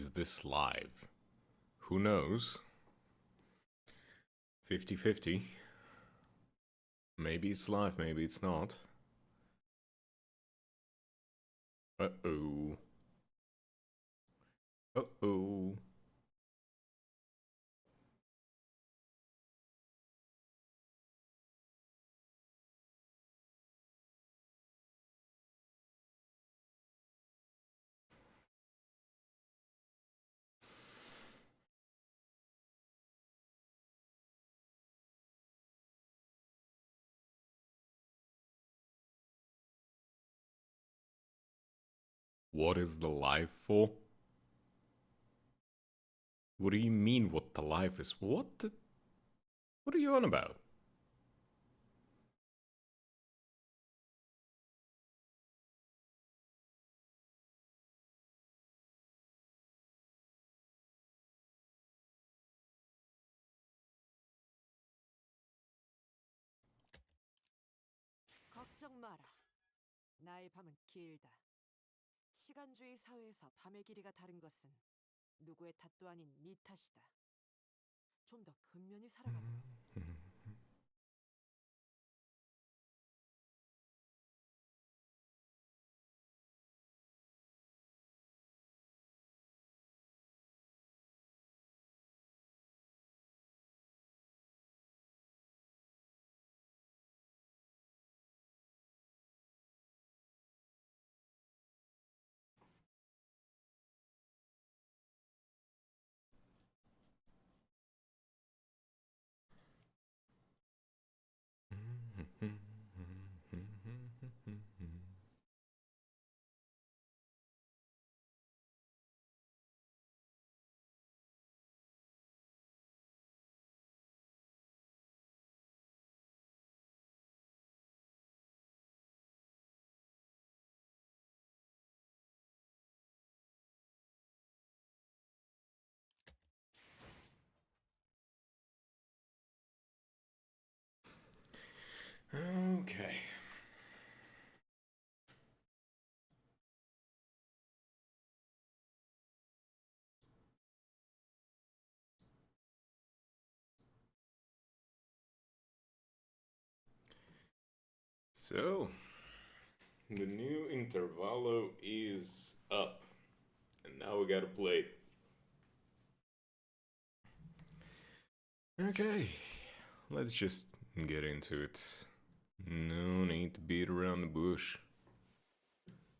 is this live? Who knows? 50-50. Maybe it's live, maybe it's not. Uh-oh. Uh-oh. What is the live for? What do you mean what the live is? What are you on about? 걱정 마라. 나의 밤은 길다. 시간주의 사회에서 밤의 길이가 다른 것은 누구의 탓도 아닌 네 탓이다. 좀 더 근면히 살아가라. Okay. So, the new Intervallo is up, and now we gotta play. Okay, let's just get into it. No need to beat around the bush.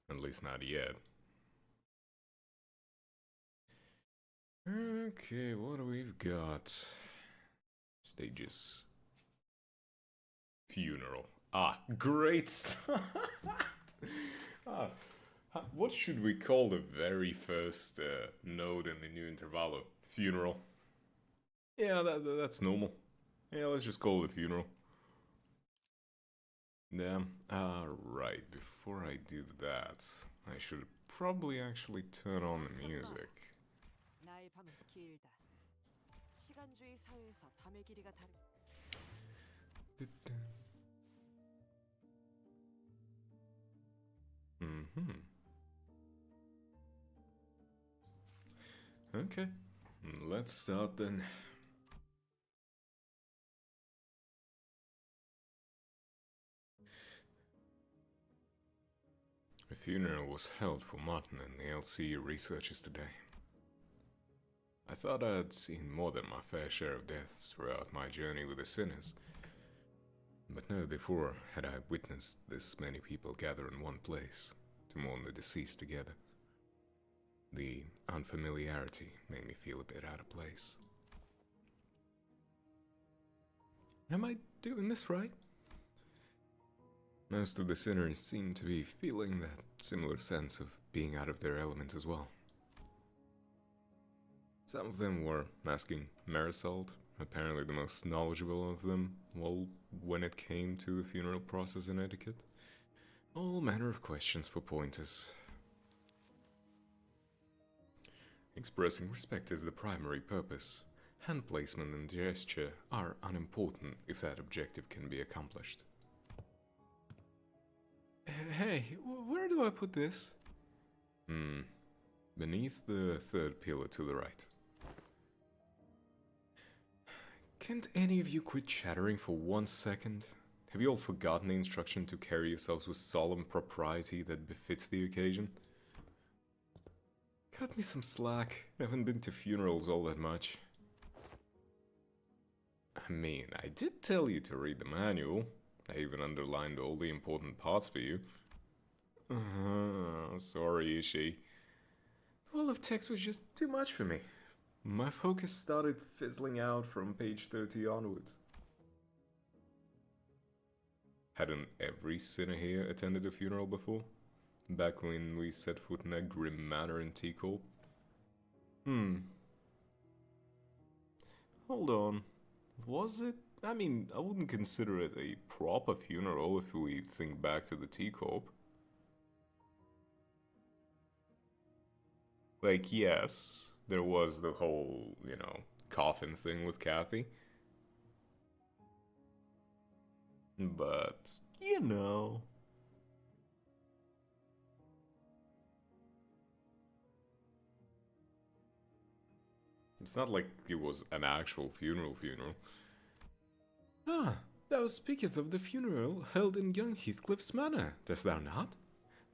At least not yet. Okay, what do we've got? Stages. Funeral. Ah, great start! What should we call the very first node in the new Intervallo? Funeral. Yeah, that's normal. Yeah, let's just call it funeral. Yeah, right, before I do that, I should probably actually turn on the music. 나의 밤은 길다. 시간주의 사회에서 밤의 길이가 다른 Okay, let's start then. A funeral was held for Martin and the LCU researchers today. I thought I'd seen more than my fair share of deaths throughout my journey with the sinners. But never before had I witnessed this many people gather in one place to mourn the deceased together. The unfamiliarity made me feel a bit out of place. Am I doing this right? Most of the sinners seemed to be feeling that similar sense of being out of their element as well. Some of them were asking Marisol, apparently the most knowledgeable of them, well, when it came to the funeral process and etiquette. All manner of questions for pointers. Expressing respect is the primary purpose. Hand placement and gesture are unimportant if that objective can be accomplished. Hey, where do I put this? beneath the third pillar to the right. Can't any of you quit chattering for 1 second? Have you all forgotten the instruction to carry yourselves with solemn propriety that befits the occasion? Cut me some slack. I haven't been to funerals all that much. I mean, I did tell you to read the manual. I even underlined all the important parts for you. Sorry, Ishii. The wall of text was just too much for me. My focus started fizzling out from page 30 onwards. Hadn't every sinner here attended a funeral before? Back when we set foot in a grim manor in T-Corp? Hold on. Was it? I mean, I wouldn't consider it a proper funeral if we think back to the T-Corp. Like, yes, there was the whole, coffin thing with Kathy. But, it's not like it was an actual funeral. Ah, thou speaketh of the funeral held in young Heathcliff's manor, dost thou not?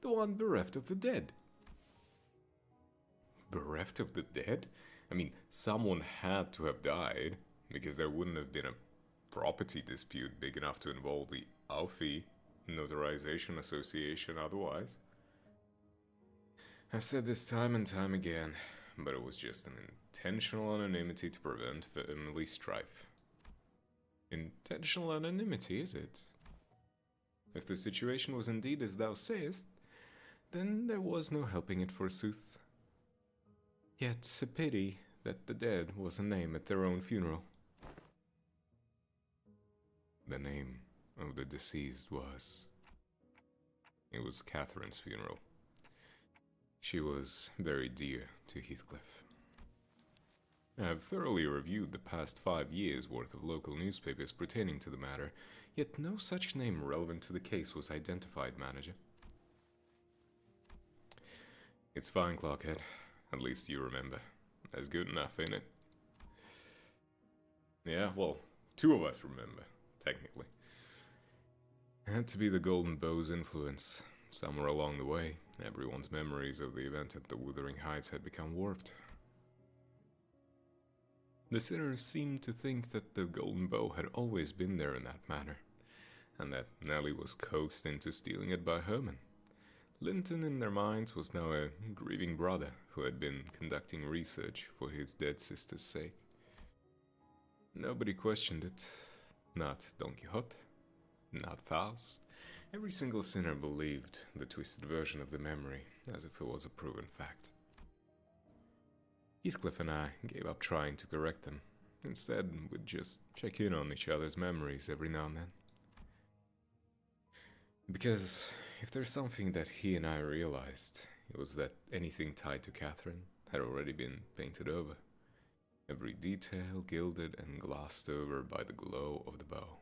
The one bereft of the dead. Bereft of the dead? I mean, someone had to have died, because there wouldn't have been a property dispute big enough to involve the Alfie Notarization Association otherwise. I've said this time and time again, but it was just an intentional anonymity to prevent family strife. Intentional anonymity, is it? If the situation was indeed as thou sayest, then there was no helping it forsooth. Yet a pity that the dead wasn't named at their own funeral. The name of the deceased was... It was Catherine's funeral. She was very dear to Heathcliff. I have thoroughly reviewed the past 5 years' worth of local newspapers pertaining to the matter, yet no such name relevant to the case was identified, manager. It's fine, Clockhead. At least you remember. That's good enough, ain't it? Yeah, well, 2 of us remember, technically. It had to be the Golden Bow's influence. Somewhere along the way, everyone's memories of the event at the Wuthering Heights had become warped. The sinners seemed to think that the Golden Bow had always been there in that manner, and that Nellie was coaxed into stealing it by Herman. Linton in their minds was now a grieving brother who had been conducting research for his dead sister's sake. Nobody questioned it. Not Don Quixote. Not Faust. Every single sinner believed the twisted version of the memory, as if it was a proven fact. Heathcliff and I gave up trying to correct them. Instead, we'd just check in on each other's memories every now and then. Because if there's something that he and I realized, it was that anything tied to Catherine had already been painted over. Every detail gilded and glossed over by the glow of the bow.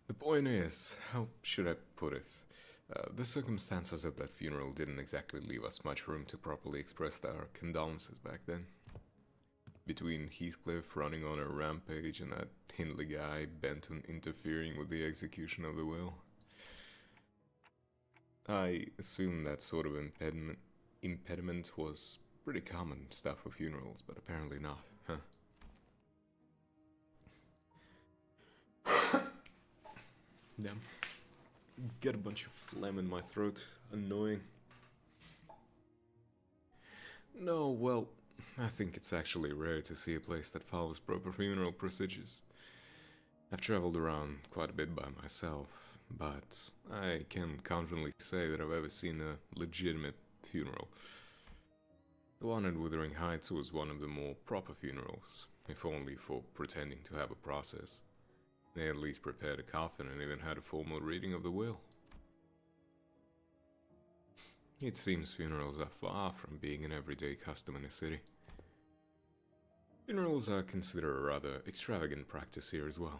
The point is, how should I put it? The circumstances of that funeral didn't exactly leave us much room to properly express our condolences back then. Between Heathcliff running on a rampage and that Hindley guy bent on interfering with the execution of the will. I assume that sort of impediment was pretty common stuff for funerals, but apparently not, huh? Damn. Got a bunch of phlegm in my throat. Annoying. No, well, I think it's actually rare to see a place that follows proper funeral procedures. I've traveled around quite a bit by myself, but I can confidently say that I've ever seen a legitimate funeral. The one at Wuthering Heights was one of the more proper funerals, if only for pretending to have a process. They at least prepared a coffin and even had a formal reading of the will. It seems funerals are far from being an everyday custom in a city. Funerals are considered a rather extravagant practice here as well.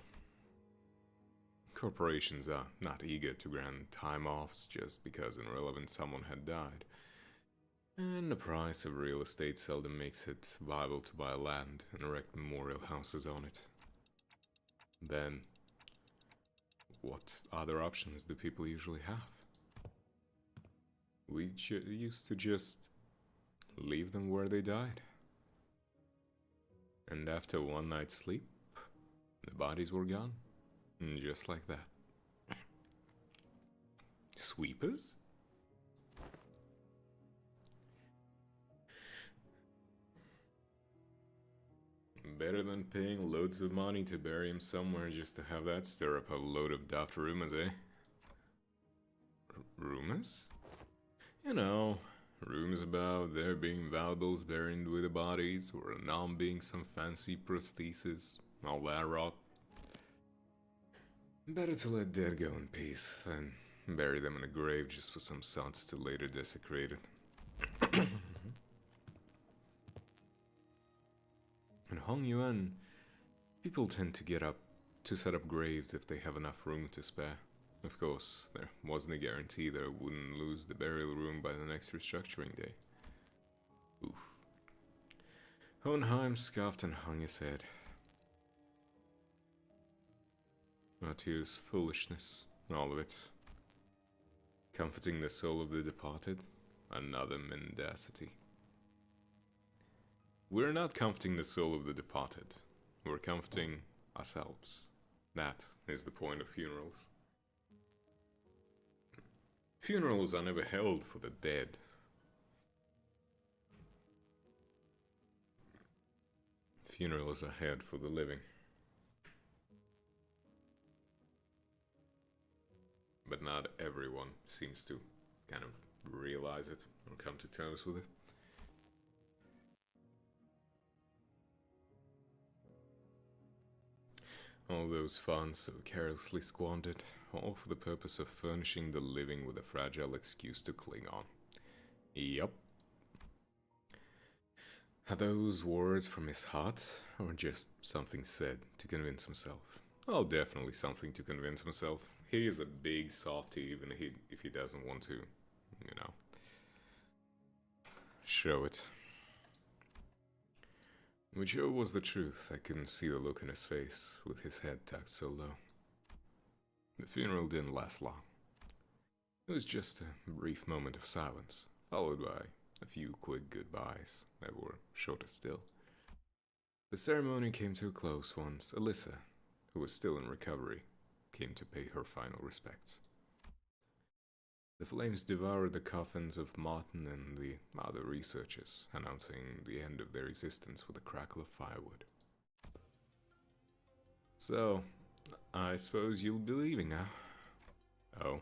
corporations are not eager to grant time-offs just because an irrelevant someone had died. And the price of real estate seldom makes it viable to buy land and erect memorial houses on it. Then, what other options do people usually have? We used to just leave them where they died. And after one night's sleep, the bodies were gone. Just like that. Sweepers? Better than paying loads of money to bury him somewhere just to have that stir up a load of daft rumors, eh? Rumors? You know, rumors about there being valuables buried with the bodies, or a nom being some fancy prosthesis, all that rot. Better to let dead go in peace than bury them in a grave just for some sods to later desecrate it. In Hong Yuan, people tend to set up graves if they have enough room to spare. Of course, there wasn't a guarantee that it wouldn't lose the burial room by the next restructuring day. Oof. Hohenheim scoffed and hung his head. Mathieu's foolishness, all of it. Comforting the soul of the departed, another mendacity. We're not comforting the soul of the departed. We're comforting ourselves. That is the point of funerals. Funerals are never held for the dead. Funerals are held for the living. But not everyone seems to kind of realize it or come to terms with it. All those funds so carelessly squandered, all for the purpose of furnishing the living with a fragile excuse to cling on. Yup. Are those words from his heart, or just something said to convince himself? Oh, definitely something to convince himself. He is a big softy, even if he doesn't want to, show it. Whichever was the truth, I couldn't see the look in his face, with his head tucked so low. The funeral didn't last long. It was just a brief moment of silence, followed by a few quick goodbyes that were shorter still. The ceremony came to a close once Alyssa, who was still in recovery, came to pay her final respects. The flames devoured the coffins of Martin and the other researchers, announcing the end of their existence with a crackle of firewood. So, I suppose you'll be leaving now. Oh.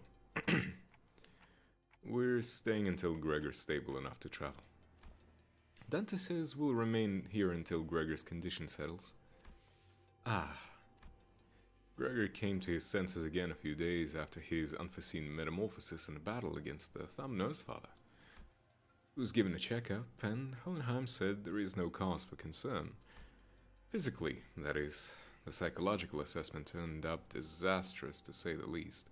We're staying until Gregor's stable enough to travel. Dante says we'll remain here until Gregor's condition settles. Ah. Gregor came to his senses again a few days after his unforeseen metamorphosis in a battle against the Thumb Nurse Father. He was given a checkup, and Hohenheim said there is no cause for concern. Physically, that is, the psychological assessment turned up disastrous to say the least.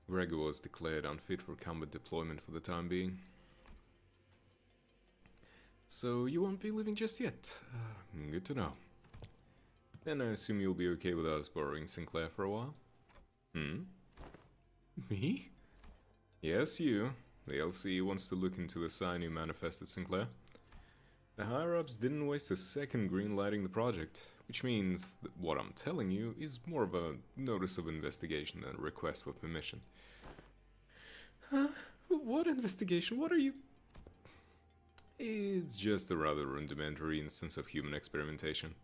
Gregor was declared unfit for combat deployment for the time being. So you won't be leaving just yet. Good to know. Then I assume you'll be okay with us borrowing Sinclair for a while? Me? Yes, you. The LCE wants to look into the sign you manifested, Sinclair. The higher-ups didn't waste a second green-lighting the project, which means that what I'm telling you is more of a notice of investigation than a request for permission. Huh? What investigation? What are you... It's just a rather rudimentary instance of human experimentation.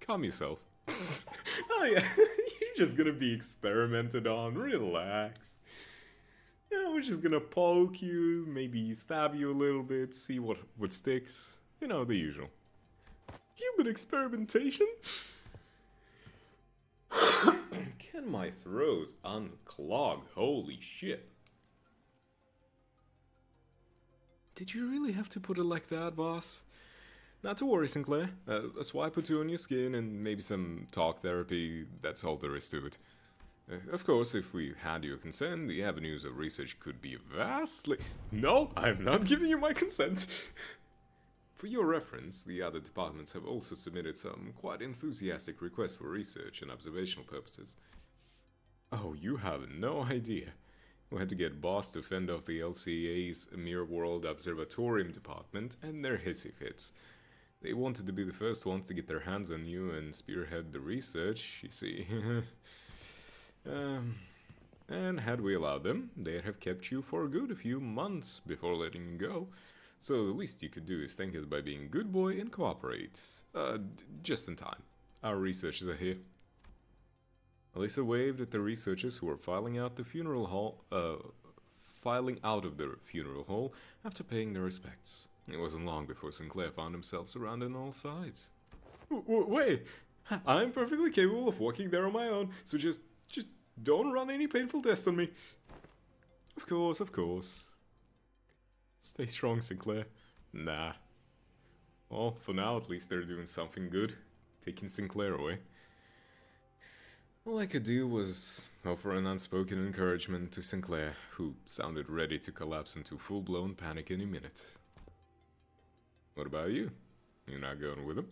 Calm yourself. Oh yeah, you're just gonna be experimented on. Relax. Yeah, we're just gonna poke you, maybe stab you a little bit, see what sticks. You know, the usual. Human experimentation? Can my throat unclog? Holy shit. Did you really have to put it like that, boss? Not to worry, Sinclair. A swipe or two on your skin and maybe some talk therapy, that's all there is to it. Of course, if we had your consent, the avenues of research could be vastly. No, I'm not giving you my consent! For your reference, the other departments have also submitted some quite enthusiastic requests for research and observational purposes. Oh, you have no idea. We had to get Boss to fend off the LCA's Mirror World Observatorium department and their hissy fits. They wanted to be the first ones to get their hands on you and spearhead the research, you see. And had we allowed them, they'd have kept you for a good few months before letting you go. So the least you could do is thank us by being a good boy and cooperate. Just in time. Our researchers are here. Alyssa waved at the researchers who were filing out of the funeral hall after paying their respects. It wasn't long before Sinclair found himself surrounded on all sides. Wait! I'm perfectly capable of walking there on my own, so just don't run any painful tests on me. Of course. Stay strong, Sinclair. Nah. Well, for now at least they're doing something good, taking Sinclair away. All I could do was offer an unspoken encouragement to Sinclair, who sounded ready to collapse into full-blown panic any minute. What about you? You're not going with him?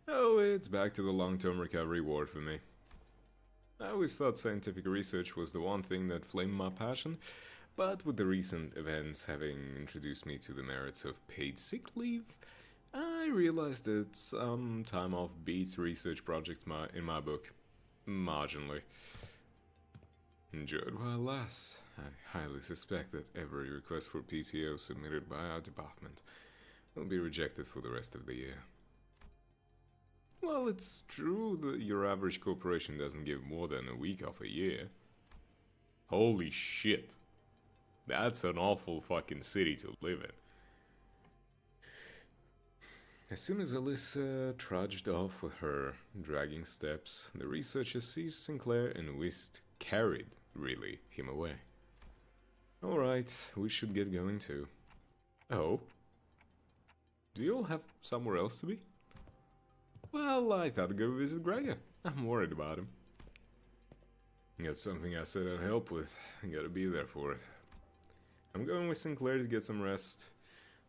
Oh, it's back to the long-term recovery ward for me. I always thought scientific research was the one thing that flamed my passion, but with the recent events having introduced me to the merits of paid sick leave, I realized that some time off beats research projects in my book. Marginally. Enjoyed while it lasts. I highly suspect that every request for PTO submitted by our department will be rejected for the rest of the year. Well, it's true that your average corporation doesn't give more than a week off a year. Holy shit. That's an awful fucking city to live in. As soon as Alyssa trudged off with her dragging steps, the researchers seized Sinclair and carried him away. Alright, we should get going too. Oh? Do you all have somewhere else to be? Well, I thought I'd go visit Gregor. I'm worried about him. Got something I said I'd help with. I gotta be there for it. I'm going with Sinclair to get some rest.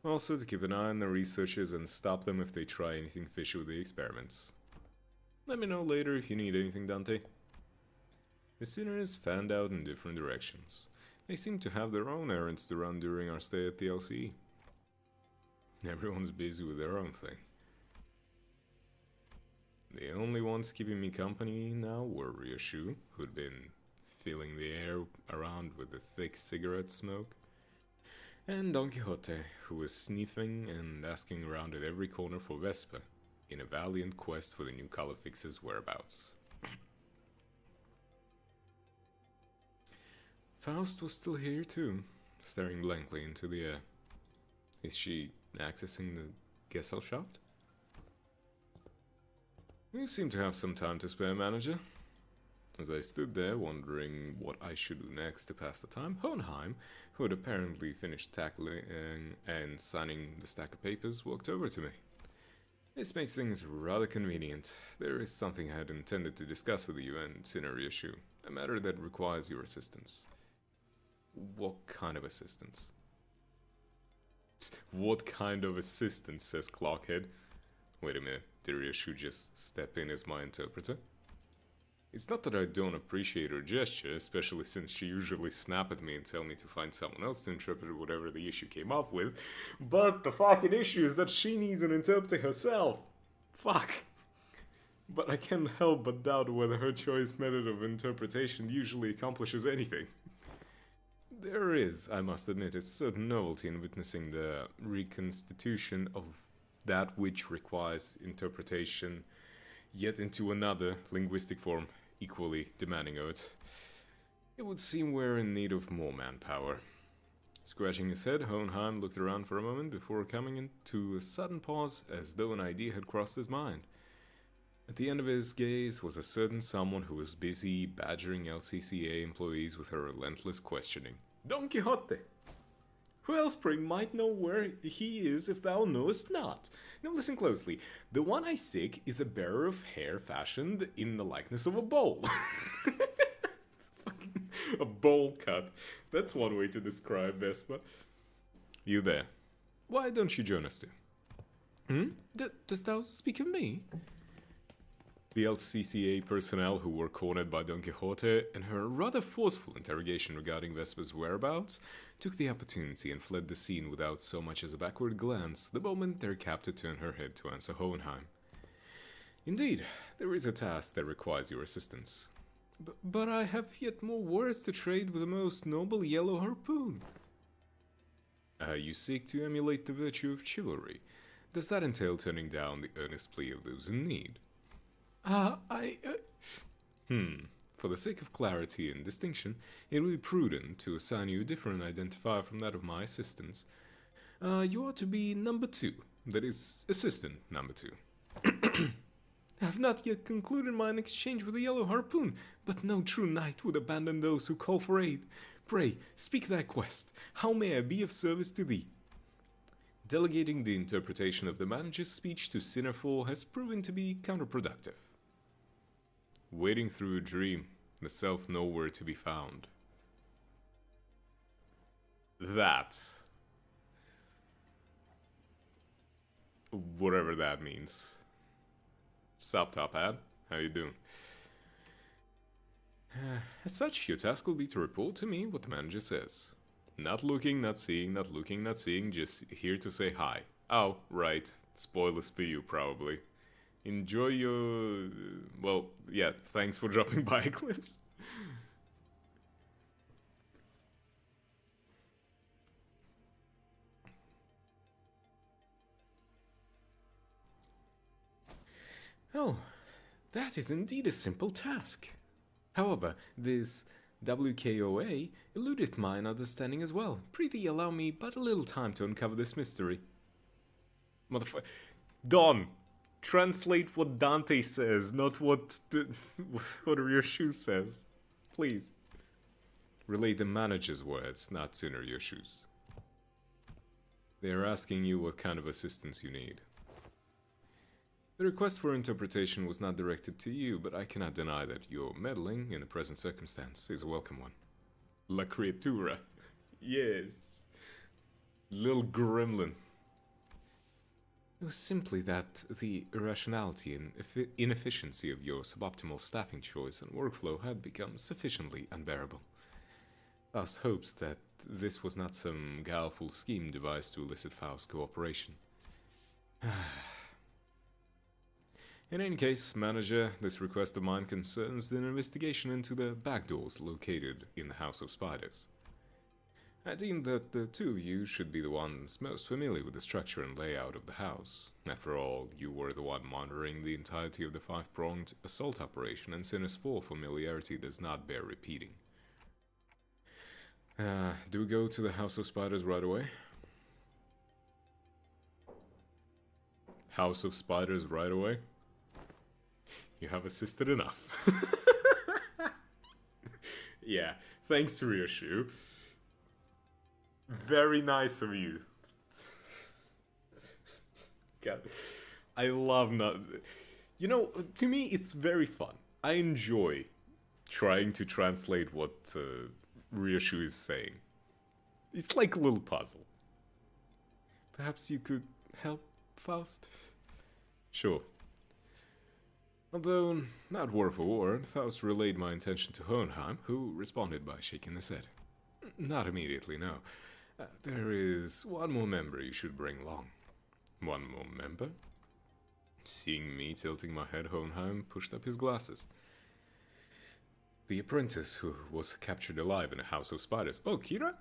Also to keep an eye on the researchers and stop them if they try anything fishy with the experiments. Let me know later if you need anything, Dante. The sinners fanned out in different directions. They seem to have their own errands to run during our stay at the LCE. Everyone's busy with their own thing. The only ones keeping me company now were Ryoshu, who'd been filling the air around with the thick cigarette smoke, and Don Quixote, who was sniffing and asking around at every corner for Vespa, in a valiant quest for the new color fix's whereabouts. Faust was still here too, staring blankly into the air. Is she accessing the Gesellschaft? You seem to have some time to spare, manager. As I stood there wondering what I should do next to pass the time, Hohenheim, who had apparently finished tackling and signing the stack of papers, walked over to me. This makes things rather convenient. There is something I had intended to discuss with you and Sinner Ryoshu, a matter that requires your assistance. What kind of assistance? What kind of assistance, says Clockhead. Wait a minute, did Ryoshu just step in as my interpreter? It's not that I don't appreciate her gesture, especially since she usually snap at me and tell me to find someone else to interpret whatever the issue came up with, but the fucking issue is that she needs an interpreter herself. Fuck. But I can't help but doubt whether her choice method of interpretation usually accomplishes anything. There is, I must admit, a certain novelty in witnessing the reconstitution of that which requires interpretation, yet into another linguistic form equally demanding of it. It would seem we're in need of more manpower. Scratching his head, Hohenheim looked around for a moment before coming into a sudden pause as though an idea had crossed his mind. At the end of his gaze was a certain someone who was busy badgering LCCA employees with her relentless questioning. Don Quixote! Wellspring might know where he is if thou knowest not. Now listen closely. The one I seek is a bearer of hair fashioned in the likeness of a bowl. A bowl cut. That's one way to describe Vespa. You there? Why don't you join us too? Dost thou speak of me? The LCCA personnel who were cornered by Don Quixote and her rather forceful interrogation regarding Vespa's whereabouts took the opportunity and fled the scene without so much as a backward glance the moment their captor turned her head to answer Hohenheim. Indeed, there is a task that requires your assistance. But I have yet more words to trade with the most noble yellow harpoon. You seek to emulate the virtue of chivalry. Does that entail turning down the earnest plea of those in need? For the sake of clarity and distinction, it would be prudent to assign you a different identifier from that of my assistants. You are to be number 2, that is, assistant number 2. I have not yet concluded mine exchange with the yellow harpoon, but no true knight would abandon those who call for aid. Pray, speak thy quest. How may I be of service to thee? Delegating the interpretation of the manager's speech to Sinnerful has proven to be counterproductive. Wading through a dream, the self nowhere to be found. That. Whatever that means. Sup, Top Hat? How you doing? As such, your task will be to report to me what the manager says. Not looking, not seeing, not looking, not seeing, just here to say hi. Oh, right. Spoilers for you, probably. Enjoy your... well, yeah, thanks for dropping by, Eclipse. Oh, that is indeed a simple task. However, this WKOA eludeth mine understanding as well. Prithee allow me but a little time to uncover this mystery. Motherfucker. Don! Translate what Dante says, not what Ryoshu says. Please. Relay the manager's words, not Sinner Ryoshu's. They are asking you what kind of assistance you need. The request for interpretation was not directed to you, but I cannot deny that your meddling in the present circumstance is a welcome one. La criatura. Yes. Little gremlin. It was simply that the irrationality and inefficiency of your suboptimal staffing choice and workflow had become sufficiently unbearable. Faust hopes that this was not some guileful scheme devised to elicit Faust's cooperation. In any case, manager, this request of mine concerns an investigation into the back doors located in the House of Spiders. I deem that the two of you should be the ones most familiar with the structure and layout of the house. After all, you were the one monitoring the entirety of the 5-pronged assault operation, and Sinner's 4 familiarity does not bear repeating. Do we go to the House of Spiders right away? House of Spiders right away? You have assisted enough. Yeah, thanks to Ryoshu. Very nice of you. God, I love not... You know, to me, it's very fun. I enjoy trying to translate what Ryoshu is saying. It's like a little puzzle. Perhaps you could help, Faust? Sure. Although not worth a word, Faust relayed my intention to Hohenheim, who responded by shaking his head. Not immediately, no. There is one more member you should bring along. One more member? Seeing me tilting my head, Hohenheim pushed up his glasses. The apprentice who was captured alive in a house of spiders. Oh, Kira?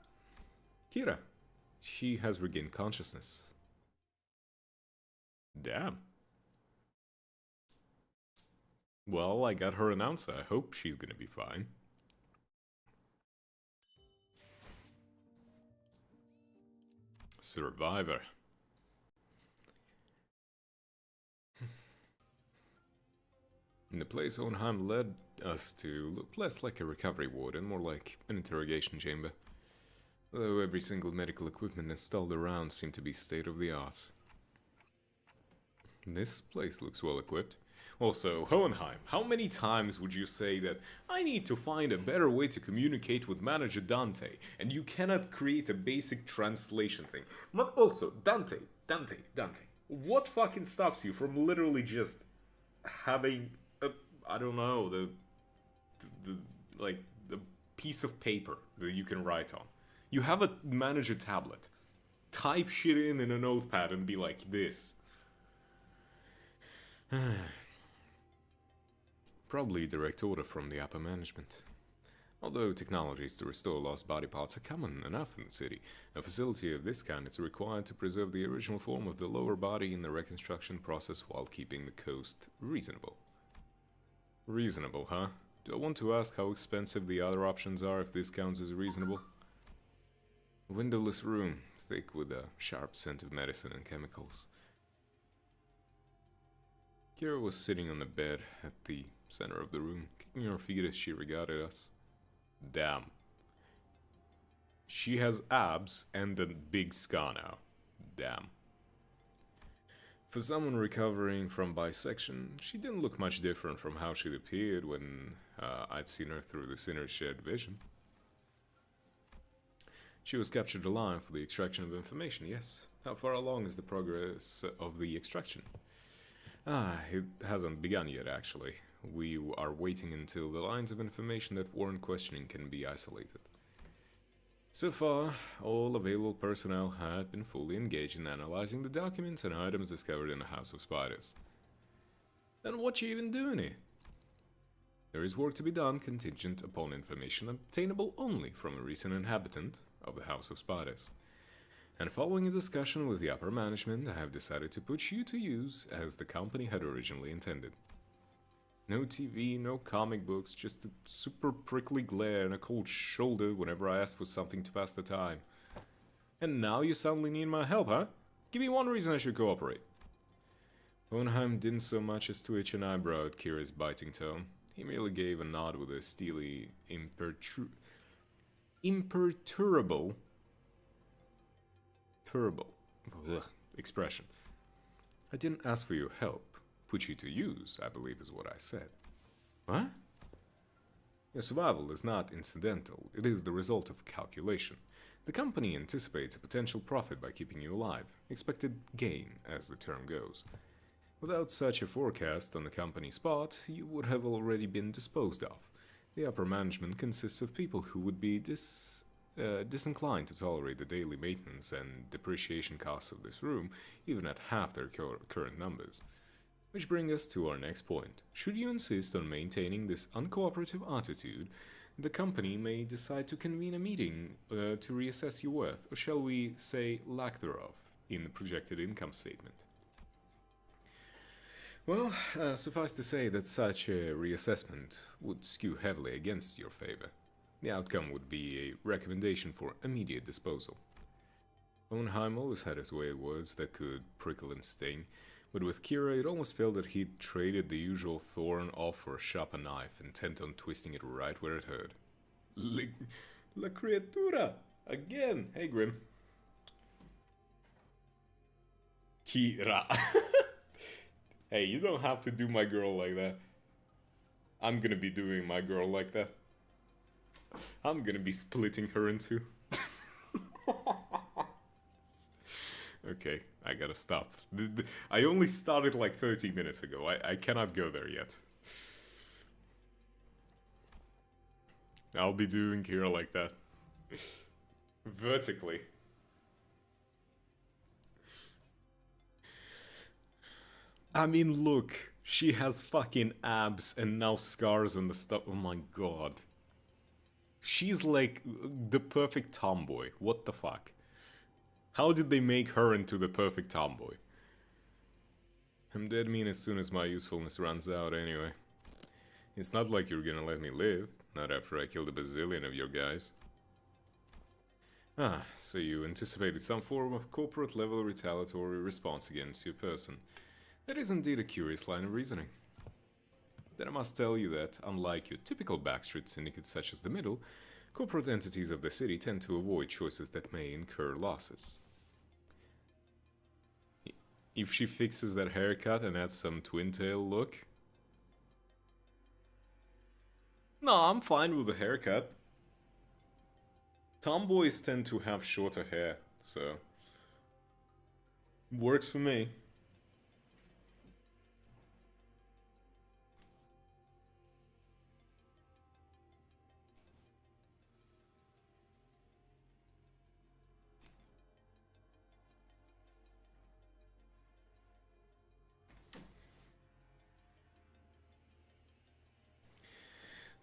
Kira. She has regained consciousness. Damn. Well, I got her announcer. I hope she's gonna be fine. Survivor. The place Hohenheim led us to looked less like a recovery ward and more like an interrogation chamber. Though every single medical equipment installed around seemed to be state-of-the-art. This place looks well equipped. Also, Hohenheim, how many times would you say that I need to find a better way to communicate with manager Dante, and you cannot create a basic translation thing? But also, Dante, what fucking stops you from literally just having a, I don't know, the like the piece of paper that you can write on? You have a manager tablet. Type shit in a notepad and be like this. Probably direct order from the upper management. Although technologies to restore lost body parts are common enough in the city, a facility of this kind is required to preserve the original form of the lower body in the reconstruction process while keeping the cost reasonable. Reasonable, huh? Do I want to ask how expensive the other options are if this counts as reasonable? A windowless room, thick with a sharp scent of medicine and chemicals. Kira was sitting on the bed at the center of the room, kicking her feet as she regarded us. Damn. She has abs and a big scar now. Damn. For someone recovering from bisection, she didn't look much different from how she'd appeared when I'd seen her through the sinner's shared vision. She was captured alive for the extraction of information, yes. How far along is the progress of the extraction? It hasn't begun yet, actually. We are waiting until the lines of information that warrant questioning can be isolated. So far, all available personnel have been fully engaged in analyzing the documents and items discovered in the House of Spiders. Then what you even doing here? There is work to be done contingent upon information obtainable only from a recent inhabitant of the House of Spiders. And following a discussion with the upper management, I have decided to put you to use as the company had originally intended. No TV, no comic books, just a super prickly glare and a cold shoulder whenever I ask for something to pass the time. And now you suddenly need my help, huh? Give me one reason I should cooperate. Hohenheim didn't so much as twitch an eyebrow at Kira's biting tone. He merely gave a nod with a steely, imperturbable expression. I didn't ask for your help. Put you to use, I believe is what I said. What? Your survival is not incidental. It is the result of calculation. The company anticipates a potential profit by keeping you alive. Expected gain, as the term goes. Without such a forecast on the company's part, you would have already been disposed of. The upper management consists of people who would be disinclined to tolerate the daily maintenance and depreciation costs of this room, even at half their current numbers. Which brings us to our next point. Should you insist on maintaining this uncooperative attitude, the company may decide to convene a meeting to reassess your worth, or shall we say lack thereof, in the projected income statement. Well, suffice to say that such a reassessment would skew heavily against your favor. The outcome would be a recommendation for immediate disposal. Hohenheim always had his way of words that could prickle and sting, but with Kira it almost felt that he'd traded the usual thorn off for a sharper knife, intent on twisting it right where it hurt. La criatura! Again! Hey, Grim. Kira. Hey, you don't have to do my girl like that. I'm gonna be doing my girl like that. I'm gonna be splitting her in two. Okay, I gotta stop. I only started like 30 minutes ago. I cannot go there yet. I'll be doing Kira like that. Vertically. I mean, look. She has fucking abs and now scars on the stuff. Oh my god. She's like the perfect tomboy. What the fuck? How did they make her into the perfect tomboy? I'm dead mean as soon as my usefulness runs out anyway. It's not like you're gonna let me live, not after I killed a bazillion of your guys. So you anticipated some form of corporate level retaliatory response against your person. That is indeed a curious line of reasoning. Then I must tell you that, unlike your typical backstreet syndicate such as the Middle, corporate entities of the city tend to avoid choices that may incur losses. If she fixes that haircut and adds some twin tail look, No, I'm fine with the haircut. Tomboys tend to have shorter hair, so works for me.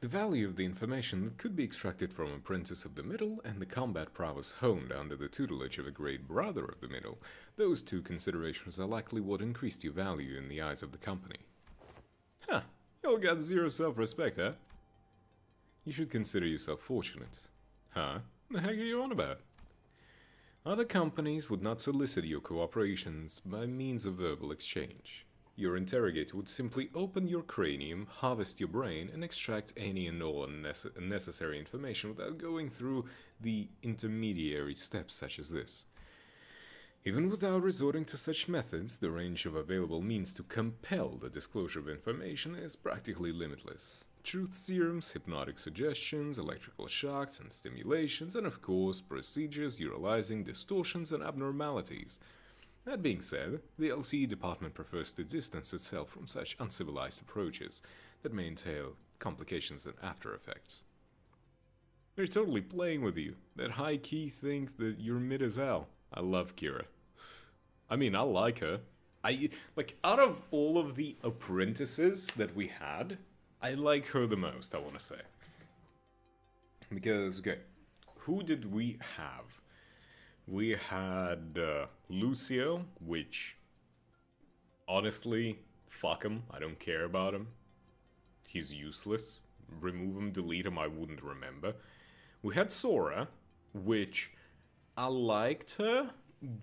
The value of the information that could be extracted from a princess of the middle and the combat prowess honed under the tutelage of a great brother of the middle, those two considerations are likely what increased your value in the eyes of the company. Huh, you'll got zero self-respect, huh? You should consider yourself fortunate. Huh? The heck are you on about? Other companies would not solicit your cooperations by means of verbal exchange. Your interrogator would simply open your cranium, harvest your brain, and extract any and all unnecessary information without going through the intermediary steps such as this. Even without resorting to such methods, the range of available means to compel the disclosure of information is practically limitless. Truth serums, hypnotic suggestions, electrical shocks and stimulations, and of course, procedures utilizing distortions and abnormalities. That being said, the LCE department prefers to distance itself from such uncivilized approaches that may entail complications and after effects. They're totally playing with you. That high-key think that you're mid as hell. I love Kira. I mean, I like her. Out of all of the apprentices that we had, I like her the most, I want to say. Because, okay, who did we have? We had Lucio, which, honestly, fuck him. I don't care about him. He's useless. Remove him, delete him, I wouldn't remember. We had Sora, which I liked her,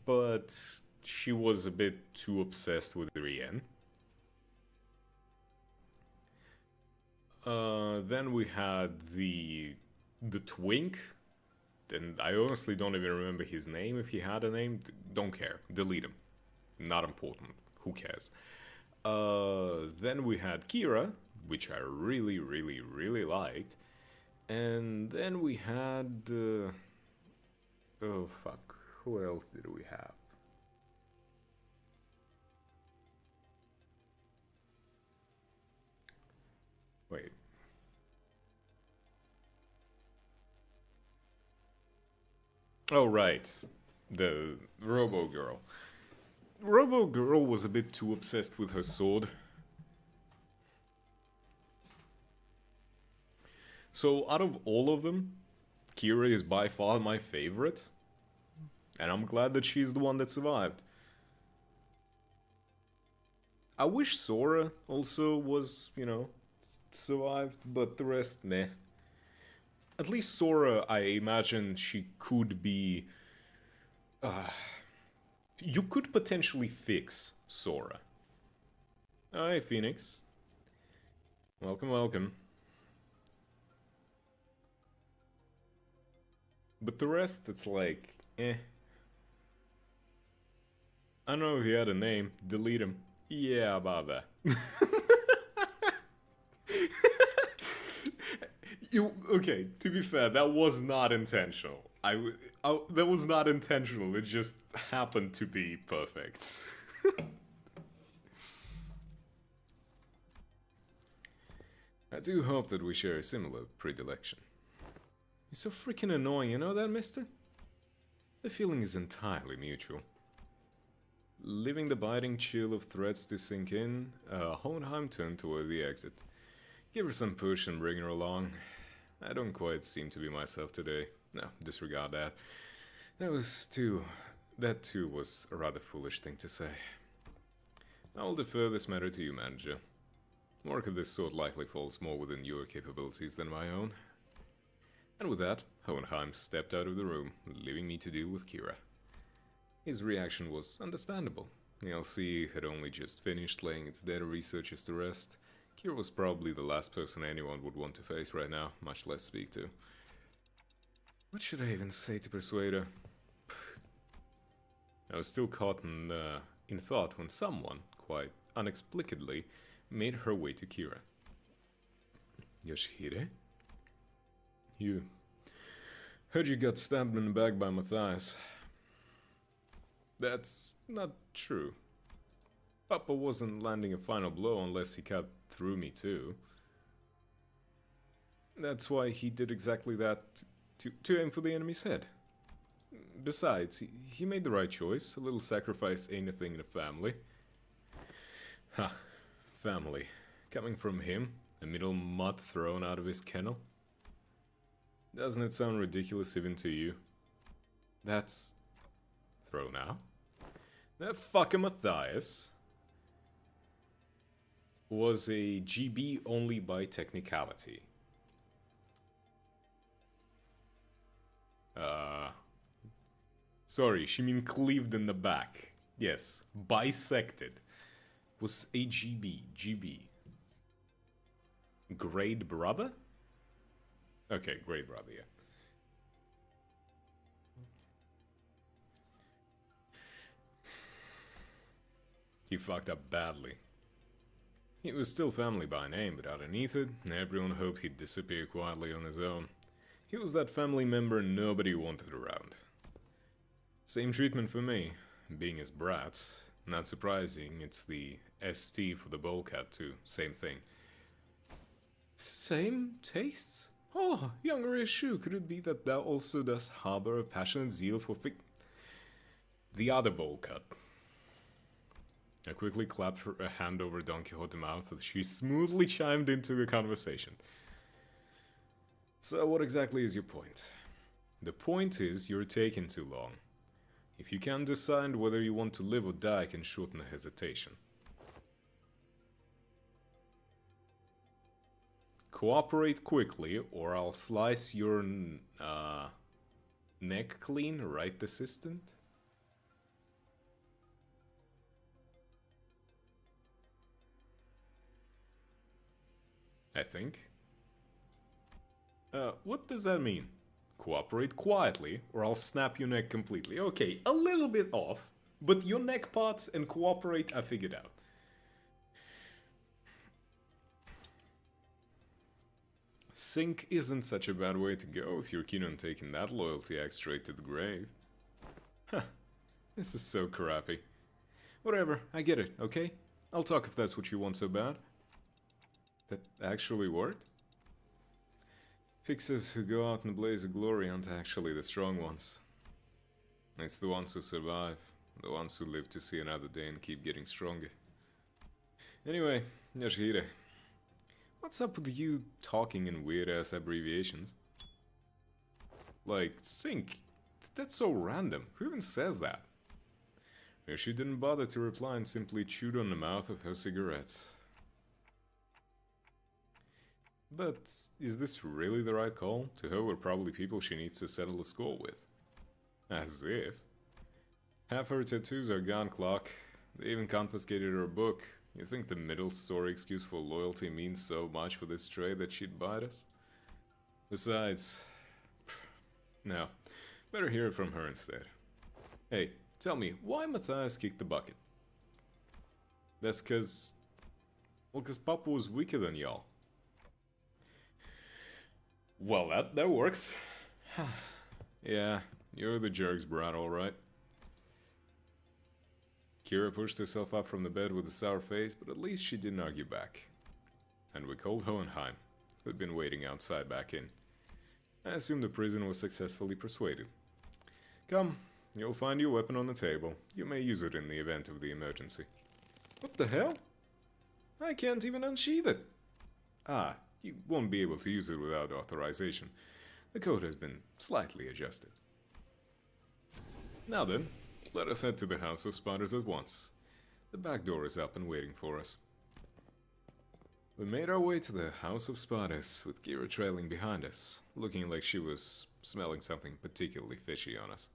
but she was a bit too obsessed with Rien. Then we had the twink. And I honestly don't even remember his name. If he had a name, don't care. Delete him. Not important. Who cares? Then we had Kira, which I really, really, really liked. And then we had... oh, fuck. Who else did we have? Wait. Oh, right. The Robo Girl. Robo Girl was a bit too obsessed with her sword. So, out of all of them, Kira is by far my favorite. And I'm glad that she's the one that survived. I wish Sora also was, survived, but the rest, meh. At least Sora, I imagine she could be... you could potentially fix Sora. Hi, Phoenix. Welcome, welcome. But the rest, it's like, eh. I don't know if he had a name. Delete him. Yeah, about that. Okay, to be fair, that was not intentional. That was not intentional, it just happened to be perfect. I do hope that we share a similar predilection. You're so freaking annoying, you know that, mister? The feeling is entirely mutual. Leaving the biting chill of threats to sink in, Hohenheim turned toward the exit. Give her some push and bring her along. I don't quite seem to be myself today. No, disregard that. That too was a rather foolish thing to say. I'll defer this matter to you, manager. Work of this sort likely falls more within your capabilities than my own. And with that, Hohenheim stepped out of the room, leaving me to deal with Kira. His reaction was understandable. The LC had only just finished laying its data researchers to rest. Kira was probably the last person anyone would want to face right now, much less speak to. What should I even say to persuade her? I was still caught in thought when someone, quite unexplicably, made her way to Kira. Yoshihide? you. Heard you got stabbed in the back by Matthias. That's not true. Papa wasn't landing a final blow unless he cut through me too. That's why he did exactly that, to aim for the enemy's head. Besides, he made the right choice. A little sacrifice ain't a thing in a family. Ha, family. Coming from him, a middle mutt thrown out of his kennel. Doesn't it sound ridiculous even to you? That's... thrown out? That fucking Matthias was a GB only by technicality. Sorry, she mean cleaved in the back. Yes, bisected. Was a GB. Grade brother? Okay, grade brother, yeah. He fucked up badly. He was still family by name, but underneath it, everyone hoped he'd disappear quietly on his own. He was that family member nobody wanted around. Same treatment for me, being his brat. Not surprising, it's the ST for the bowl cut too, same thing. Same tastes? Oh, younger issue, could it be that thou also dost harbor a passionate zeal for the other bowl cut? I quickly clapped a hand over Don Quixote's mouth as she smoothly chimed into the conversation. So what exactly is your point? The point is you're taking too long. If you can't decide whether you want to live or die, I can shorten the hesitation. Cooperate quickly, or I'll slice your neck clean, right, assistant? I think. What does that mean? Cooperate quietly, or I'll snap your neck completely. Okay, a little bit off, but your neck parts and cooperate I figured out. Sync isn't such a bad way to go if you're keen on taking that loyalty act straight to the grave. Huh, this is so crappy. Whatever, I get it, okay? I'll talk if that's what you want so bad. That actually worked? Fixers who go out in a blaze of glory aren't actually the strong ones. It's the ones who survive, the ones who live to see another day and keep getting stronger. Anyway, Yoshihide, what's up with you talking in weird-ass abbreviations? Like, sync? That's so random. Who even says that? Yoshi didn't bother to reply and simply chewed on the mouth of her cigarette. But is this really the right call? To her, we're probably people she needs to settle a score with. As if. Half her tattoos are gone, Clock. They even confiscated her book. You think the middle story excuse for loyalty means so much for this trade that she'd bite us? Besides... no. Better hear it from her instead. Hey, tell me, why Matthias kicked the bucket? That's cause... well, cause Papa was weaker than y'all. Well, that works. Yeah, you're the jerk's brat, alright. Kira pushed herself up from the bed with a sour face, but at least she didn't argue back. And we called Hohenheim, who'd been waiting outside, back in. I assume the prison was successfully persuaded. Come, you'll find your weapon on the table. You may use it in the event of the emergency. What the hell? I can't even unsheath it. Ah, you won't be able to use it without authorization. The code has been slightly adjusted. Now then, let us head to the House of Spiders at once. The back door is up and waiting for us. We made our way to the House of Spiders, with Kira trailing behind us, looking like she was smelling something particularly fishy on us.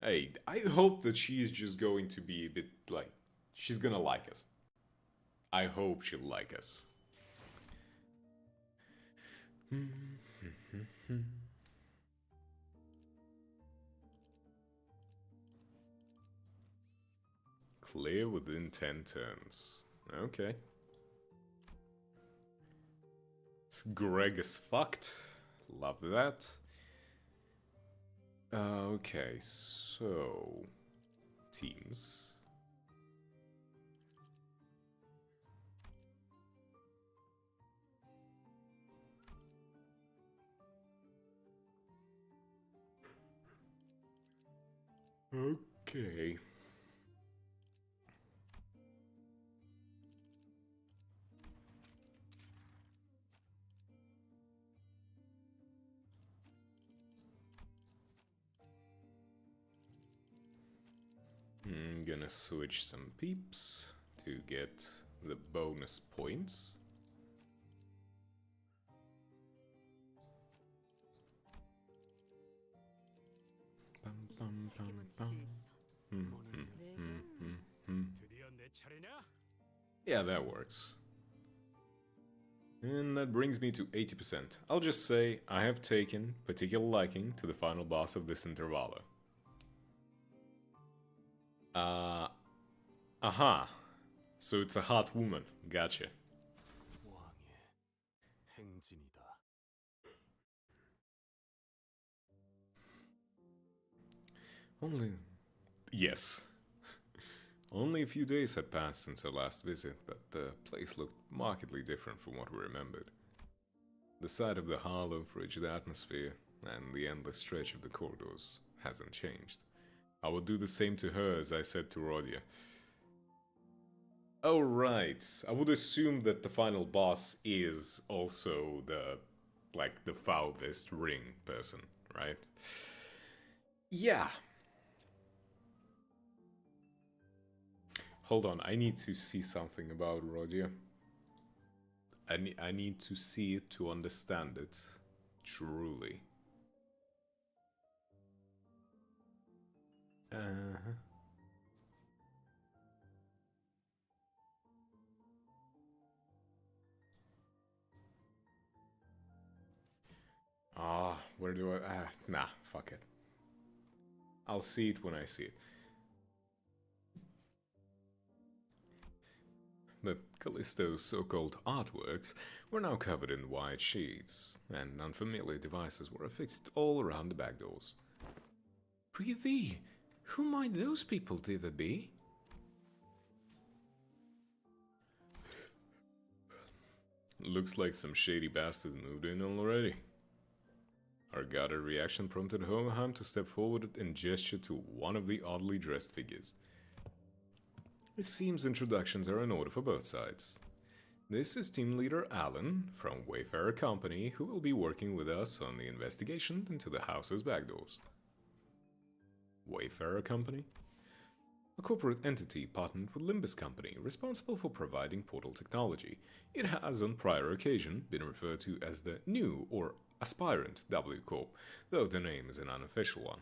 Hey, I hope that she's just going to be a bit like... she's gonna like us. I hope she'll like us. Clear within 10 turns. Okay. Greg is fucked. Love that. Okay, so... Teams. Okay. I'm gonna switch some peeps to get the bonus points. Bum, bum, bum, bum. Yeah, that works. And that brings me to 80%. I'll just say I have taken particular liking to the final boss of this Intervallo. Aha. So it's a hot woman. Gotcha. Only... Yes. Only a few days had passed since our last visit, but the place looked markedly different from what we remembered. The sight of the hollow, frigid atmosphere and the endless stretch of the corridors hasn't changed. I will do the same to her, as I said to Rodia. Oh, right. I would assume that the final boss is also the foulest ring person, right? Yeah. Hold on, I need to see something about Rodia. I need to see it to understand it truly. Where do I... nah, fuck it. I'll see it when I see it. But Callisto's so-called artworks were now covered in white sheets, and unfamiliar devices were affixed all around the back doors. Prithee, who might those people thither be? Looks like some shady bastards moved in already. Our guarded reaction prompted Hohenheim to step forward and gesture to one of the oddly dressed figures. It seems introductions are in order for both sides. This is team leader Alan from Wayfarer Company, who will be working with us on the investigation into the house's back doors. Wayfarer Company? A corporate entity partnered with Limbus Company, responsible for providing portal technology. It has on prior occasion been referred to as the new or aspirant W Corp, though the name is an unofficial one.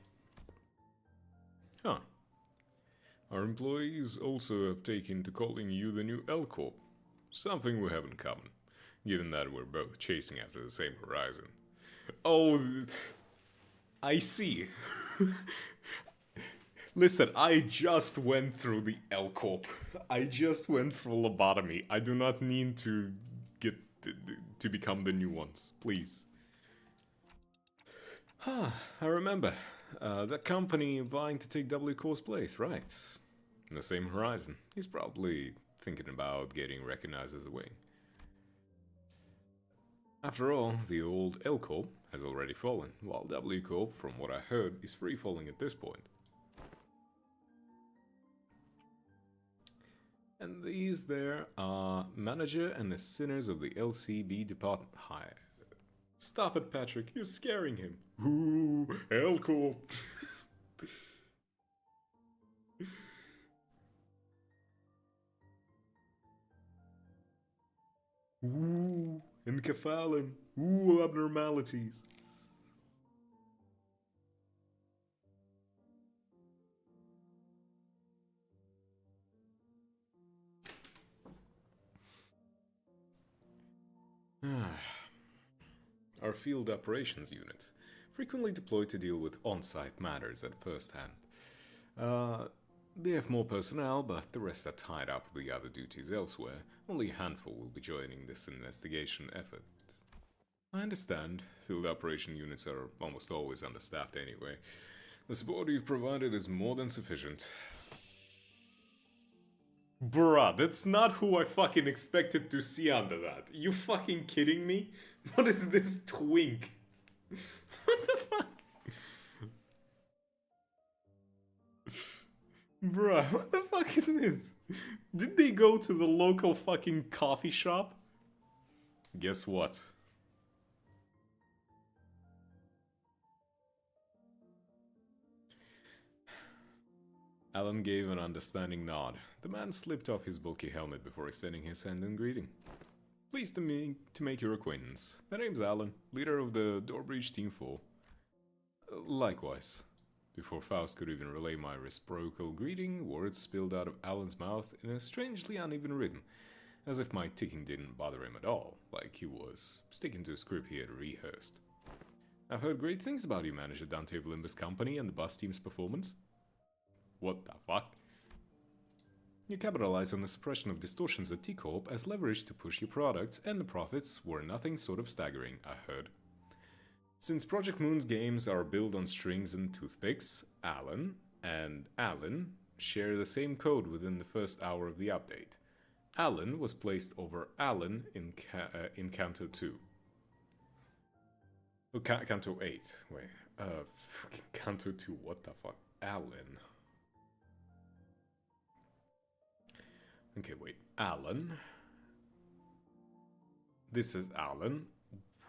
Huh. Our employees also have taken to calling you the new L Corp. Something we have in common, given that we're both chasing after the same horizon. Oh, I see. Listen, I just went through the L Corp. I just went through lobotomy. I do not need to get to become the new ones, please. I remember. That company vying to take W Corp's place, right? In the same horizon. He's probably thinking about getting recognized as a wing. After all, the old L Corp has already fallen, while W Corp, from what I heard, is free falling at this point. And these there are manager and the sinners of the LCB department. Hi. Stop it, Patrick. You're scaring him. Ooh, L Corp. Ooh, encephalon. Ooh, abnormalities. Our field operations unit, frequently deployed to deal with on-site matters at first hand. They have more personnel, but the rest are tied up with the other duties elsewhere. Only a handful will be joining this investigation effort. I understand. Field operation units are almost always understaffed anyway. The support you've provided is more than sufficient. Bruh, that's not who I fucking expected to see under that. You fucking kidding me? What is this twink? What the fuck? Bruh, what the fuck is this? Did they go to the local fucking coffee shop? Guess what? Alan gave an understanding nod. The man slipped off his bulky helmet before extending his hand in greeting. Pleased to make your acquaintance. The name's Alan, leader of the Doorbridge Team 4. Likewise. Before Faust could even relay my reciprocal greeting, words spilled out of Alan's mouth in a strangely uneven rhythm, as if my ticking didn't bother him at all, like he was sticking to a script he had rehearsed. I've heard great things about you, Manager Dante of Limbus Company, and the bus team's performance. What the fuck? You capitalize on the suppression of distortions at T-Corp as leverage to push your products, and the profits were nothing sort of staggering, I heard. Since Project Moon's games are built on strings and toothpicks, Alan and Alan share the same code within the first hour of the update. Alan was placed over Alan in Canto 2. Oh, Canto 8. Wait, fucking Canto 2, what the fuck? Alan. Okay, wait. Alan. This is Alan.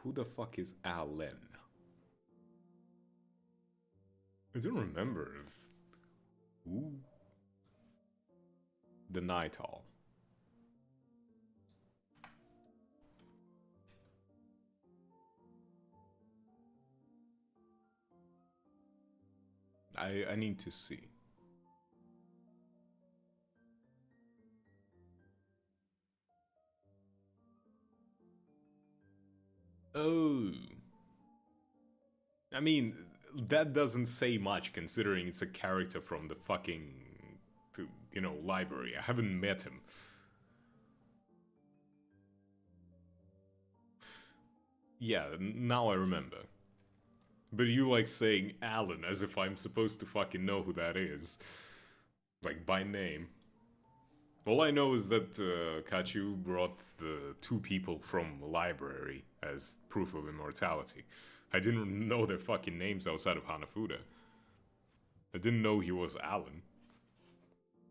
Who the fuck is Alan? I don't remember. Who? The Night Hall. I need to see. Oh. I mean, that doesn't say much considering it's a character from the fucking, you know, library. I haven't met him. Yeah, now I remember. But you like saying Alan as if I'm supposed to fucking know who that is. Like, by name. All I know is that Kachu brought the two people from the library as proof of immortality. I didn't know their fucking names outside of Hanafuda. I didn't know he was Alan.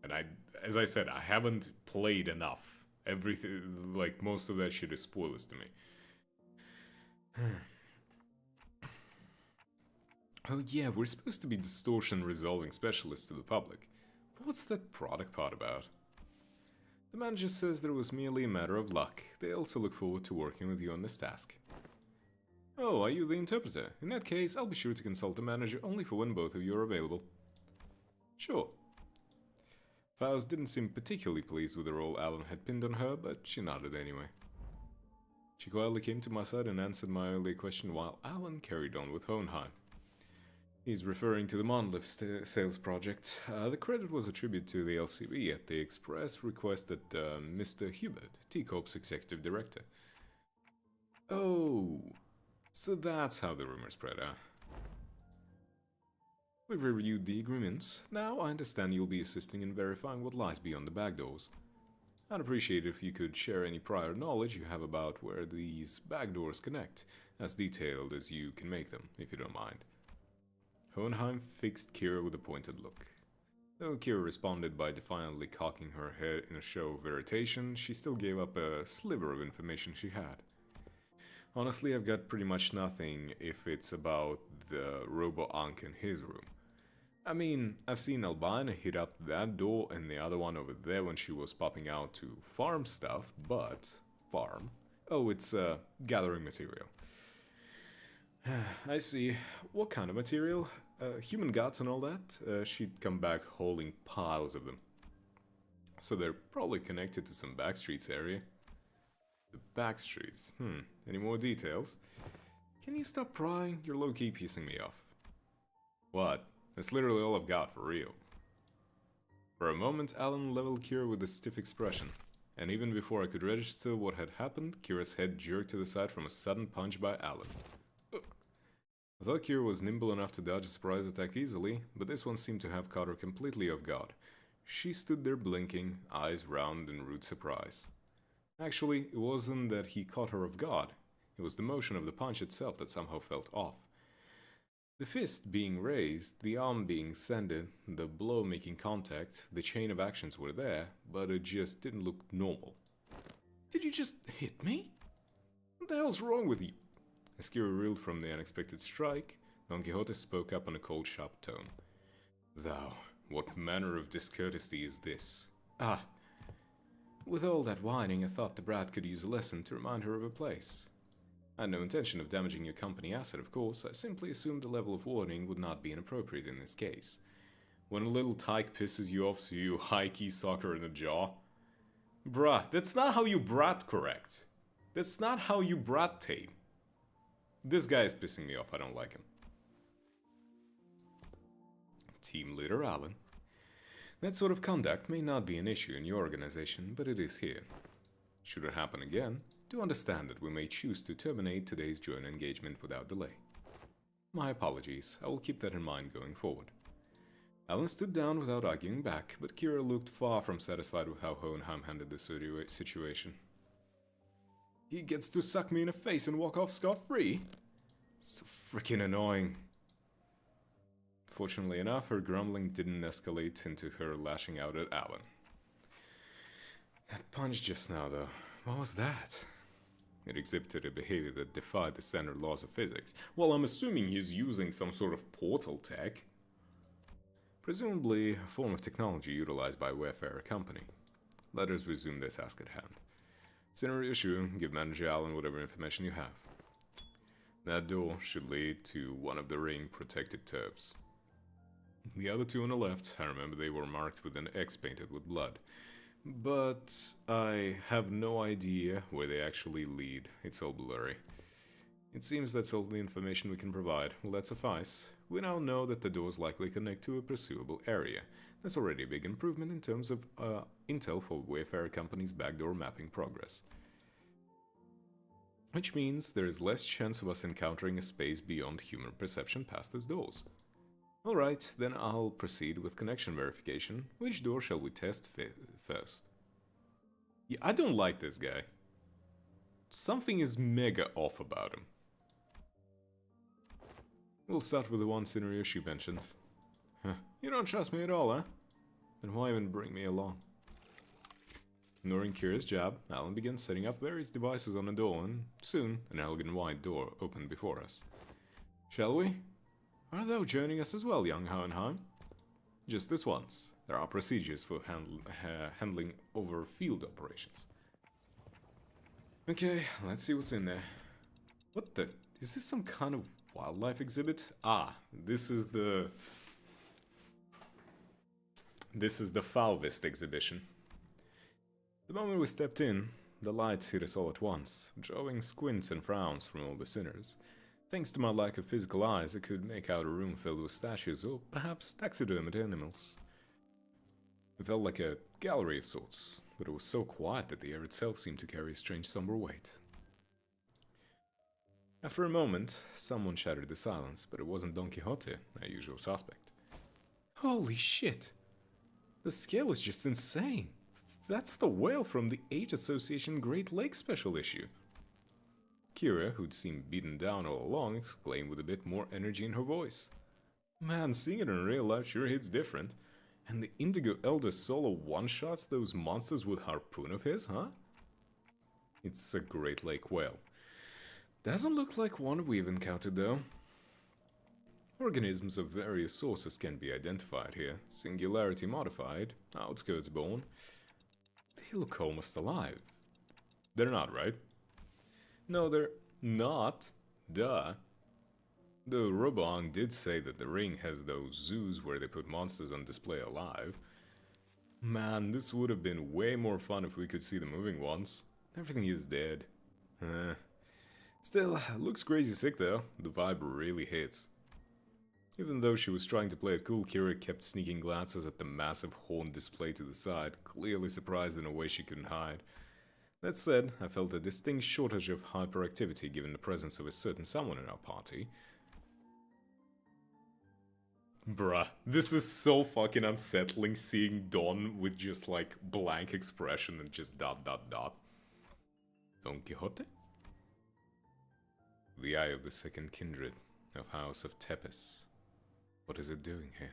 And as I said, I haven't played enough. Everything, like, most of that shit is spoilers to me. Oh yeah, we're supposed to be distortion resolving specialists to the public. But what's that product part about? The manager says that it was merely a matter of luck. They also look forward to working with you on this task. Oh, are you the interpreter? In that case, I'll be sure to consult the manager only for when both of you are available. Sure. Faust didn't seem particularly pleased with the role Alan had pinned on her, but she nodded anyway. She quietly came to my side and answered my earlier question while Alan carried on with Hohenheim. He's referring to the Monolith sales project. The credit was attributed to the LCB at the express request that Mr. Hubert, T-Corp's executive director. Oh, so that's how the rumor spread out. We've reviewed the agreements. Now I understand you'll be assisting in verifying what lies beyond the back doors. I'd appreciate it if you could share any prior knowledge you have about where these back doors connect, as detailed as you can make them, if you don't mind. Hohenheim fixed Kira with a pointed look. Though Kira responded by defiantly cocking her head in a show of irritation, she still gave up a sliver of information she had. Honestly, I've got pretty much nothing if it's about the Robo-Ankh in his room. I mean, I've seen Albina hit up that door and the other one over there when she was popping out to farm stuff, but... Farm? Oh, it's gathering material. I see. What kind of material? Human guts and all that? She'd come back holding piles of them. So they're probably connected to some backstreets area. The backstreets? Any more details? Can you stop prying? You're low-key pissing me off. What? That's literally all I've got, for real. For a moment, Alan leveled Kira with a stiff expression. and even before I could register what had happened, Kira's head jerked to the side from a sudden punch by Alan. I thought Kira was nimble enough to dodge a surprise attack easily, but this one seemed to have caught her completely off guard. She stood there blinking, eyes round in rude surprise. Actually, it wasn't that he caught her off guard. It was the motion of the punch itself that somehow felt off. The fist being raised, the arm being extended, the blow making contact, the chain of actions were there, but it just didn't look normal. Did you just hit me? What the hell's wrong with you? As Kira reeled from the unexpected strike, Don Quixote spoke up in a cold, sharp tone. Thou, what manner of discourtesy is this? Ah, with all that whining, I thought the brat could use a lesson to remind her of her place. I had no intention of damaging your company asset, of course. I simply assumed the level of warning would not be inappropriate in this case. When a little tyke pisses you off, so you high-key sock her in the jaw. Bruh, that's not how you brat correct. That's not how you brat tame. This guy is pissing me off, I don't like him. Team Leader Alan. That sort of conduct may not be an issue in your organization, but it is here. Should it happen again, do understand that we may choose to terminate today's joint engagement without delay. My apologies, I will keep that in mind going forward. Alan stood down without arguing back, but Kira looked far from satisfied with how Hohenheim handled the situation. He gets to suck me in the face and walk off scot-free? So freaking annoying. Fortunately enough, her grumbling didn't escalate into her lashing out at Alan. That punch just now, though, what was that? It exhibited a behavior that defied the standard laws of physics. Well, I'm assuming he's using some sort of portal tech. Presumably a form of technology utilized by Wayfarer Company. Let us resume the task at hand. Scenario issue, give Manager Allen whatever information you have. That door should lead to one of the ring protected turfs. The other two on the left, I remember they were marked with an X painted with blood. But I have no idea where they actually lead. It's all blurry. It seems that's all the information we can provide. Will that suffice? We now know that the doors likely connect to a pursuable area. That's already a big improvement in terms of intel for Wayfarer Company's backdoor mapping progress. Which means there is less chance of us encountering a space beyond human perception past these doors. Alright, then I'll proceed with connection verification. Which door shall we test first? Yeah, I don't like this guy. Something is mega off about him. We'll start with the one scenario she mentioned. Huh. You don't trust me at all, huh? Then why even bring me along? Ignoring Kira's jab, Alan began setting up various devices on the door, and soon an elegant wide door opened before us. Shall we? Are thou joining us as well, young Hohenheim? Just this once. There are procedures for handling over field operations. Okay, let's see what's in there. What the? Is this some kind of wildlife exhibit? Ah, this is the Falvist exhibition. The moment we stepped in, the lights hit us all at once, drawing squints and frowns from all the sinners. Thanks to my lack of physical eyes, I could make out a room filled with statues or perhaps taxidermied animals. It felt like a gallery of sorts, but it was so quiet that the air itself seemed to carry a strange somber weight. After a moment, someone shattered the silence, but it wasn't Don Quixote, our usual suspect. Holy shit! The scale is just insane! That's the whale from the Age Association Great Lakes special issue. Kira, who'd seemed beaten down all along, exclaimed with a bit more energy in her voice. Man, seeing it in real life sure hits different. And the Indigo Elder solo one-shots those monsters with harpoon of his, huh? It's a Great Lake whale. Doesn't look like one we've encountered though. Organisms of various sources can be identified here, singularity modified, outskirts born. They look almost alive. They're not, right? No, they're not. Duh. Though Robong did say that the ring has those zoos where they put monsters on display alive. Man, this would have been way more fun if we could see the moving ones. Everything is dead. Still, looks crazy sick though. The vibe really hits. Even though she was trying to play it cool, Kira kept sneaking glances at the massive horn display to the side, clearly surprised in a way she couldn't hide. That said, I felt a distinct shortage of hyperactivity given the presence of a certain someone in our party. Bruh, this is so fucking unsettling seeing Don with just like blank expression and just dot dot dot. Don Quixote? The Eye of the Second Kindred of House of Tepes. What is it doing here?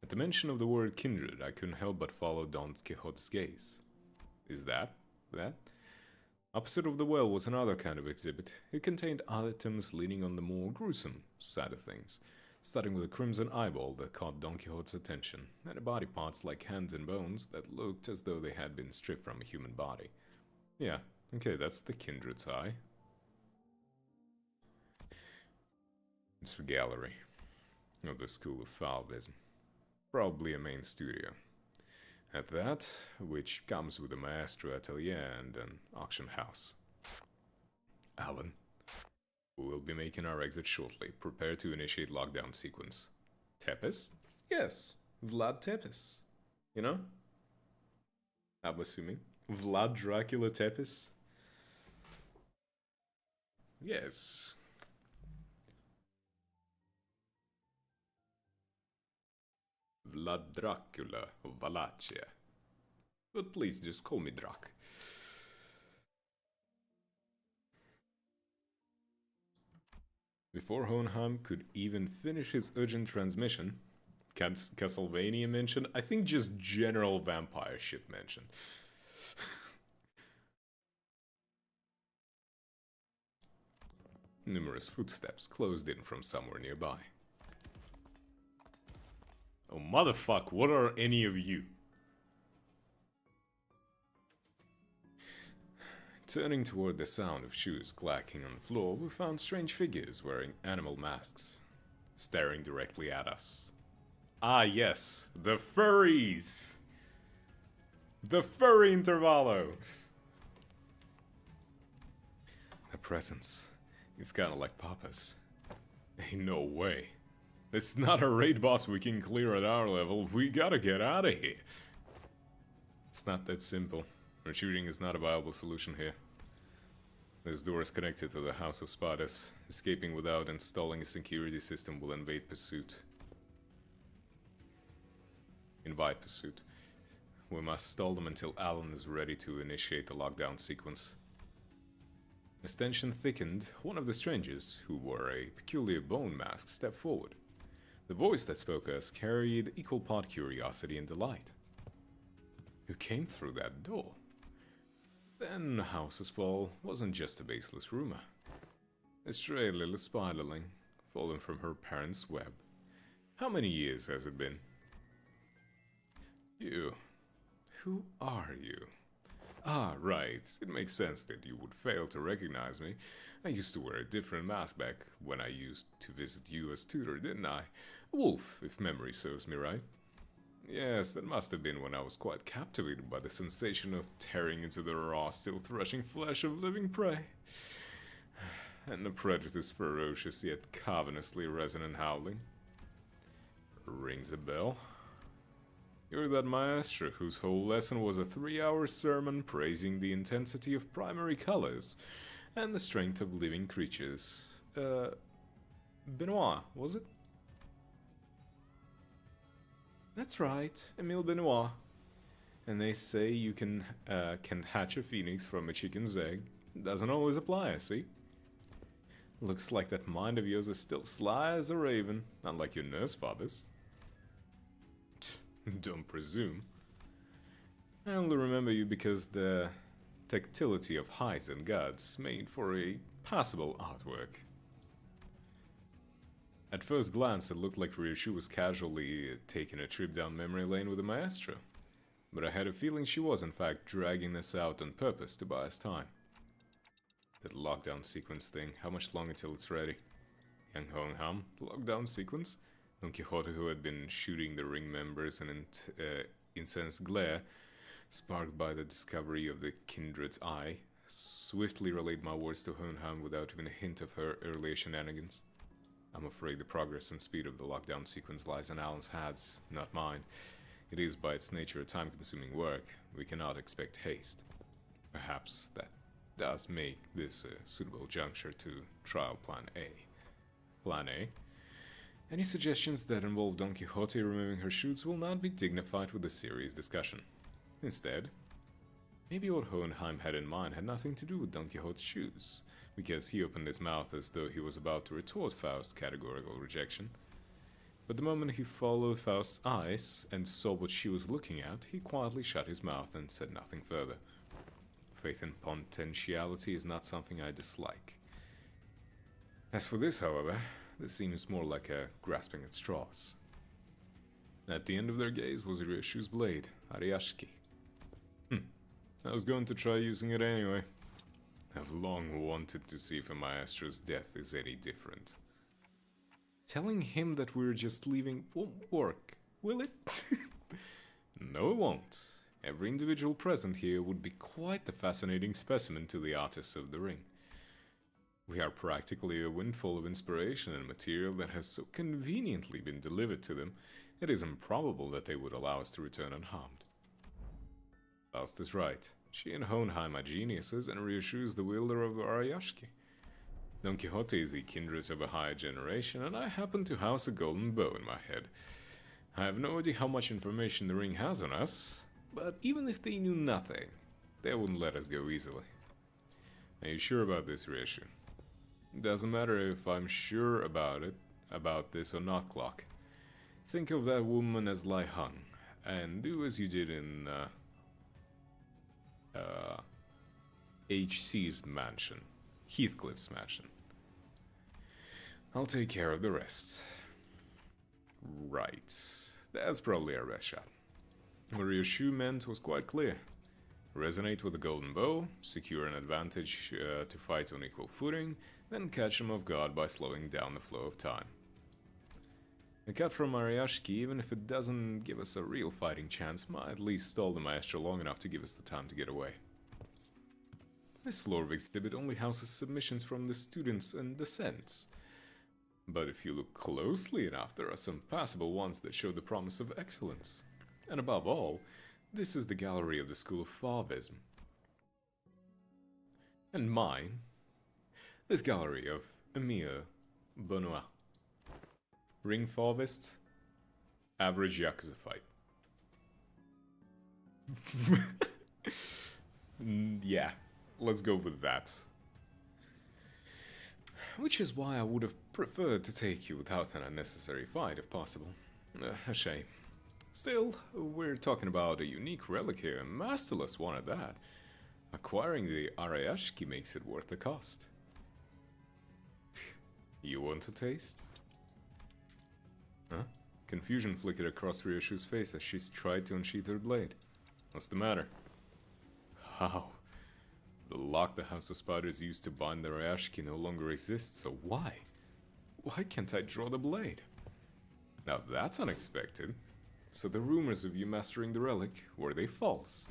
At the mention of the word kindred, I couldn't help but follow Don Quixote's gaze. Is that? Opposite of the well was another kind of exhibit. It contained items leaning on the more gruesome side of things, starting with a crimson eyeball that caught Don Quixote's attention, and body parts like hands and bones that looked as though they had been stripped from a human body. Yeah, okay, that's the kindred's eye. It's a gallery of the School of Fauvism. Probably a main studio. At that, which comes with a maestro atelier and an auction house. Alan, we will be making our exit shortly. Prepare to initiate lockdown sequence. Tepes? Yes, Vlad Tepes. You know? I'm assuming. Vlad Dracula Tepes? Yes. Vlad Dracula of Wallachia. But please just call me Drac. Before Hohenheim could even finish his urgent transmission, Castlevania mentioned, I think just general vampire shit mentioned. Numerous footsteps closed in from somewhere nearby. Oh motherfuck, what are any of you? Turning toward the sound of shoes clacking on the floor, we found strange figures wearing animal masks, staring directly at us. Ah yes, the furries! The furry Intervallo! The presence, it's kinda like Papa's. Ain't no way. It's not a raid boss we can clear at our level, we gotta get out of here. It's not that simple. Retreating is not a viable solution here. This door is connected to the House of Spiders. Escaping without installing a security system will invite pursuit. We must stall them until Alan is ready to initiate the lockdown sequence. As tension thickened, one of the strangers, who wore a peculiar bone mask, stepped forward. The voice that spoke us carried equal part curiosity and delight. Who came through that door? Then House's fall wasn't just a baseless rumor. A stray little spiderling, fallen from her parents' web. How many years has it been? You. Who are you? Ah, right. It makes sense that you would fail to recognize me. I used to wear a different mask back when I used to visit you as tutor, didn't I? A wolf, if memory serves me right. Yes, that must have been when I was quite captivated by the sensation of tearing into the raw, still threshing flesh of living prey. And the predator's ferocious yet cavenously resonant howling. Rings a bell. You're that maestro whose whole lesson was a 3-hour sermon praising the intensity of primary colors and the strength of living creatures. Benoit, was it? That's right, Emile Benoit. And they say you can hatch a phoenix from a chicken's egg. Doesn't always apply, I see. Looks like that mind of yours is still sly as a raven, unlike your nurse father's. Don't presume. I only remember you because the tactility of highs and gods made for a passable artwork. At first glance, it looked like Ryushu was casually taking a trip down memory lane with the maestro, but I had a feeling she was in fact dragging this out on purpose to buy us time. That lockdown sequence thing, how much longer till it's ready? Young Hohenheim, lockdown sequence? Don Quixote, who had been shooting the ring members in an incensed glare, sparked by the discovery of the kindred's eye, swiftly relayed my words to Hohenheim without even a hint of her earlier shenanigans. I'm afraid the progress and speed of the lockdown sequence lies in Alan's hands, not mine. It is by its nature a time-consuming work. We cannot expect haste. Perhaps that does make this a suitable juncture to trial Plan A. Plan A? Any suggestions that involve Don Quixote removing her shoes will not be dignified with a serious discussion. Instead, maybe what Hohenheim had in mind had nothing to do with Don Quixote's shoes, because he opened his mouth as though he was about to retort Faust's categorical rejection. But the moment he followed Faust's eyes and saw what she was looking at, he quietly shut his mouth and said nothing further. Faith in potentiality is not something I dislike. As for this, however, this seems more like a grasping at straws. At the end of their gaze was Ryoshu's blade, Ariashiki. I was going to try using it anyway. I've long wanted to see if a maestro's death is any different. Telling him that we're just leaving won't work, will it? No, it won't. Every individual present here would be quite the fascinating specimen to the artists of the ring. We are practically a windfall of inspiration and material that has so conveniently been delivered to them, it is improbable that they would allow us to return unharmed. Faust is right. She and Hohenheim are geniuses, and Ryoshu is the wielder of Ariashiki. Don Quixote is the kindred of a higher generation, and I happen to house a golden bow in my head. I have no idea how much information the ring has on us, but even if they knew nothing, they wouldn't let us go easily. Are you sure about this, Ryoshu? Doesn't matter if I'm sure about this or not, Clock. Think of that woman as lie hung, and do as you did in HC's mansion, Heathcliff's mansion. I'll take care of the rest. Right, that's probably our best shot. What Ryoshu meant was quite clear. Resonate with the golden bow, secure an advantage to fight on equal footing, then catch him off guard by slowing down the flow of time. A cut from Ariashiki, even if it doesn't give us a real fighting chance, might at least stall the maestro long enough to give us the time to get away. This floor of exhibit only houses submissions from the students and descents. But if you look closely enough, there are some passable ones that show the promise of excellence. And above all, this is the gallery of the School of Fauvism. And mine, this gallery of Emile Benoit. Ring Fauvist, average Yakuza fight. Yeah, let's go with that. Which is why I would have preferred to take you without an unnecessary fight, if possible. A shame. Still, we're talking about a unique relic here, and Masterless wanted that. Acquiring the Ariashiki makes it worth the cost. You want a taste? Huh? Confusion flickered across Ryoshu's face as she tried to unsheath her blade. What's the matter? How? The lock the House of Spiders used to bind the Ariashiki no longer exists, so why? Why can't I draw the blade? Now that's unexpected. So the rumors of you mastering the relic, were they false?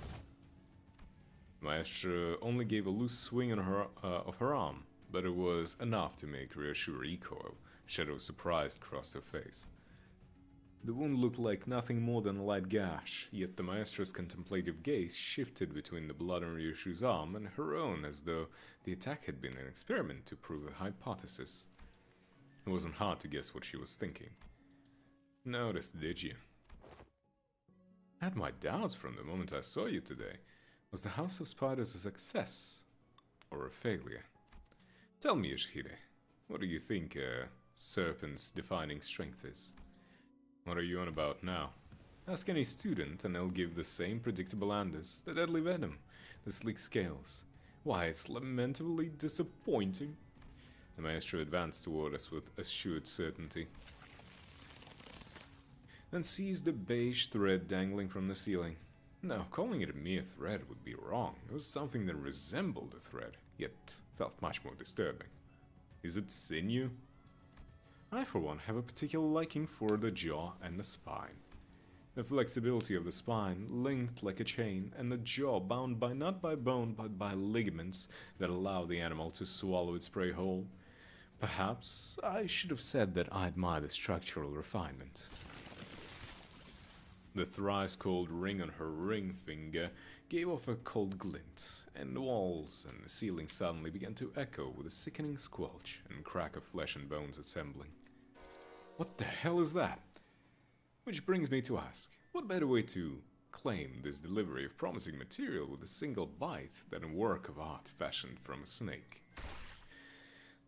Maestra only gave a loose swing on of her arm, but it was enough to make Ryoshu recoil. A shadow of surprise crossed her face. The wound looked like nothing more than a light gash, yet the Maestra's contemplative gaze shifted between the blood on Ryoshu's arm and her own as though the attack had been an experiment to prove a hypothesis. It wasn't hard to guess what she was thinking. Noticed, did you? I had my doubts from the moment I saw you today. Was the House of Spiders a success or a failure? Tell me, Yoshihide, what do you think a serpent's defining strength is? What are you on about now? Ask any student and they'll give the same predictable answers. The deadly venom, the sleek scales. Why, it's lamentably disappointing. The maestro advanced toward us with assured certainty. Then seized the beige thread dangling from the ceiling. Now, calling it a mere thread would be wrong. It was something that resembled a thread, yet felt much more disturbing. Is it sinew? I, for one, have a particular liking for the jaw and the spine. The flexibility of the spine, linked like a chain, and the jaw bound by not by bone but by ligaments that allow the animal to swallow its prey whole. Perhaps I should have said that I admire the structural refinement. The thrice-cold ring on her ring finger gave off a cold glint, and the walls and the ceiling suddenly began to echo with a sickening squelch and crack of flesh and bones assembling. What the hell is that? Which brings me to ask, what better way to claim this delivery of promising material with a single bite than a work of art fashioned from a snake?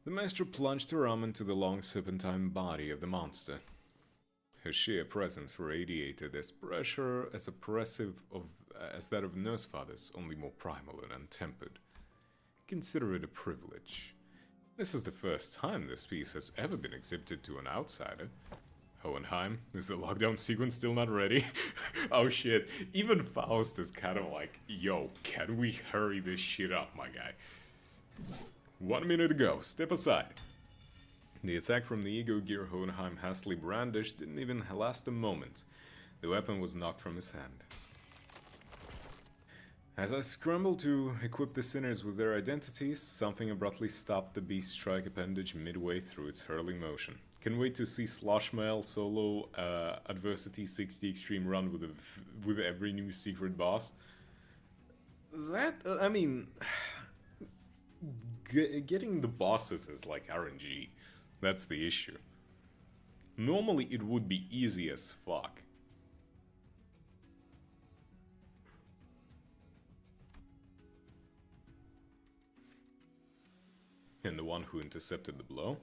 The master plunged her arm into the long serpentine body of the monster. Her sheer presence radiated as pressure as oppressive as that of nurse fathers, only more primal and untempered. Consider it a privilege. This is the first time this piece has ever been exhibited to an outsider. Hohenheim, is the lockdown sequence still not ready? Oh shit, even Faust is kind of like, yo, can we hurry this shit up, my guy? 1 minute to go, step aside. The attack from the ego gear Hohenheim hastily brandished didn't even last a moment. The weapon was knocked from his hand. As I scrambled to equip the sinners with their identities, something abruptly stopped the beast strike appendage midway through its hurling motion. Can wait to see Sloshmail solo Adversity 60 Extreme run with every new secret boss. That, I mean, getting the bosses is like RNG. That's the issue. Normally it would be easy as fuck. And the one who intercepted the blow?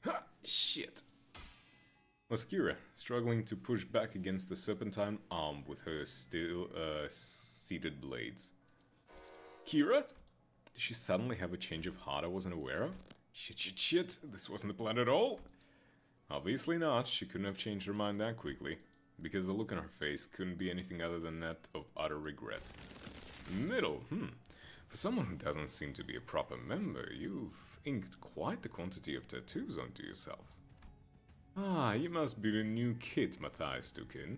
Ha! Shit! Was Kira, struggling to push back against the serpentine arm with her still seated blades. Kira? Did she suddenly have a change of heart I wasn't aware of? Shit, this wasn't the plan at all? Obviously not, she couldn't have changed her mind that quickly, because the look on her face couldn't be anything other than that of utter regret. Middle, For someone who doesn't seem to be a proper member, you've inked quite the quantity of tattoos onto yourself. Ah, you must be the new kid Matthias took in.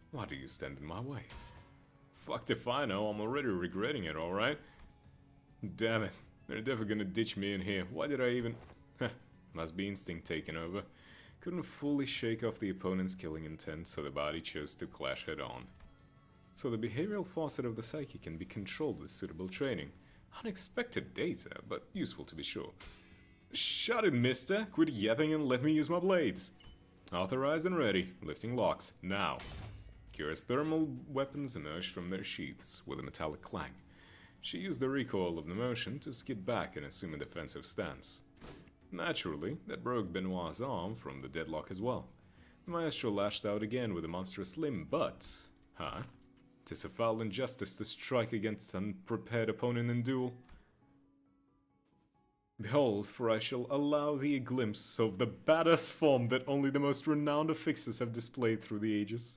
Why do you stand in my way? Fucked if I know, I'm already regretting it, alright? Damn it, they're definitely gonna ditch me in here. Why did I even... Must be instinct taking over. Couldn't fully shake off the opponent's killing intent, so the body chose to clash head on. So the behavioral faucet of the psyche can be controlled with suitable training. Unexpected data, but useful to be sure. Shut it, mister! Quit yapping and let me use my blades! Authorized and ready. Lifting locks. Now. Kira's thermal weapons emerged from their sheaths with a metallic clang. She used the recoil of the motion to skid back and assume a defensive stance. Naturally, that broke Benoit's arm from the deadlock as well. The maestro lashed out again with a monstrous limb, but... "'Tis a foul injustice to strike against an unprepared opponent in duel. Behold, for I shall allow thee a glimpse of the badass form that only the most renowned of fixers have displayed through the ages."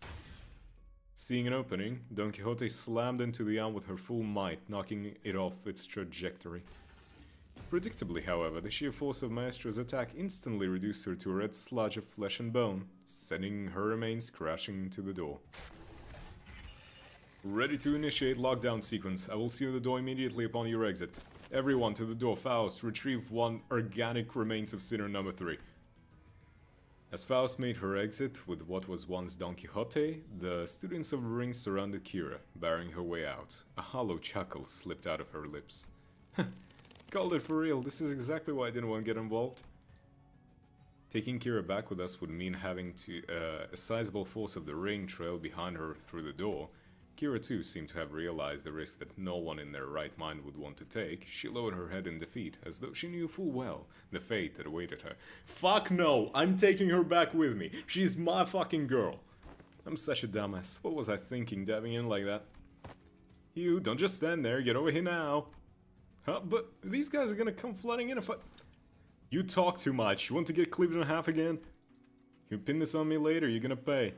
Seeing an opening, Don Quixote slammed into the arm with her full might, knocking it off its trajectory. Predictably, however, the sheer force of Maestro's attack instantly reduced her to a red sludge of flesh and bone, sending her remains crashing into the door. Ready to initiate lockdown sequence. I will seal the door immediately upon your exit. Everyone to the door. Faust, retrieve one organic remains of sinner number 3. As Faust made her exit with what was once Don Quixote, the students of the ring surrounded Kira, barring her way out. A hollow chuckle slipped out of her lips. Called it for real, this is exactly why I didn't want to get involved. Taking Kira back with us would mean having a sizable force of the ring trail behind her through the door. Kira too seemed to have realized the risk that no one in their right mind would want to take. She lowered her head in defeat, as though she knew full well the fate that awaited her. Fuck no! I'm taking her back with me! She's my fucking girl! I'm such a dumbass. What was I thinking, diving in like that? You, don't just stand there, get over here now! Huh? But these guys are gonna come flooding in if I... You talk too much. You want to get cleaved in half again? You pin this on me later, you're gonna pay.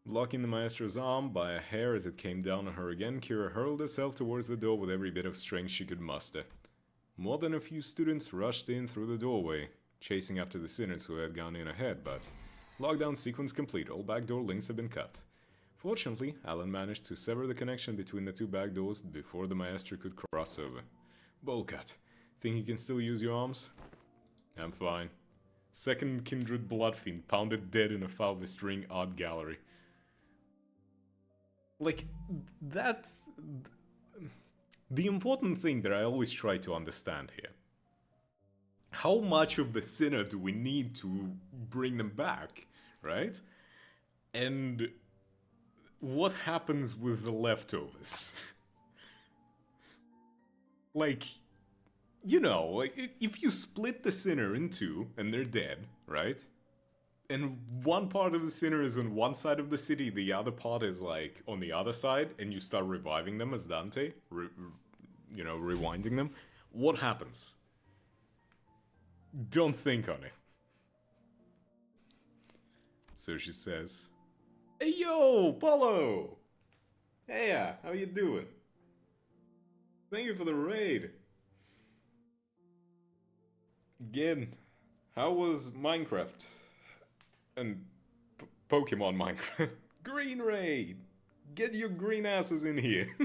Blocking the maestro's arm by a hair as it came down on her again, Kira hurled herself towards the door with every bit of strength she could muster. More than a few students rushed in through the doorway, chasing after the sinners who had gone in ahead, but... Lockdown sequence complete, all backdoor links have been cut. Fortunately, Alan managed to sever the connection between the two back doors before the maestro could cross over. Bowlcat, think you can still use your arms? I'm fine. Second kindred bloodfiend pounded dead in a Falvist ring art gallery. Like, that's the important thing that I always try to understand here. How much of the sinner do we need to bring them back, right? And what happens with the leftovers? Like, you know, like if you split the sinner in two and they're dead, right? And one part of the sinner is on one side of the city, the other part is like on the other side, and you start reviving them as Dante, rewinding them. What happens? Don't think on it. So she says, "Hey yo, Polo! Hey, how you doing? Thank you for the raid. Again, how was Minecraft? And Pokemon Minecraft? Green raid! Get your green asses in here.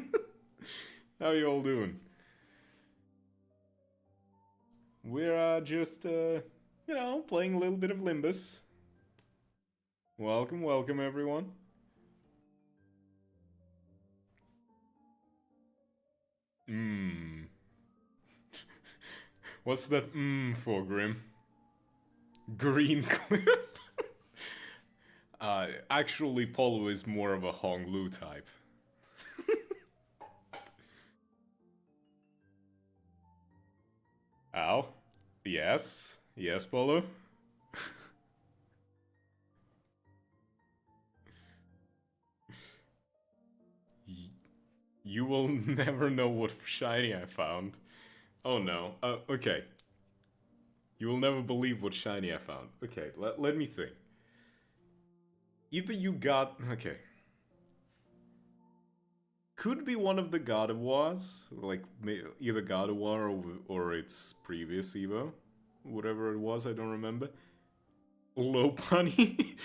How you all doing? We're just, playing a little bit of Limbus. Welcome, welcome everyone. What's that for, Grim? Green Cliff? Actually, Polo is more of a Hong Lu type. Ow. Yes. Yes, Polo? You will never know what shiny I found. Oh no. Okay. You will never believe what shiny I found. Okay, let me think. Either you got... Okay. Could be one of the Gardevoirs. Like, either Gardevoir or its previous Evo. Whatever it was, I don't remember. Lopunny?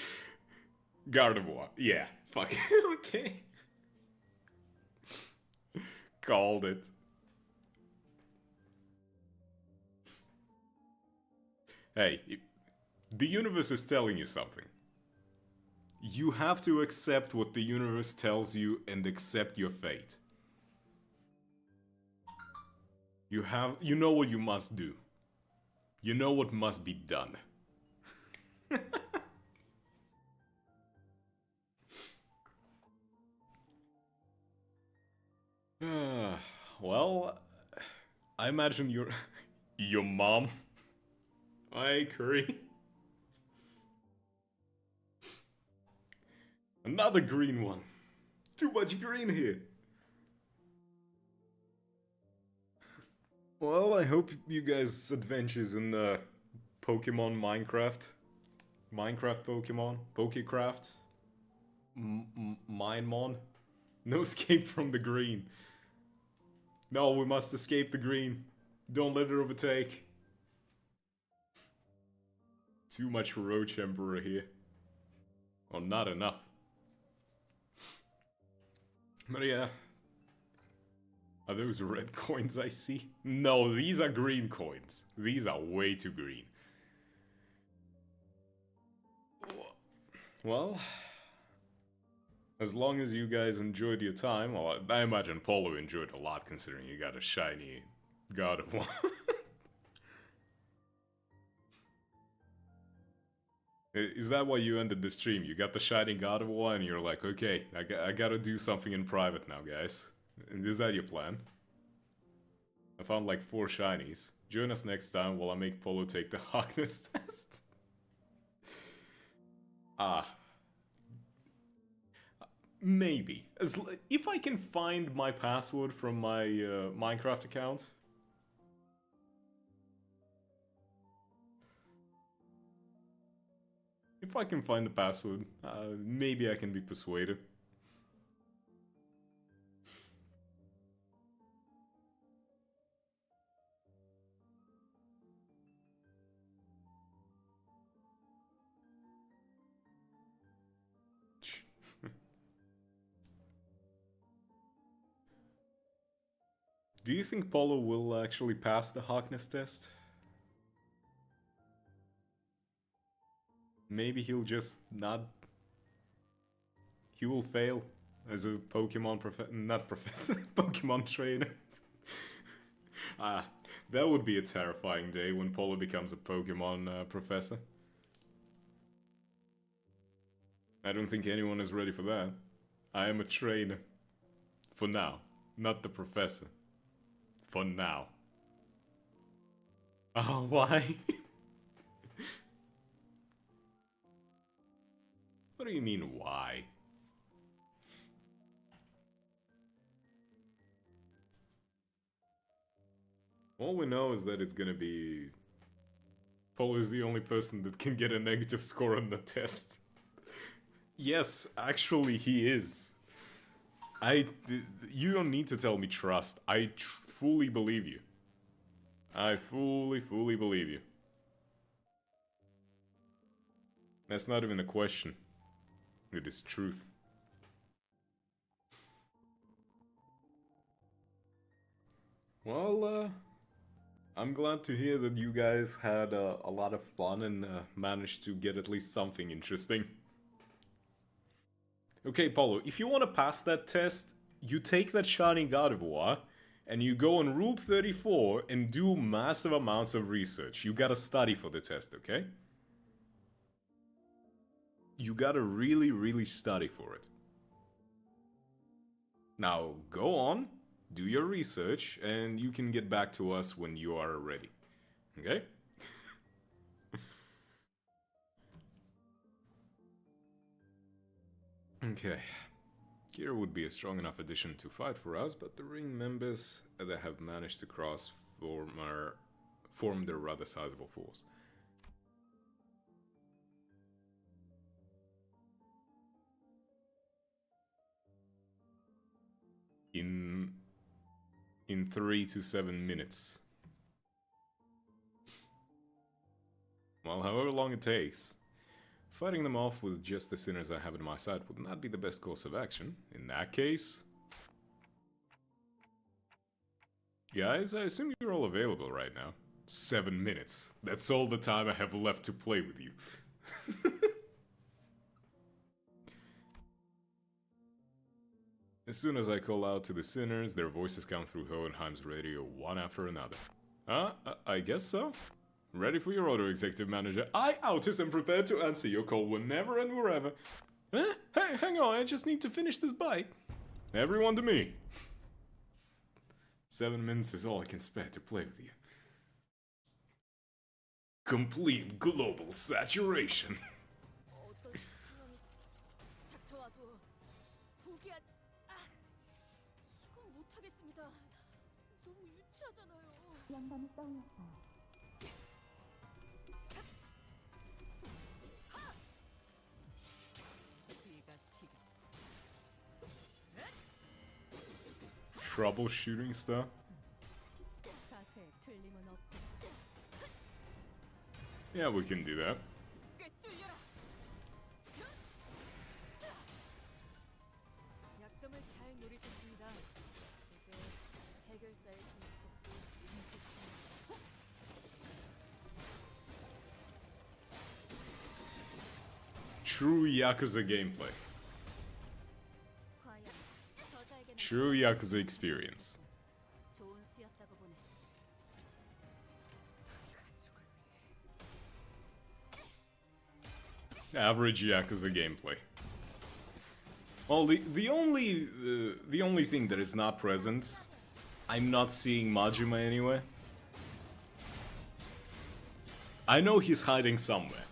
Gardevoir. Yeah. Fuck. Okay. Called it. Hey, the universe is telling you something. You have to accept what the universe tells you and accept your fate. You know what you must do. You know what must be done. Well, I imagine your mom. Hi, Curry. Another green one. Too much green here. Well, I hope you guys' adventures in Pokemon Minecraft Pokemon, Pokecraft, Minemon. No escape from the green. No, we must escape the green. Don't let it overtake. Too much Roach Emperor here. Or not enough. But yeah. Are those red coins I see? No, these are green coins. These are way too green. Well, as long as you guys enjoyed your time, well, I imagine Polo enjoyed a lot considering you got a shiny Gardevoir. Is that why you ended the stream? You got the shiny Gardevoir and you're like, okay, I gotta do something in private now, guys. And is that your plan? I found like 4 shinies. Join us next time while I make Polo take the hardness test. Maybe. If I can find my password from my Minecraft account. If I can find the password, maybe I can be persuaded. Do you think Polo will actually pass the Harkness test? Maybe he'll just not... He will fail as a Pokemon not professor, Pokemon trainer. That would be a terrifying day when Polo becomes a Pokemon professor. I don't think anyone is ready for that. I am a trainer. For now. Not the professor. For now. Oh, why? What do you mean, why? All we know is that it's gonna be... Polo is the only person that can get a negative score on the test. Yes, actually he is. You don't need to tell me trust. I fully believe you. I fully believe you. That's not even a question. It is truth. Well, I'm glad to hear that you guys had a lot of fun and managed to get at least something interesting. Okay, Paulo, if you want to pass that test, you take that shiny Gardevoir and you go on Rule 34 and do massive amounts of research. You gotta study for the test, okay? You gotta really study for it. Now, go on, do your research, and you can get back to us when you are ready. Okay? Okay. Gear would be a strong enough addition to fight for us, but the ring members that have managed to cross form their rather sizable force. In 3 to 7 minutes. Well, however long it takes. Fighting them off with just the sinners I have in my sight would not be the best course of action. In that case... Guys, I assume you're all available right now. 7 minutes. That's all the time I have left to play with you. As soon as I call out to the sinners, their voices come through Hohenheim's radio one after another. I guess so. Ready for your order, Executive Manager. I, Autis, am prepared to answer your call whenever and wherever. Hey, hang on, I just need to finish this bite. Everyone to me. 7 minutes is all I can spare to play with you. Complete global saturation. Troubleshooting stuff. Yeah, we can do that. True Yakuza gameplay. True Yakuza experience. Average Yakuza gameplay. Well, the only thing that is not present, I'm not seeing Majima anywhere. I know he's hiding somewhere.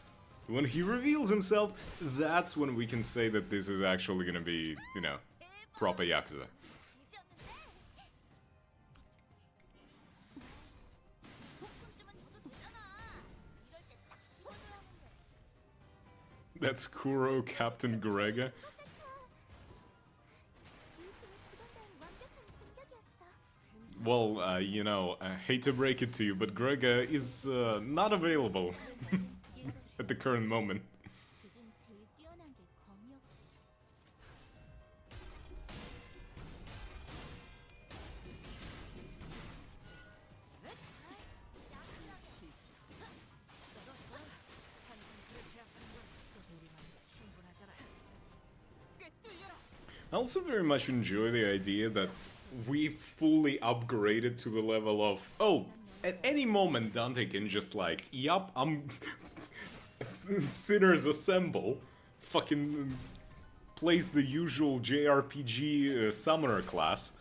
When he reveals himself, that's when we can say that this is actually gonna be, you know, proper Yakuza. That's Kuro, Captain Gregor. Well, you know, I hate to break it to you, but Gregor is not available at the current moment. I also very much enjoy the idea that we fully upgraded to the level of, oh, at any moment Dante can just like, yup, I'm sinners assemble, fucking plays the usual JRPG summoner class.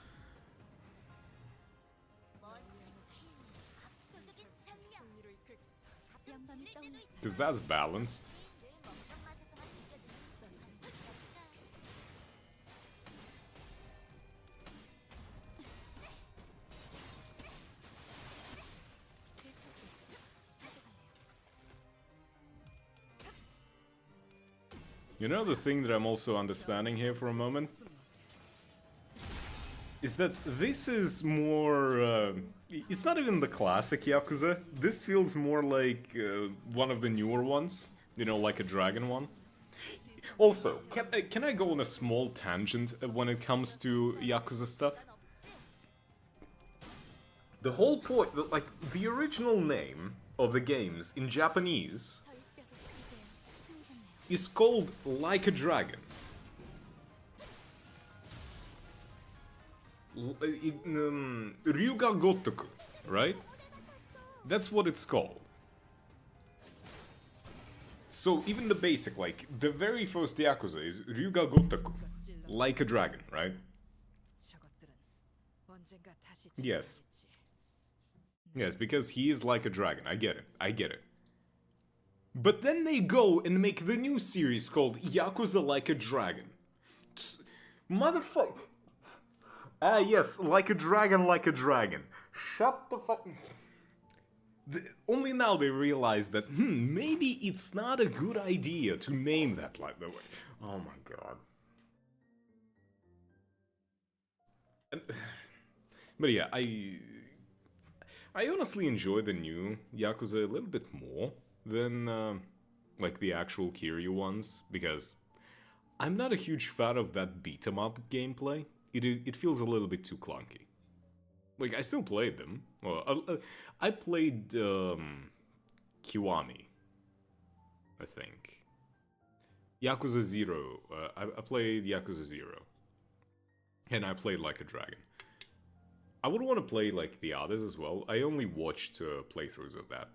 Because that's balanced. You know the thing that I'm also understanding here for a moment? Is that this is more... it's not even the classic Yakuza. This feels more like one of the newer ones. You know, like a dragon one. Also, can I go on a small tangent when it comes to Yakuza stuff? The whole point, like, the original name of the games in Japanese is called Like a Dragon. Ryuga Gotoku, right? That's what it's called. So even the basic, like, the very first Yakuza is Ryuga Gotoku, Like a Dragon, right? Yes. Yes, because he is like a dragon, I get it, I get it. But then they go and make the new series called Yakuza Like a Dragon. Motherfucker. Ah, yes, like a dragon, like a dragon. Shut the fuck... Only now they realize that, maybe it's not a good idea to name that like that way. Oh my god. But yeah, I honestly enjoy the new Yakuza a little bit more than, like, the actual Kiryu ones, because I'm not a huge fan of that beat-em-up gameplay. It feels a little bit too clunky. Like, I still played them. Well, I played, Kiwami, I think. Yakuza 0. I played Yakuza 0. And I played Like a Dragon. I would want to play, like, the others as well. I only watched playthroughs of that.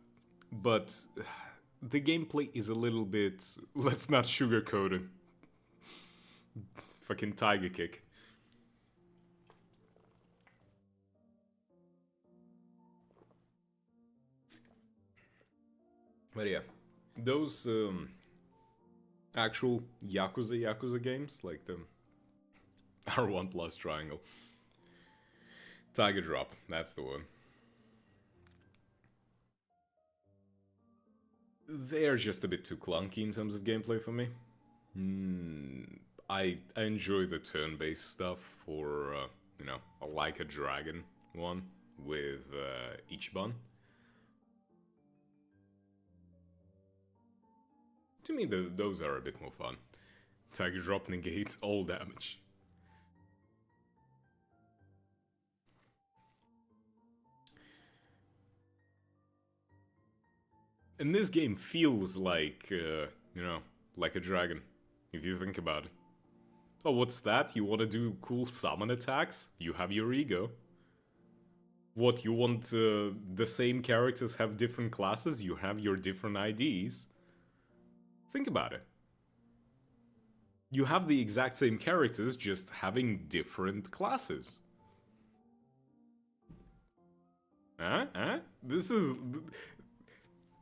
But the gameplay is a little bit... Let's not sugarcoat it. Fucking Tiger Kick. But yeah, those actual Yakuza games, like the R1 Plus Triangle. Tiger Drop, that's the one. They're just a bit too clunky in terms of gameplay for me. I enjoy the turn-based stuff for, you know, Like a Dragon one with Ichiban. To me, those are a bit more fun. Tiger Drop negates all damage. And this game feels like, you know, like a dragon, if you think about it. Oh, what's that? You want to do cool summon attacks? You have your ego. What, you want the same characters have different classes? You have your different IDs. Think about it. You have the exact same characters, just having different classes. Huh? This is...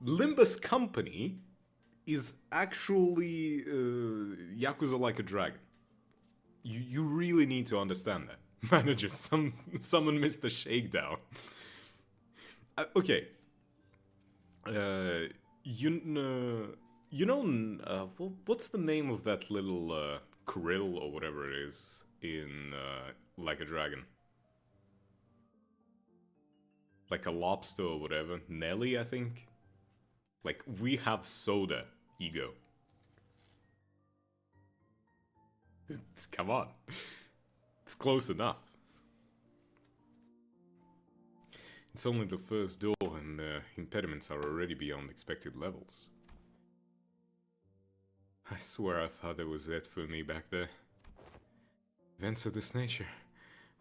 Limbus Company is actually Yakuza Like a Dragon. You really need to understand that. Manager, someone missed a shakedown. Okay. You know, what's the name of that little krill or whatever it is in Like a Dragon? Like a lobster or whatever. Nelly, I think? Like, we have soda ego. Come on. It's close enough. It's only the first door and the impediments are already beyond expected levels. I swear I thought there was it for me back there. Events of this nature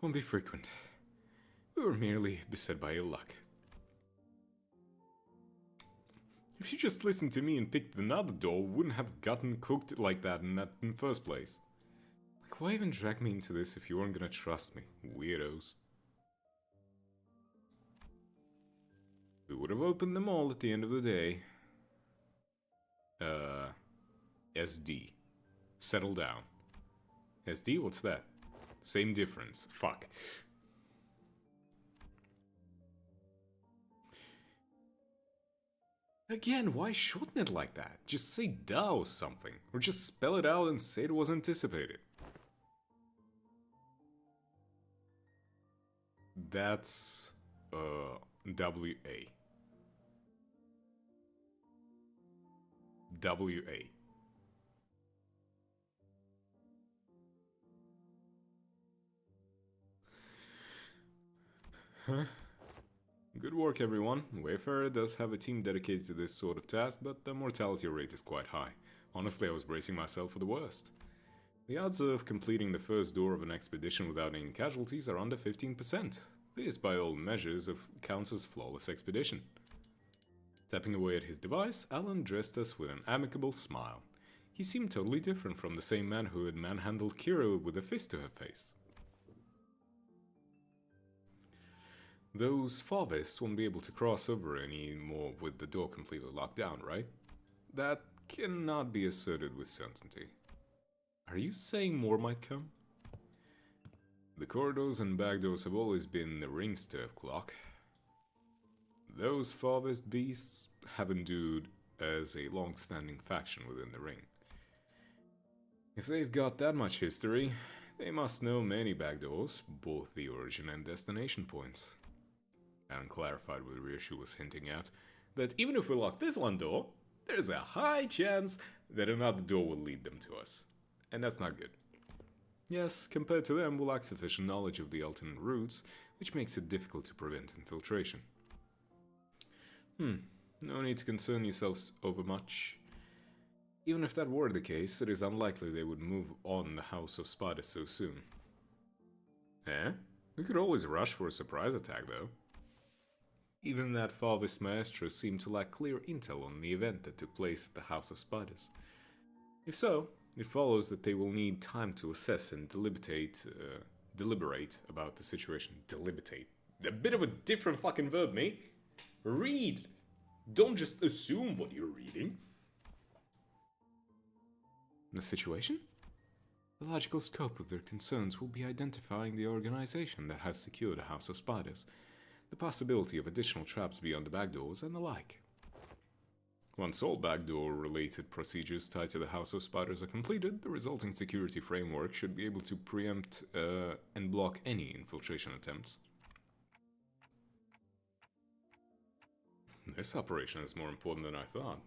won't be frequent. We were merely beset by ill luck. If you just listened to me and picked another door, we wouldn't have gotten cooked like that in the first place. Like, why even drag me into this if you weren't gonna trust me, weirdos? We would have opened them all at the end of the day. SD. Settle down. SD? What's that? Same difference. Fuck. Again, why shorten it like that? Just say duh or something. Or just spell it out and say it was anticipated. That's, W-A. W-A. Huh? Good work, everyone. Wayfarer does have a team dedicated to this sort of task, but the mortality rate is quite high. Honestly, I was bracing myself for the worst. The odds of completing the first door of an expedition without any casualties are under 15%. This, by all measures, counts as a flawless expedition. Tapping away at his device, Alan addressed us with an amicable smile. He seemed totally different from the same man who had manhandled Kira with a fist to her face. Those Favists won't be able to cross over anymore with the door completely locked down, right? That cannot be asserted with certainty. Are you saying more might come? The corridors and back doors have always been the ring's turf clock. Those Favist beasts have endured as a long-standing faction within the ring. If they've got that much history, they must know many back doors, both the origin and destination points. Aaron clarified what Ryoshu was hinting at, that even if we lock this one door, there's a high chance that another door will lead them to us. And that's not good. Yes, compared to them, we lack sufficient knowledge of the alternate routes, which makes it difficult to prevent infiltration. No need to concern yourselves over much. Even if that were the case, it is unlikely they would move on the House of Spiders so soon. Eh? We could always rush for a surprise attack, though. Even that Favist Maestro seemed to lack clear intel on the event that took place at the House of Spiders. If so, it follows that they will need time to assess and deliberate about the situation. Deliberate. A bit of a different fucking verb, mate. Read. Don't just assume what you're reading. The situation? The logical scope of their concerns will be identifying the organization that has secured the House of Spiders, the possibility of additional traps beyond the back doors, and the like. Once all backdoor-related procedures tied to the House of Spiders are completed, the resulting security framework should be able to preempt and block any infiltration attempts. This operation is more important than I thought.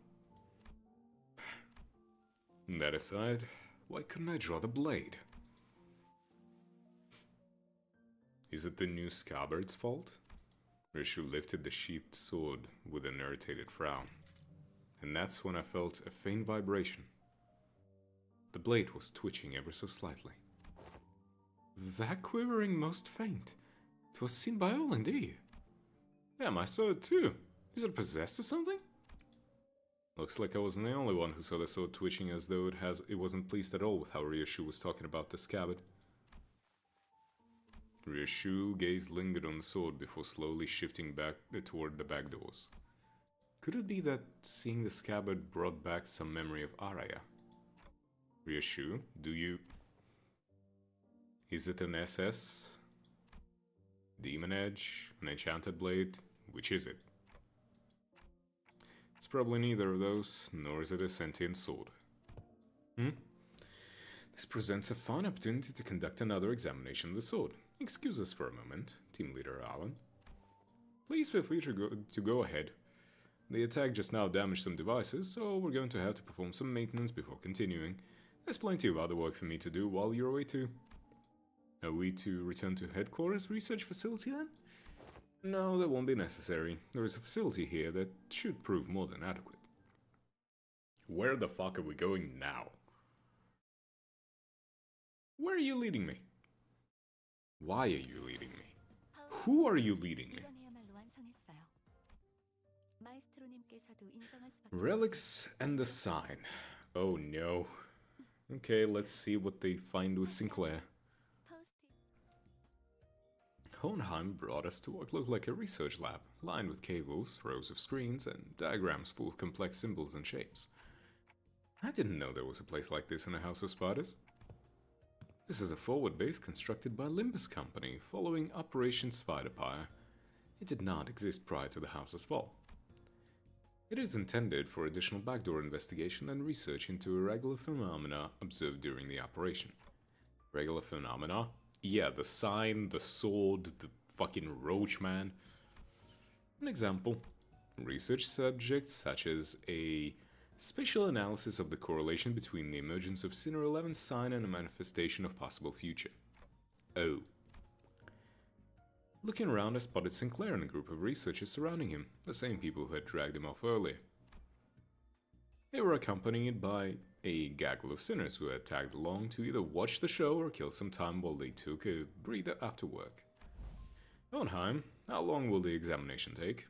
That aside, why couldn't I draw the blade? Is it the new scabbard's fault? Rishu lifted the sheathed sword with an irritated frown, and that's when I felt a faint vibration. The blade was twitching ever so slightly. That quivering most faint. 'Twas seen by all indeed. Yeah, my sword too. Is it possessed or something? Looks like I wasn't the only one who saw the sword twitching, as though it wasn't pleased at all with how Ryoshu was talking about the scabbard. Ryoshu's gaze lingered on the sword before slowly shifting back toward the back doors. Could it be that seeing the scabbard brought back some memory of Araya? Ryoshu, do you... Is it an SS? Demon Edge? An enchanted blade? Which is it? It's probably neither of those, nor is it a sentient sword. This presents a fine opportunity to conduct another examination of the sword. Excuse us for a moment, Team Leader Alan. Please feel free to go ahead. The attack just now damaged some devices, so we're going to have to perform some maintenance before continuing. There's plenty of other work for me to do while you're away too. Are we to return to headquarters research facility then? No, that won't be necessary. There is a facility here that should prove more than adequate. Where the fuck are we going now? Where are you leading me? Why are you leading me? Who are you leading me? 이번에야말로 완성했어요. 마에스트로님께서도 인정할 수밖에 Relics and the sign. Oh no. Okay, let's see what they find with Sinclair. 포스트 Hohenheim brought us to what looked like a research lab, lined with cables, rows of screens, and diagrams full of complex symbols and shapes. I didn't know there was a place like this in a House of Spiders. This is a forward base constructed by Limbus Company, following Operation Spiderpire. It did not exist prior to the House's fall. It is intended for additional backdoor investigation and research into irregular phenomena observed during the operation. Regular phenomena? Yeah, the sign, the sword, the fucking roach man. An example. Research subjects such as a spatial analysis of the correlation between the emergence of Sinner 11's sign and a manifestation of possible future. Oh. Looking around, I spotted Sinclair and a group of researchers surrounding him, the same people who had dragged him off earlier. They were accompanied by a gaggle of sinners who had tagged along to either watch the show or kill some time while they took a breather after work. Hohenheim, how long will the examination take?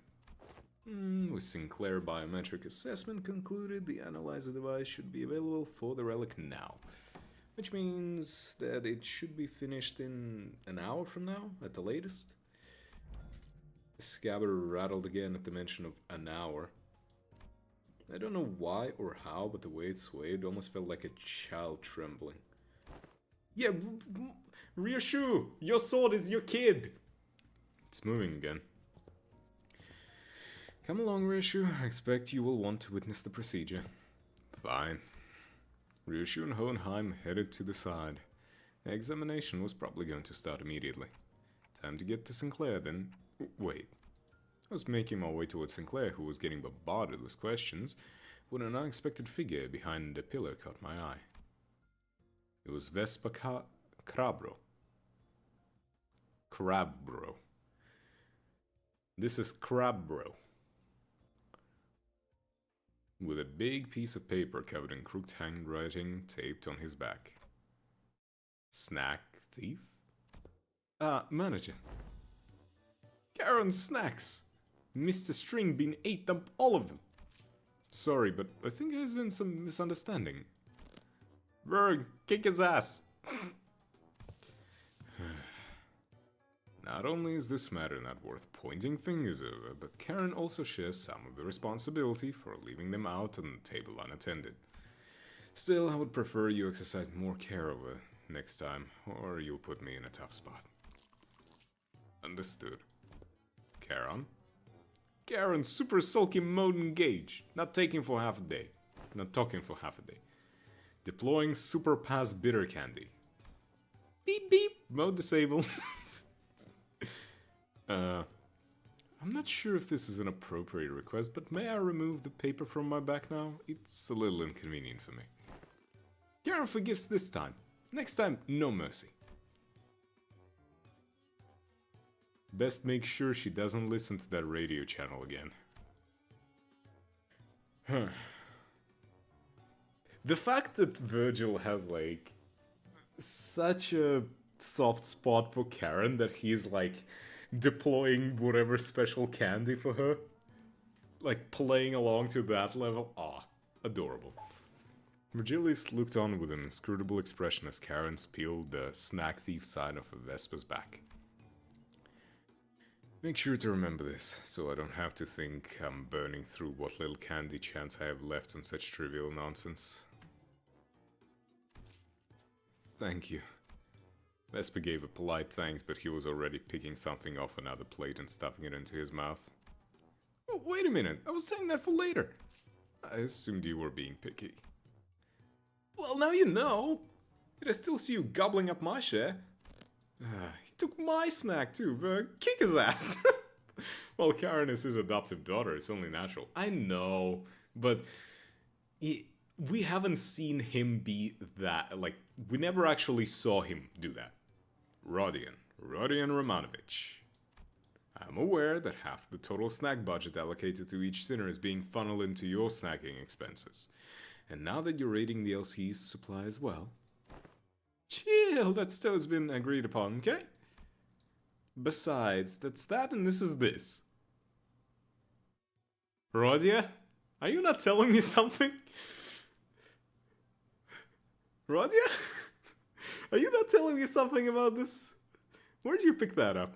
With Sinclair biometric assessment concluded, the analyzer device should be available for the relic now. Which means that it should be finished in an hour from now, at the latest. The scabbard rattled again at the mention of an hour. I don't know why or how, but the way it swayed almost felt like a child trembling. Yeah, Ryoshu, your sword is your kid! It's moving again. Come along, Ryoshu. I expect you will want to witness the procedure. Fine. Ryoshu and Hohenheim headed to the side. The examination was probably going to start immediately. Time to get to Sinclair then. Wait. I was making my way towards Sinclair, who was getting bombarded with questions, when an unexpected figure behind a pillar caught my eye. It was Vespa Crabro. Crabbro. This is Crabbro. With a big piece of paper covered in crooked handwriting taped on his back. Snack thief? Manager. Karen's snacks! Mr. Stringbean ate them, all of them. Sorry, but I think there's been some misunderstanding. Berg, kick his ass! Not only is this matter not worth pointing fingers over, but Karen also shares some of the responsibility for leaving them out on the table unattended. Still, I would prefer you exercise more care over next time, or you'll put me in a tough spot. Understood. Karen? Karen, super sulky mode engaged. Not taking for half a day. Not talking for half a day. Deploying super pass bitter candy. Beep beep, mode disabled. I'm not sure if this is an appropriate request, but may I remove the paper from my back now? It's a little inconvenient for me. Karen forgives this time. Next time, no mercy. Best make sure she doesn't listen to that radio channel again. The fact that Virgil has, like, such a soft spot for Karen that he's, like, deploying whatever special candy for her. Like, playing along to that level. Ah, adorable. Virgilius looked on with an inscrutable expression as Karen peeled the snack thief sign off of Vespa's back. Make sure to remember this, so I don't have to think I'm burning through what little candy chance I have left on such trivial nonsense. Thank you. Vespa gave a polite thanks, but he was already picking something off another plate and stuffing it into his mouth. Oh, wait a minute, I was saying that for later. I assumed you were being picky. Well, now you know. Yet I still see you gobbling up my share. He took my snack too, kick his ass. Well, Karen is his adoptive daughter, it's only natural. I know, but we haven't seen him be that, like, we never actually saw him do that. Rodion Romanovich. I'm aware that half the total snack budget allocated to each sinner is being funneled into your snacking expenses. And now that you're raiding the LC's supply as well... Chill, that stow's been agreed upon, okay? Besides, that's that and this is this. Rodia? Are you not telling me something? Rodia? Are you not telling me something about this? Where did you pick that up?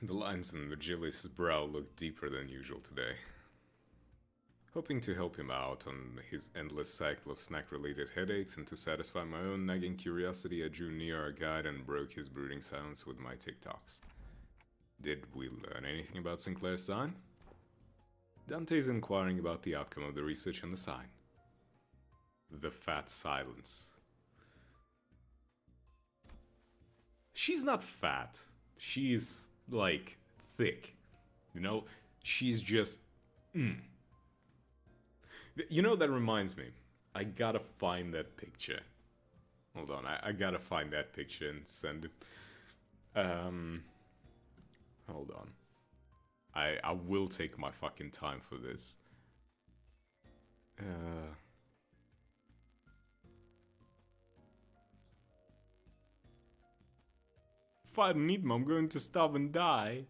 The lines on Virgilius' brow looked deeper than usual today. Hoping to help him out on his endless cycle of snack-related headaches and to satisfy my own nagging curiosity, I drew near our guide and broke his brooding silence with my TikToks. Did we learn anything about Sinclair's sign? Dante's inquiring about the outcome of the research on the sign. The fat silence. She's not fat. She's, like, thick. You know? She's just... You know, that reminds me. I gotta find that picture. Hold on, I gotta find that picture and send it. Hold on. I will take my fucking time for this. If I don't eat them, I'm going to starve and die.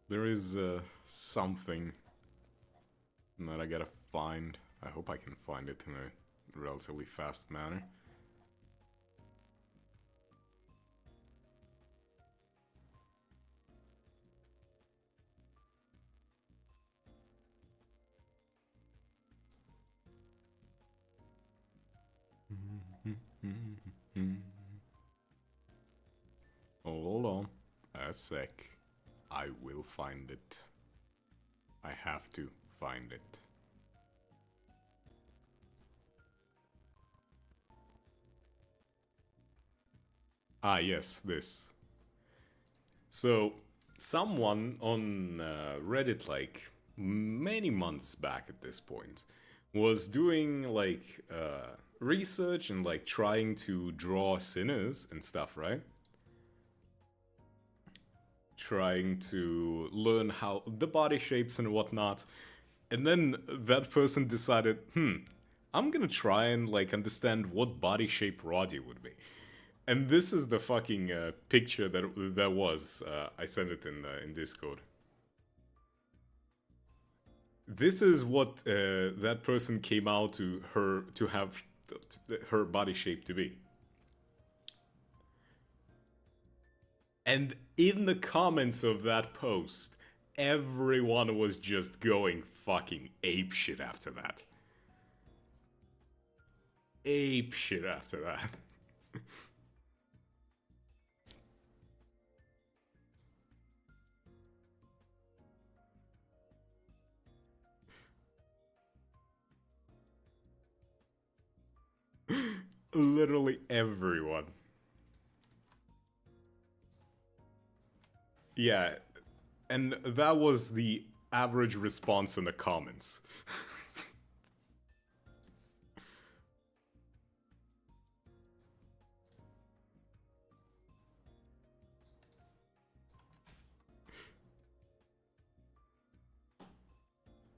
There is something that I gotta find. I hope I can find it in a relatively fast manner. Hold on a sec. I will find it. I have to find it. Ah, yes, this. So, someone on Reddit, like, many months back at this point, was doing, like, research and, like, trying to draw sinners and stuff, right? Trying to learn how the body shapes and whatnot. And then that person decided, I'm gonna try and, like, understand what body shape Roddy would be. And this is the fucking picture that was. I sent it in Discord. This is what that person came out to have her body shape to be. And in the comments of that post, everyone was just going fucking apeshit after that. Apeshit after that. Literally everyone. Yeah, and that was the average response in the comments.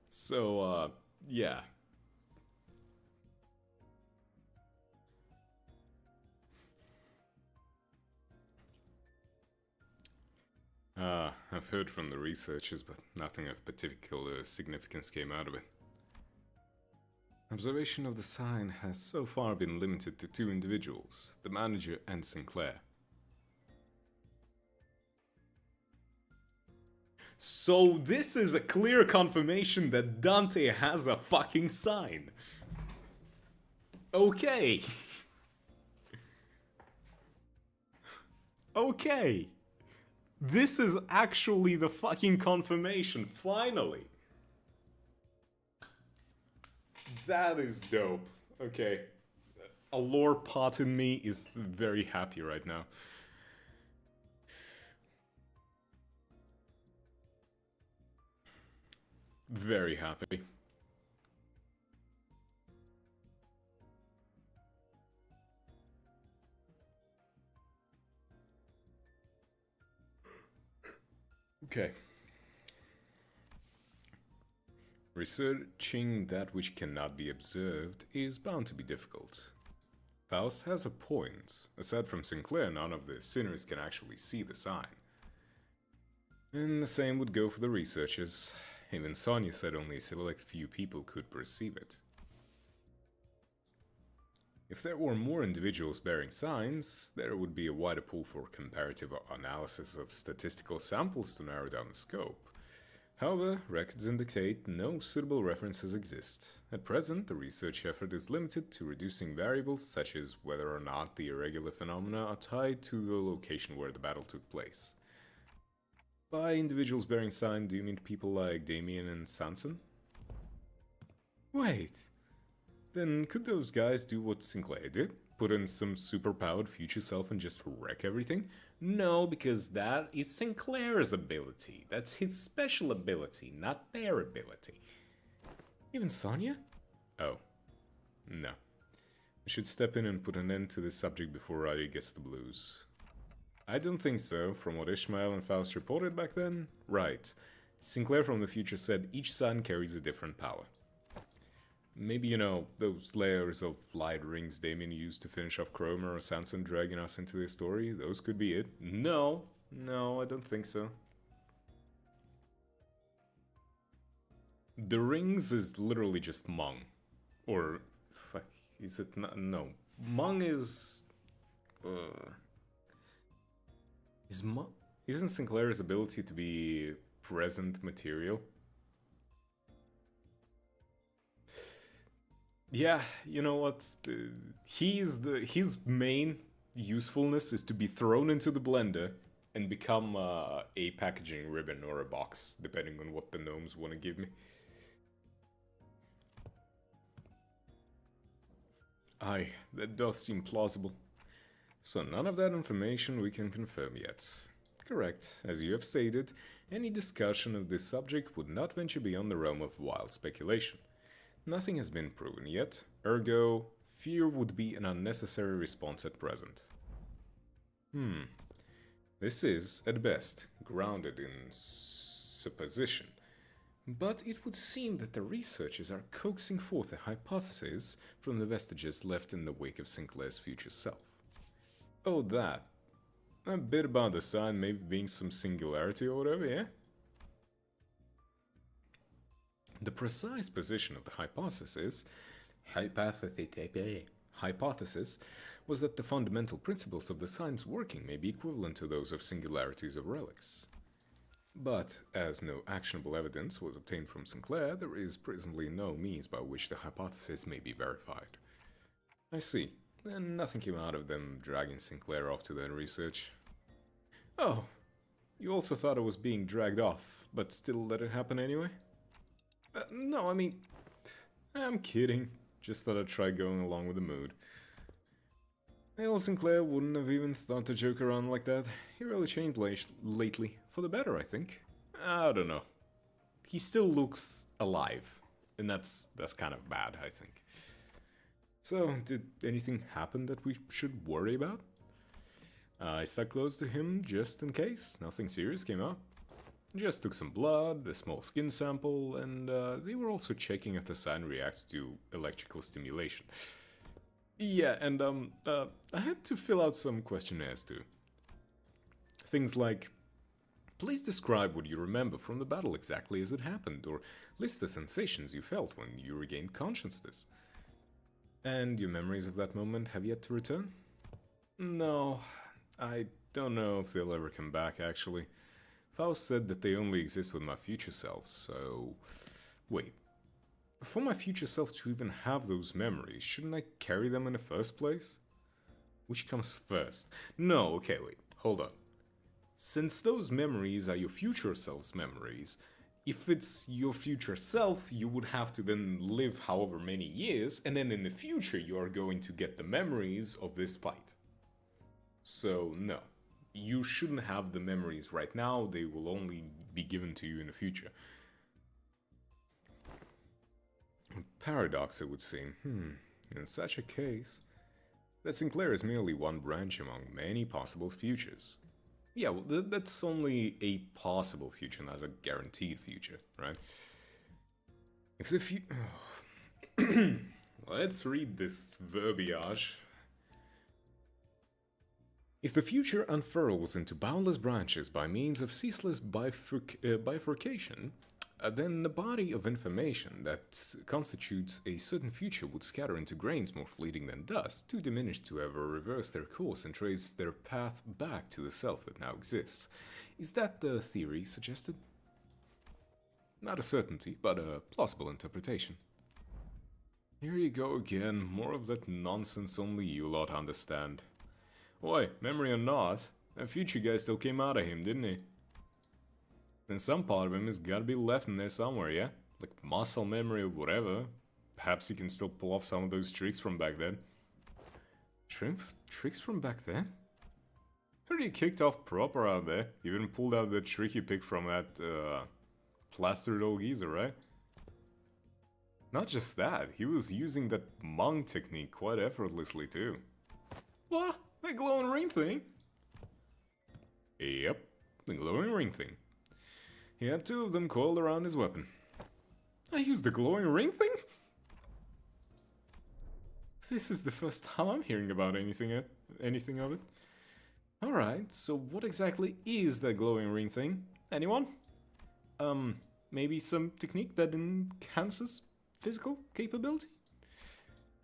So, yeah. I've heard from the researchers, but nothing of particular significance came out of it. Observation of the sign has so far been limited to 2 individuals, the manager and Sinclair. So this is a clear confirmation that Dante has a fucking sign. Okay. Okay. This is actually the fucking confirmation, finally. That is dope. Okay. A lore pot in me is very happy right now. Very happy. Okay. Researching that which cannot be observed is bound to be difficult. Faust has a point. Aside from Sinclair, none of the sinners can actually see the sign. And the same would go for the researchers. Even Sonia said only a select few people could perceive it. If there were more individuals bearing signs, there would be a wider pool for comparative analysis of statistical samples to narrow down the scope. However, records indicate no suitable references exist. At present, the research effort is limited to reducing variables such as whether or not the irregular phenomena are tied to the location where the battle took place. By individuals bearing sign, do you mean people like Damien and Sanson? Wait, then could those guys do what Sinclair did? Put in some superpowered future self and just wreck everything? No, because that is Sinclair's ability. That's his special ability, not their ability. Even Sonya? Oh. No. I should step in and put an end to this subject before Roddy gets the blues. I don't think so. From what Ishmael and Faust reported back then, right. Sinclair from the future said each sign carries a different power. Maybe, you know, those layers of light rings Damien used to finish off Cromer or Sanson dragging us into this story, those could be it. No, I don't think so. The rings is literally just Mung. Or, fuck, is it not? No. Mung is... Isn't Sinclair's ability to be present material? Yeah, you know what? His main usefulness is to be thrown into the blender and become a packaging ribbon or a box, depending on what the gnomes want to give me. Aye, that does seem plausible. So none of that information we can confirm yet. Correct, as you have stated, any discussion of this subject would not venture beyond the realm of wild speculation. Nothing has been proven yet, ergo, fear would be an unnecessary response at present. This is, at best, grounded in supposition. But it would seem that the researchers are coaxing forth a hypothesis from the vestiges left in the wake of Sinclair's future self. Oh, that. A bit about the sign maybe being some singularity or whatever, yeah? The precise position of the hypothesis was that the fundamental principles of the sign's working may be equivalent to those of singularities of relics. But, as no actionable evidence was obtained from Sinclair, there is presently no means by which the hypothesis may be verified. I see. Then nothing came out of them dragging Sinclair off to their research. Oh, you also thought it was being dragged off, but still let it happen anyway? No, I mean, I'm kidding. Just thought I'd try going along with the mood. Hale Sinclair wouldn't have even thought to joke around like that. He really changed lately. For the better, I think. I don't know. He still looks alive. And that's kind of bad, I think. So, did anything happen that we should worry about? I stuck close to him just in case. Nothing serious came up. Just took some blood, a small skin sample, and they were also checking if the sign reacts to electrical stimulation. Yeah, and I had to fill out some questionnaires too. Things like, please describe what you remember from the battle exactly as it happened, or list the sensations you felt when you regained consciousness. And your memories of that moment have yet to return? No, I don't know if they'll ever come back, actually. Faust said that they only exist with my future self, so... Wait. For my future self to even have those memories, shouldn't I carry them in the first place? Which comes first? No, okay, wait, hold on. Since those memories are your future self's memories, if it's your future self, you would have to then live however many years, and then in the future you are going to get the memories of this fight. So, no. You shouldn't have the memories right now, they will only be given to you in the future. A paradox, it would seem. In such a case, that Sinclair is merely one branch among many possible futures. Yeah, well, that's only a possible future, not a guaranteed future, right? If the Let's read this verbiage. If the future unfurls into boundless branches by means of ceaseless bifurcation, then the body of information that constitutes a certain future would scatter into grains more fleeting than dust, too diminished to ever reverse their course and trace their path back to the self that now exists. Is that the theory suggested? Not a certainty, but a plausible interpretation. Here you go again, more of that nonsense only you lot understand. Oi, memory or not, that future guy still came out of him, didn't he? And some part of him has gotta be left in there somewhere, yeah? Like muscle memory or whatever. Perhaps he can still pull off some of those tricks from back then. Tricks from back then? Heard he kicked off proper out there. He even pulled out the trick he picked from that, plastered old geezer, right? Not just that, he was using that monk technique quite effortlessly too. What? That glowing ring thing? Yep, the glowing ring thing. He had two of them coiled around his weapon. I used the glowing ring thing? This is the first time I'm hearing about anything of it. Alright, so what exactly is that glowing ring thing? Anyone? Maybe some technique that enhances physical capability?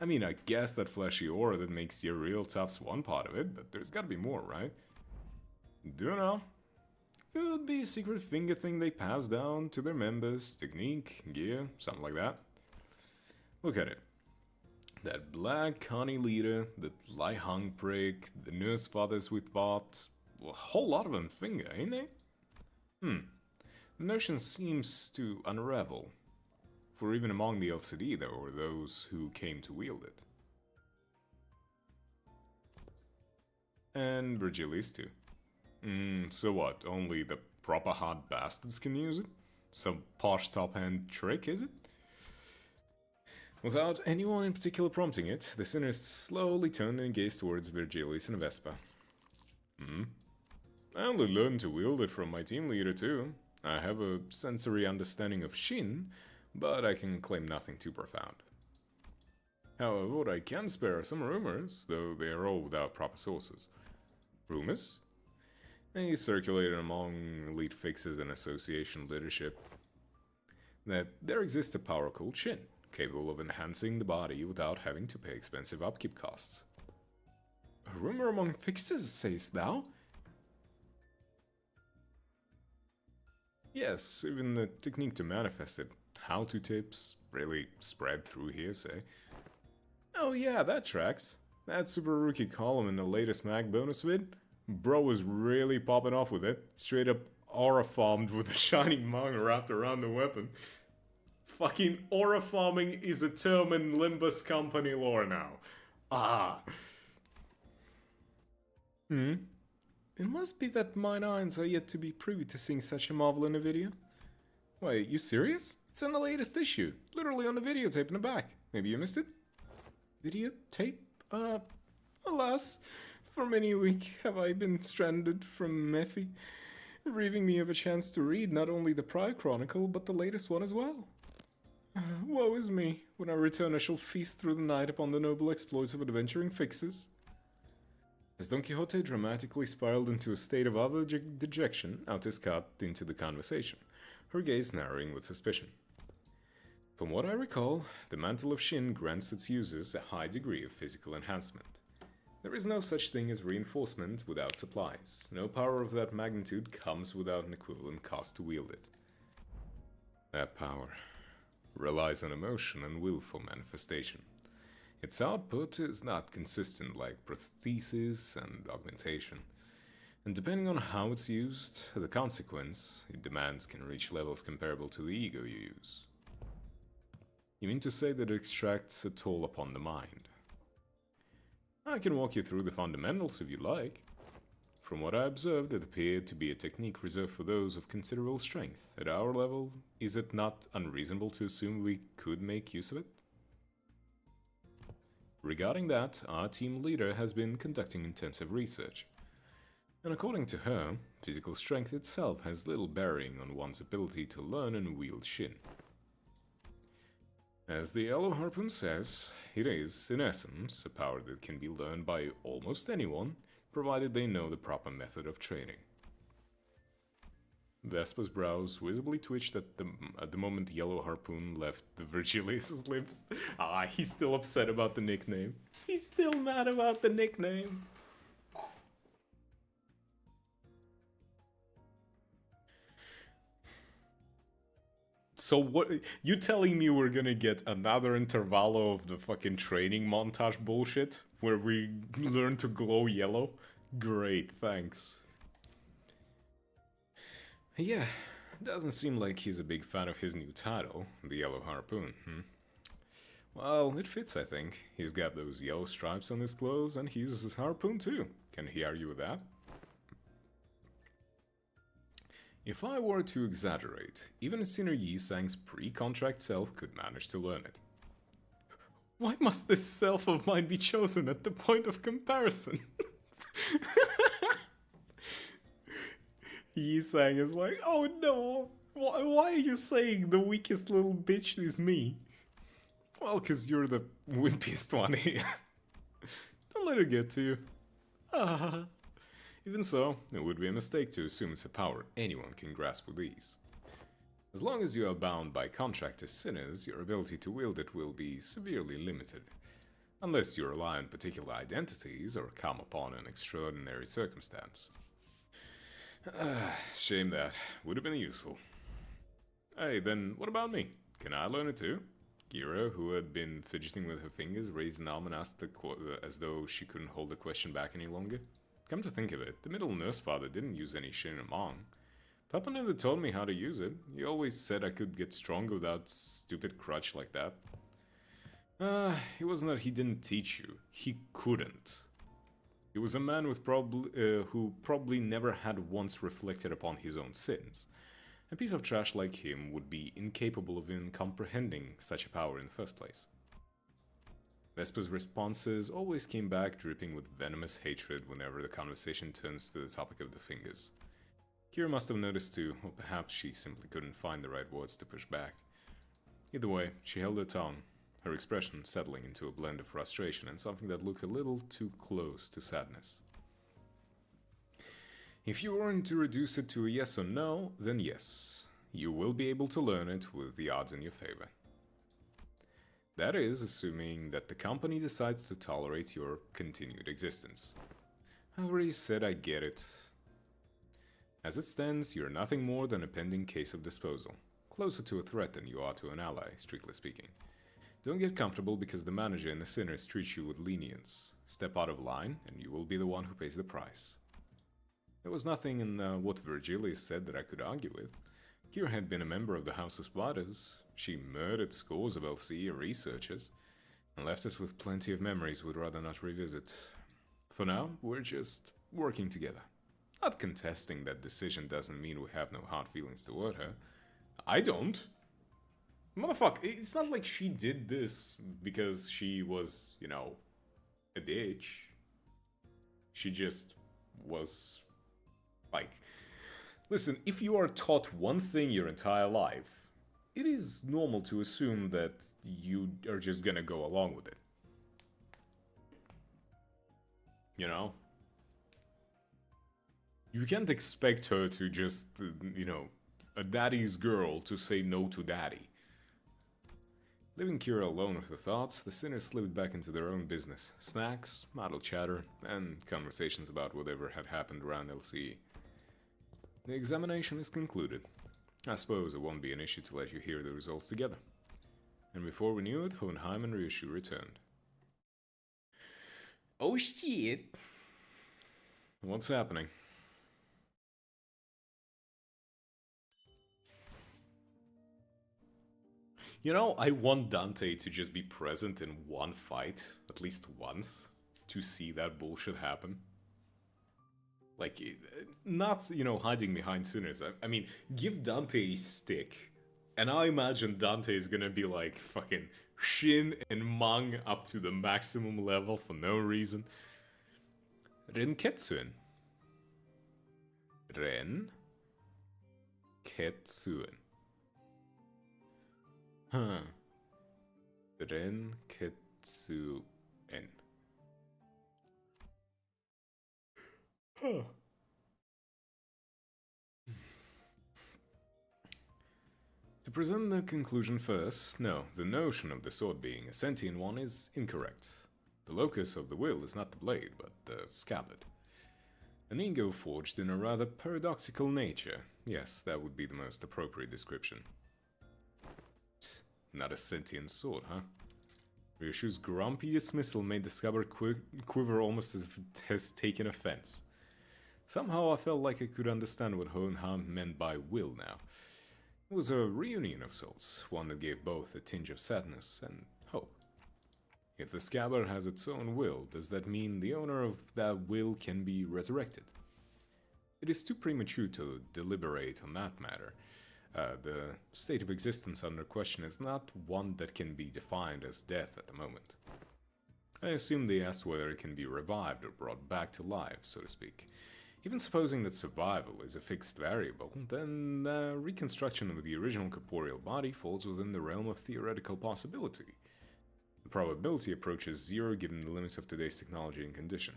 I mean, I guess that flashy aura that makes your real tough's one part of it, but there's gotta be more, right? Don't know. Could be a secret finger thing they pass down to their members, technique, gear, something like that. Look at it. That black Connie leader, the Lai Hung prick, the nurse fathers with bought, a whole lot of them finger, ain't they? The notion seems to unravel. For even among the LCD there were those who came to wield it. And Virgilius too. So what, only the proper hard bastards can use it? Some posh top-hand trick, is it? Without anyone in particular prompting it, the sinners slowly turned and gazed towards Virgilius and Vespa. I only learned to wield it from my team leader too. I have a sensory understanding of Shin, but I can claim nothing too profound. However, what I can spare are some rumors, though they are all without proper sources. Rumors? They circulated among elite fixers and association leadership that there exists a power called Shin, capable of enhancing the body without having to pay expensive upkeep costs. A rumor among fixers, sayest thou? Yes, even the technique to manifest it. How-to tips, really spread through hearsay. Oh yeah, that tracks. That super rookie column in the latest Mag bonus vid? Bro was really popping off with it. Straight up aura farmed with a shining mung wrapped around the weapon. Fucking aura farming is a term in Limbus Company lore now. It must be that mine eyes are yet to be privy to seeing such a marvel in a video. Wait, you serious? It's in the latest issue. Literally on the videotape in the back. Maybe you missed it? Videotape? Alas, for many a week have I been stranded from Mephi, relieving me of a chance to read not only the prior chronicle, but the latest one as well. Woe is me. When I return I shall feast through the night upon the noble exploits of adventuring fixers. As Don Quixote dramatically spiraled into a state of utter dejection, Altis cut into the conversation, her gaze narrowing with suspicion. From what I recall, the Mantle of Shin grants its users a high degree of physical enhancement. There is no such thing as reinforcement without supplies. No power of that magnitude comes without an equivalent cost to wield it. That power relies on emotion and willful manifestation. Its output is not consistent like prosthesis and augmentation, and depending on how it's used, the consequence it demands can reach levels comparable to the ego you use. You mean to say that it extracts a toll upon the mind? I can walk you through the fundamentals if you like. From what I observed, it appeared to be a technique reserved for those of considerable strength. At our level, is it not unreasonable to assume we could make use of it? Regarding that, our team leader has been conducting intensive research. And according to her, physical strength itself has little bearing on one's ability to learn and wield Shin. As the Yellow Harpoon says, it is, in essence, a power that can be learned by almost anyone, provided they know the proper method of training. Vespa's brows visibly twitched at the moment Yellow Harpoon left the Virgilius' lips. He's still upset about the nickname. He's still mad about the nickname. So what, you telling me we're gonna get another intervallo of the fucking training montage bullshit? Where we learn to glow yellow? Great, thanks. Yeah, doesn't seem like he's a big fan of his new title, the Yellow Harpoon, Well, it fits, I think. He's got those yellow stripes on his clothes, and he uses harpoon too. Can he argue with that? If I were to exaggerate, even a Sinner Yi Sang's pre-contract self could manage to learn it. Why must this self of mine be chosen at the point of comparison? Yi Sang is like, oh no, why are you saying the weakest little bitch is me? Well, cause you're the wimpiest one here. Don't let her get to you. Even so, it would be a mistake to assume it's a power anyone can grasp with ease. As long as you are bound by contract as sinners, your ability to wield it will be severely limited. Unless you rely on particular identities or come upon an extraordinary circumstance. Shame that. Would have been useful. Hey, then what about me? Can I learn it too? Kira, who had been fidgeting with her fingers, raised an arm and asked as though she couldn't hold the question back any longer. Come to think of it, the middle nurse father didn't use any Shinamon. Papa never told me how to use it. He always said I could get stronger without stupid crutch like that. It wasn't that he didn't teach you. He couldn't. He was a man with who probably never had once reflected upon his own sins. A piece of trash like him would be incapable of even comprehending such a power in the first place. Vespa's responses always came back dripping with venomous hatred whenever the conversation turns to the topic of the fingers. Kira must have noticed too, or perhaps she simply couldn't find the right words to push back. Either way, she held her tongue, her expression settling into a blend of frustration and something that looked a little too close to sadness. If you weren't to reduce it to a yes or no, then yes. You will be able to learn it with the odds in your favor. That is, assuming that the company decides to tolerate your continued existence. I already said I get it. As it stands, you're nothing more than a pending case of disposal. Closer to a threat than you are to an ally, strictly speaking. Don't get comfortable because the manager and the sinners treat you with lenience. Step out of line, and you will be the one who pays the price. There was nothing in what Virgilius said that I could argue with. Kira had been a member of the House of Spiders. She murdered scores of LCE researchers, and left us with plenty of memories we'd rather not revisit. For now, we're just working together. Not contesting that decision doesn't mean we have no hard feelings toward her. I don't. Motherfucker, it's not like she did this because she was, a bitch. She just was, listen, if you are taught one thing your entire life, it is normal to assume that you are just gonna go along with it. You can't expect her to just, a daddy's girl to say no to daddy. Leaving Kira alone with her thoughts, the sinners slipped back into their own business. Snacks, idle chatter, and conversations about whatever had happened around LCE. The examination is concluded. I suppose it won't be an issue to let you hear the results together. And before we knew it, Hohenheim and Ryushu returned. Oh shit! What's happening? I want Dante to just be present in one fight, at least once, to see that bullshit happen. Not, hiding behind sinners. I mean, give Dante a stick, and I imagine Dante is gonna be like fucking Shin and Mang up to the maximum level for no reason. Renketsuen. Ren Ketsuen. Huh. Ren Ketsuen. Huh. To present the conclusion first, no, the notion of the sword being a sentient one is incorrect. The locus of the will is not the blade, but the scabbard. An ego forged in a rather paradoxical nature. Yes, that would be the most appropriate description. Not a sentient sword, huh? Ryoshu's grumpy dismissal made the scabbard quiver almost as if it has taken offense. Somehow I felt like I could understand what Hohenheim meant by will now. It was a reunion of souls, one that gave both a tinge of sadness and hope. If the scabbard has its own will, does that mean the owner of that will can be resurrected? It is too premature to deliberate on that matter. The state of existence under question is not one that can be defined as death at the moment. I assume they asked whether it can be revived or brought back to life, so to speak. Even supposing that survival is a fixed variable, then reconstruction of the original corporeal body falls within the realm of theoretical possibility. The probability approaches zero given the limits of today's technology and condition.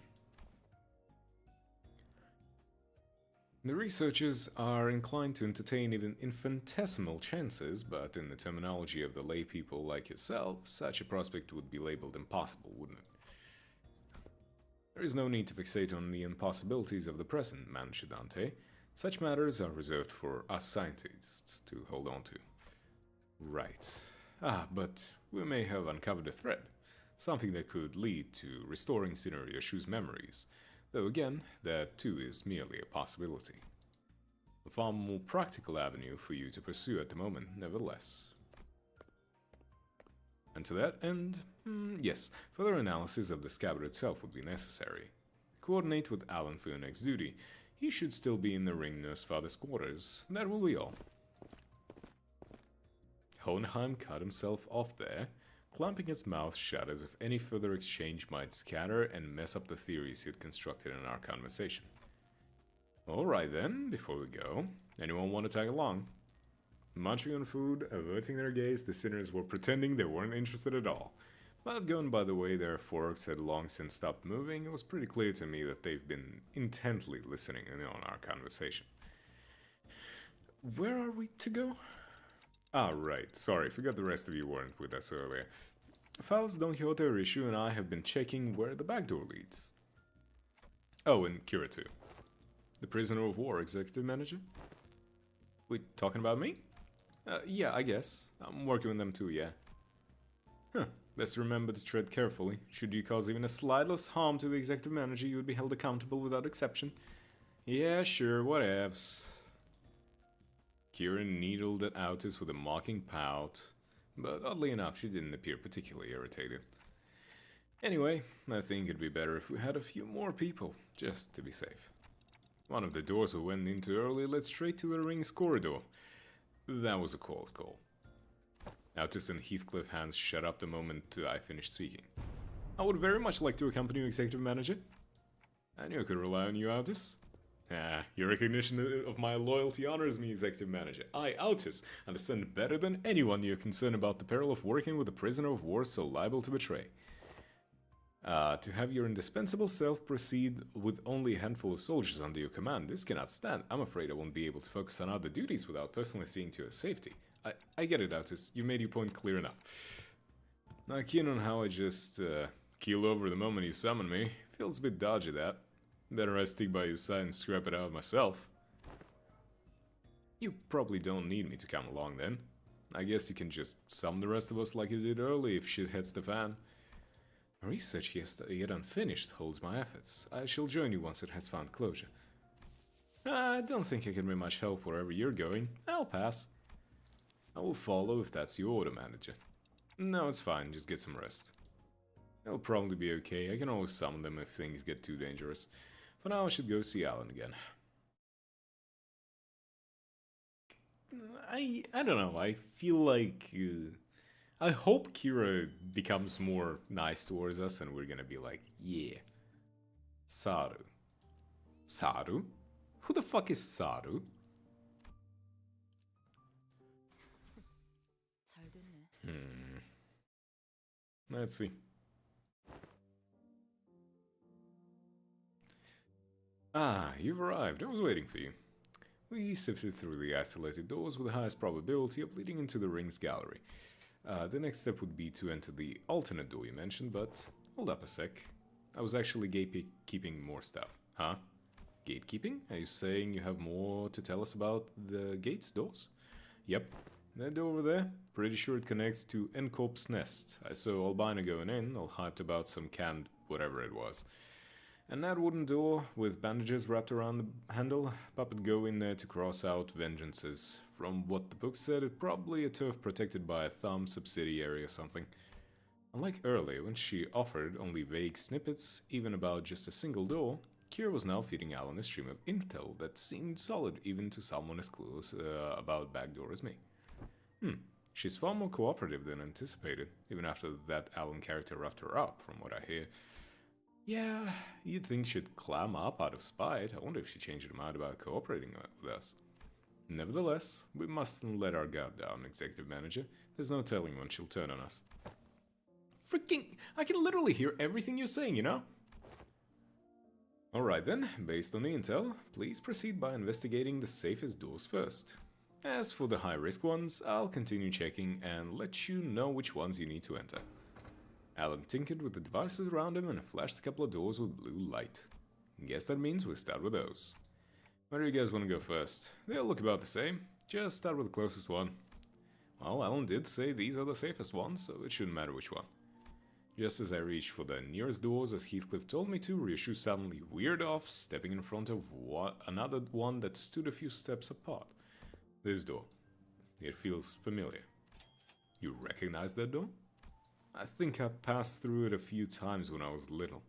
The researchers are inclined to entertain even infinitesimal chances, but in the terminology of the lay people like yourself, such a prospect would be labeled impossible, wouldn't it? There is no need to fixate on the impossibilities of the present, man Shidante. Such matters are reserved for us scientists to hold on to. Right. But we may have uncovered a thread. Something that could lead to restoring Ryoshu's memories. Though again, that too is merely a possibility. A far more practical avenue for you to pursue at the moment, nevertheless. And to that end, yes, further analysis of the scabbard itself would be necessary. Coordinate with Alan for your next duty. He should still be in the ring nurse father's quarters. That will be all. Hohenheim cut himself off there, clamping his mouth shut as if any further exchange might scatter and mess up the theories he had constructed in our conversation. Alright then, before we go, anyone want to tag along? Munching on food, averting their gaze, the sinners were pretending they weren't interested at all. But going by the way their forks had long since stopped moving, it was pretty clear to me that they've been intently listening in on our conversation. Where are we to go? Right, sorry, forgot the rest of you weren't with us earlier. Faust, Don Quixote, Rishu, and I have been checking where the back door leads. Oh, and Kira too. The prisoner of war executive manager? We talking about me? Yeah, I guess. I'm working with them too, yeah. Best remember to tread carefully. Should you cause even a slightless harm to the executive manager, you would be held accountable without exception. Yeah, sure, whatevs. Kira needled at Autis with a mocking pout, but oddly enough, she didn't appear particularly irritated. Anyway, I think it'd be better if we had a few more people, just to be safe. One of the doors we went into earlier led straight to the ring's corridor. That was a cold call. Autis and Heathcliff hands shut up the moment I finished speaking. I would very much like to accompany you, Executive Manager. I knew I could rely on you, Autis. Your recognition of my loyalty honors me, Executive Manager. I, Autis, understand better than anyone your concern about the peril of working with a prisoner of war so liable to betray. To have your indispensable self proceed with only a handful of soldiers under your command, this cannot stand. I'm afraid I won't be able to focus on other duties without personally seeing to your safety. I get it, Autis. You made your point clear enough. Not keen on how I just keel over the moment you summon me. Feels a bit dodgy, that. Better I stick by your side and scrap it out myself. You probably don't need me to come along then. I guess you can just summon the rest of us like you did earlier if shit hits the fan. Research yet unfinished holds my efforts. I shall join you once it has found closure. I don't think I can be much help wherever you're going. I'll pass. I will follow if that's your order, Manager. No, it's fine. Just get some rest. It'll probably be okay. I can always summon them if things get too dangerous. For now, I should go see Alan again. I don't know. I feel like... I hope Kira becomes more nice towards us and we're gonna be like, yeah. Saru. Saru? Who the fuck is Saru? 잘 됐네. Let's see. Ah, you've arrived. I was waiting for you. We sifted through the isolated doors with the highest probability of leading into the ring's gallery. The next step would be to enter the alternate door you mentioned, but hold up a sec. I was actually gatekeeping more stuff. Huh? Gatekeeping? Are you saying you have more to tell us about the gates doors? Yep. That door over there, pretty sure it connects to N-Corp's nest. I saw Albina going in, all hyped about some canned whatever it was. And that wooden door with bandages wrapped around the handle, Papa would go in there to cross out vengeances. From what the book said, it's probably a turf protected by a thumb subsidiary or something. Unlike earlier, when she offered only vague snippets, even about just a single door, Kira was now feeding Alan a stream of intel that seemed solid even to someone as clueless about backdoor as me. She's far more cooperative than anticipated, even after that Alan character roughed her up, from what I hear. Yeah, you'd think she'd clam up out of spite. I wonder if she changed her mind about cooperating with us. Nevertheless, we mustn't let our guard down, Executive Manager. There's no telling when she'll turn on us. Freaking... I can literally hear everything you're saying, you know? Alright then, based on the intel, please proceed by investigating the safest doors first. As for the high-risk ones, I'll continue checking and let you know which ones you need to enter. Alan tinkered with the devices around him and flashed a couple of doors with blue light. Guess that means we start with those. Where do you guys want to go first? They'll look about the same. Just start with the closest one. Well, Alan did say these are the safest ones, so it shouldn't matter which one. Just as I reached for the nearest doors as Heathcliff told me to, Ryushu suddenly veered off, stepping in front of another one that stood a few steps apart. This door. It feels familiar. You recognize that door? I think I passed through it a few times when I was little.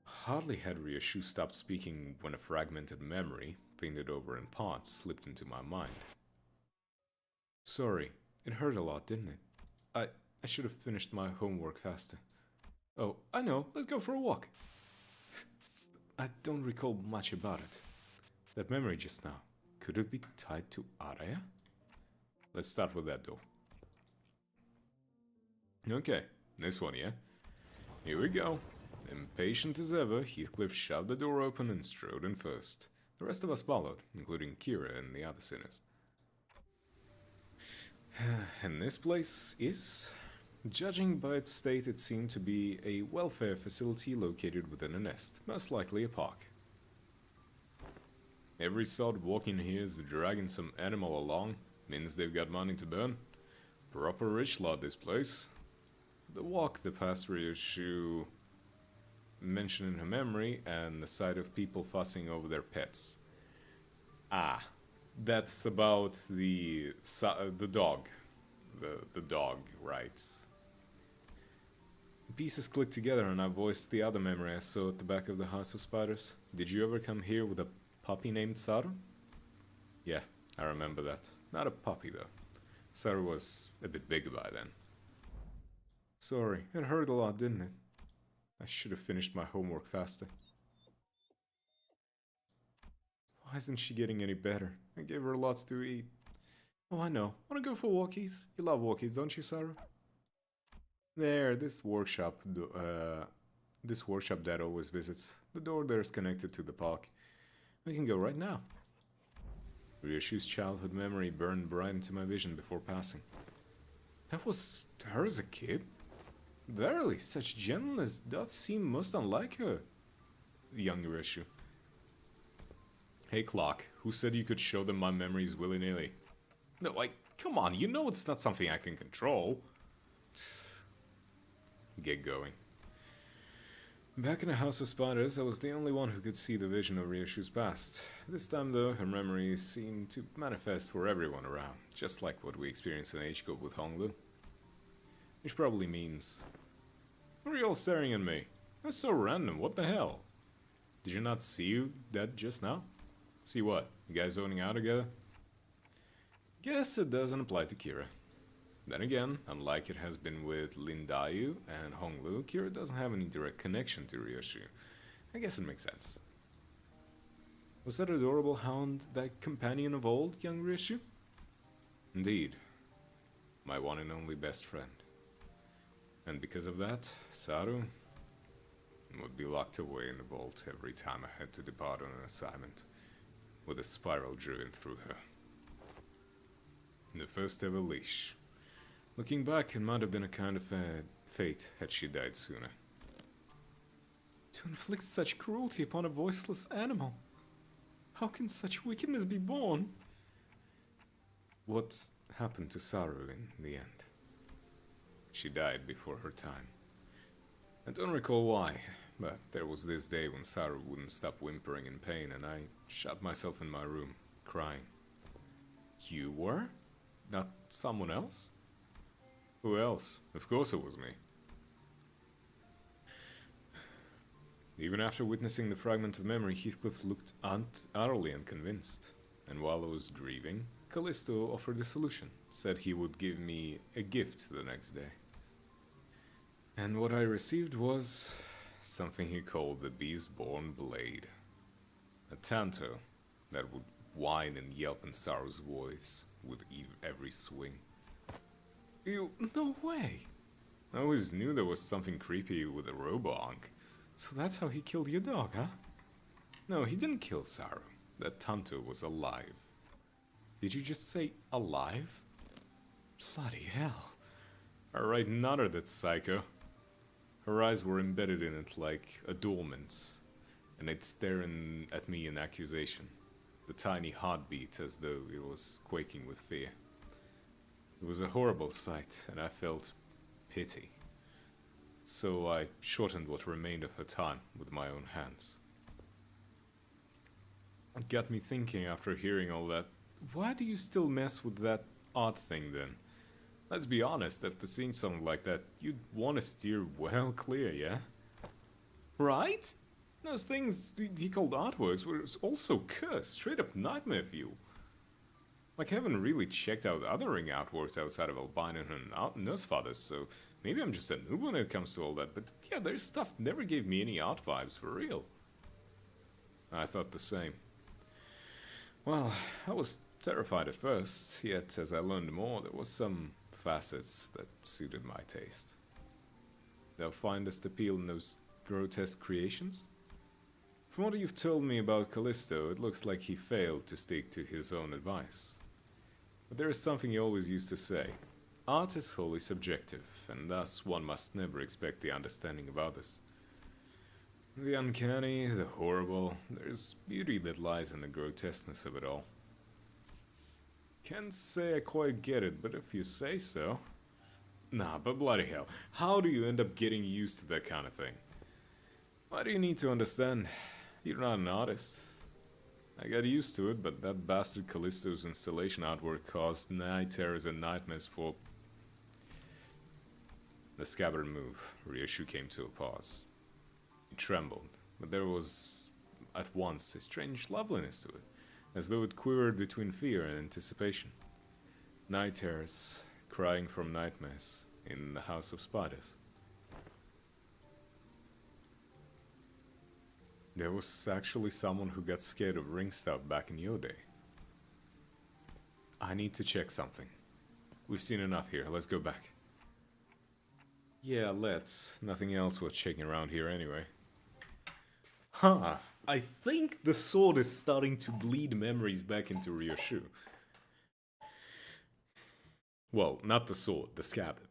Hardly had Ryushu stopped speaking when a fragmented memory, painted over in parts, slipped into my mind. Sorry, it hurt a lot, didn't it? I should have finished my homework faster. Oh, I know, let's go for a walk. I don't recall much about it. That memory just now, could it be tied to Araya? Let's start with that door. Okay, this one, yeah? Here we go. Impatient as ever, Heathcliff shoved the door open and strode in first. The rest of us followed, including Kira and the other sinners. And this place is... Judging by its state, it seemed to be a welfare facility located within a nest, most likely a park. Every sod walking here is dragging some animal along, means they've got money to burn. Proper rich lot, this place. The walk the past Ryushu mentioned in her memory, and the sight of people fussing over their pets. Ah, that's about the dog. The dog, right? Pieces clicked together and I voiced the other memory I saw at the back of the House of Spiders. Did you ever come here with a puppy named Saru? Yeah, I remember that. Not a puppy though. Saru was a bit bigger by then. Sorry, it hurt a lot, didn't it? I should have finished my homework faster. Why isn't she getting any better? I gave her lots to eat. Oh, I know. Wanna go for walkies? You love walkies, don't you, Saru? There, this workshop Dad always visits. The door there is connected to the park. We can go right now. Ryushu's childhood memory burned bright into my vision before passing. That was her as a kid? Verily, such gentleness doth seem most unlike her. Young Ryushu. Hey Clock, who said you could show them my memories willy-nilly? No, like, come on, you know it's not something I can control. Get going. Back in the House of Spiders, I was the only one who could see the vision of Ryushu's past. This time, though, her memories seemed to manifest for everyone around, just like what we experienced in H-Cope with Honglu. Which probably means... What are you all staring at me? That's so random, what the hell? Did you not see you dead just now? See what? You guys zoning out together? Guess it doesn't apply to Kira. Then again, unlike it has been with Lindayu and Honglu, Kira doesn't have any direct connection to Ryushu. I guess it makes sense. Was that adorable hound thy companion of old, young Ryoshu? Indeed. My one and only best friend. And because of that, Saru would be locked away in the vault every time I had to depart on an assignment, with a spiral driven through her. The first ever leash. Looking back, it might have been a kind of fate had she died sooner. To inflict such cruelty upon a voiceless animal. How can such wickedness be born? What happened to Saru in the end? She died before her time. I don't recall why, but there was this day when Saru wouldn't stop whimpering in pain and I shut myself in my room, crying. You were? Not someone else? Who else? Of course it was me. Even after witnessing the fragment of memory, Heathcliff looked utterly unconvinced. And while I was grieving, Callisto offered a solution, said he would give me a gift the next day. And what I received was something he called the Beast-born Blade. A tanto that would whine and yelp in Saru's voice with every swing. No way! I always knew there was something creepy with a Robo-Ankh. So that's how he killed your dog, huh? No, he didn't kill Saru. That tanto was alive. Did you just say alive? Bloody hell. Alright, nutted that psycho. Her eyes were embedded in it like adornments, and it staring at me in accusation. The tiny heartbeat as though it was quaking with fear. It was a horrible sight, and I felt pity. So I shortened what remained of her time with my own hands. It got me thinking after hearing all that, why do you still mess with that odd thing then? Let's be honest, after seeing something like that, you'd want to steer well clear, yeah? Right? Those things he called artworks were also cursed, straight up nightmare fuel. Like, I haven't really checked out other ring artworks outside of Albino and Nussfathers, so maybe I'm just a noob when it comes to all that, but yeah, their stuff never gave me any art vibes, for real. I thought the same. Well, I was terrified at first, yet as I learned more, there was some facets that suited my taste. They'll find us appeal in those grotesque creations? From what you've told me about Callisto, it looks like he failed to stick to his own advice. But there is something he always used to say. Art is wholly subjective, and thus one must never expect the understanding of others. The uncanny, the horrible, there's beauty that lies in the grotesqueness of it all. Can't say I quite get it, but if you say so... Nah, but bloody hell, how do you end up getting used to that kind of thing? Why do you need to understand? You're not an artist. I got used to it, but that bastard Callisto's installation artwork caused night terrors and nightmares for... The scabbard moved. Ryoshu came to a pause. He trembled, but there was at once a strange loveliness to it, as though it quivered between fear and anticipation. Night terrors, crying from nightmares, in the House of Spiders. There was actually someone who got scared of ring stuff back in your day. I need to check something. We've seen enough here, let's go back. Yeah, let's. Nothing else worth checking around here anyway. Huh, I think the sword is starting to bleed memories back into Ryoshu. Well, not the sword, the scabbard.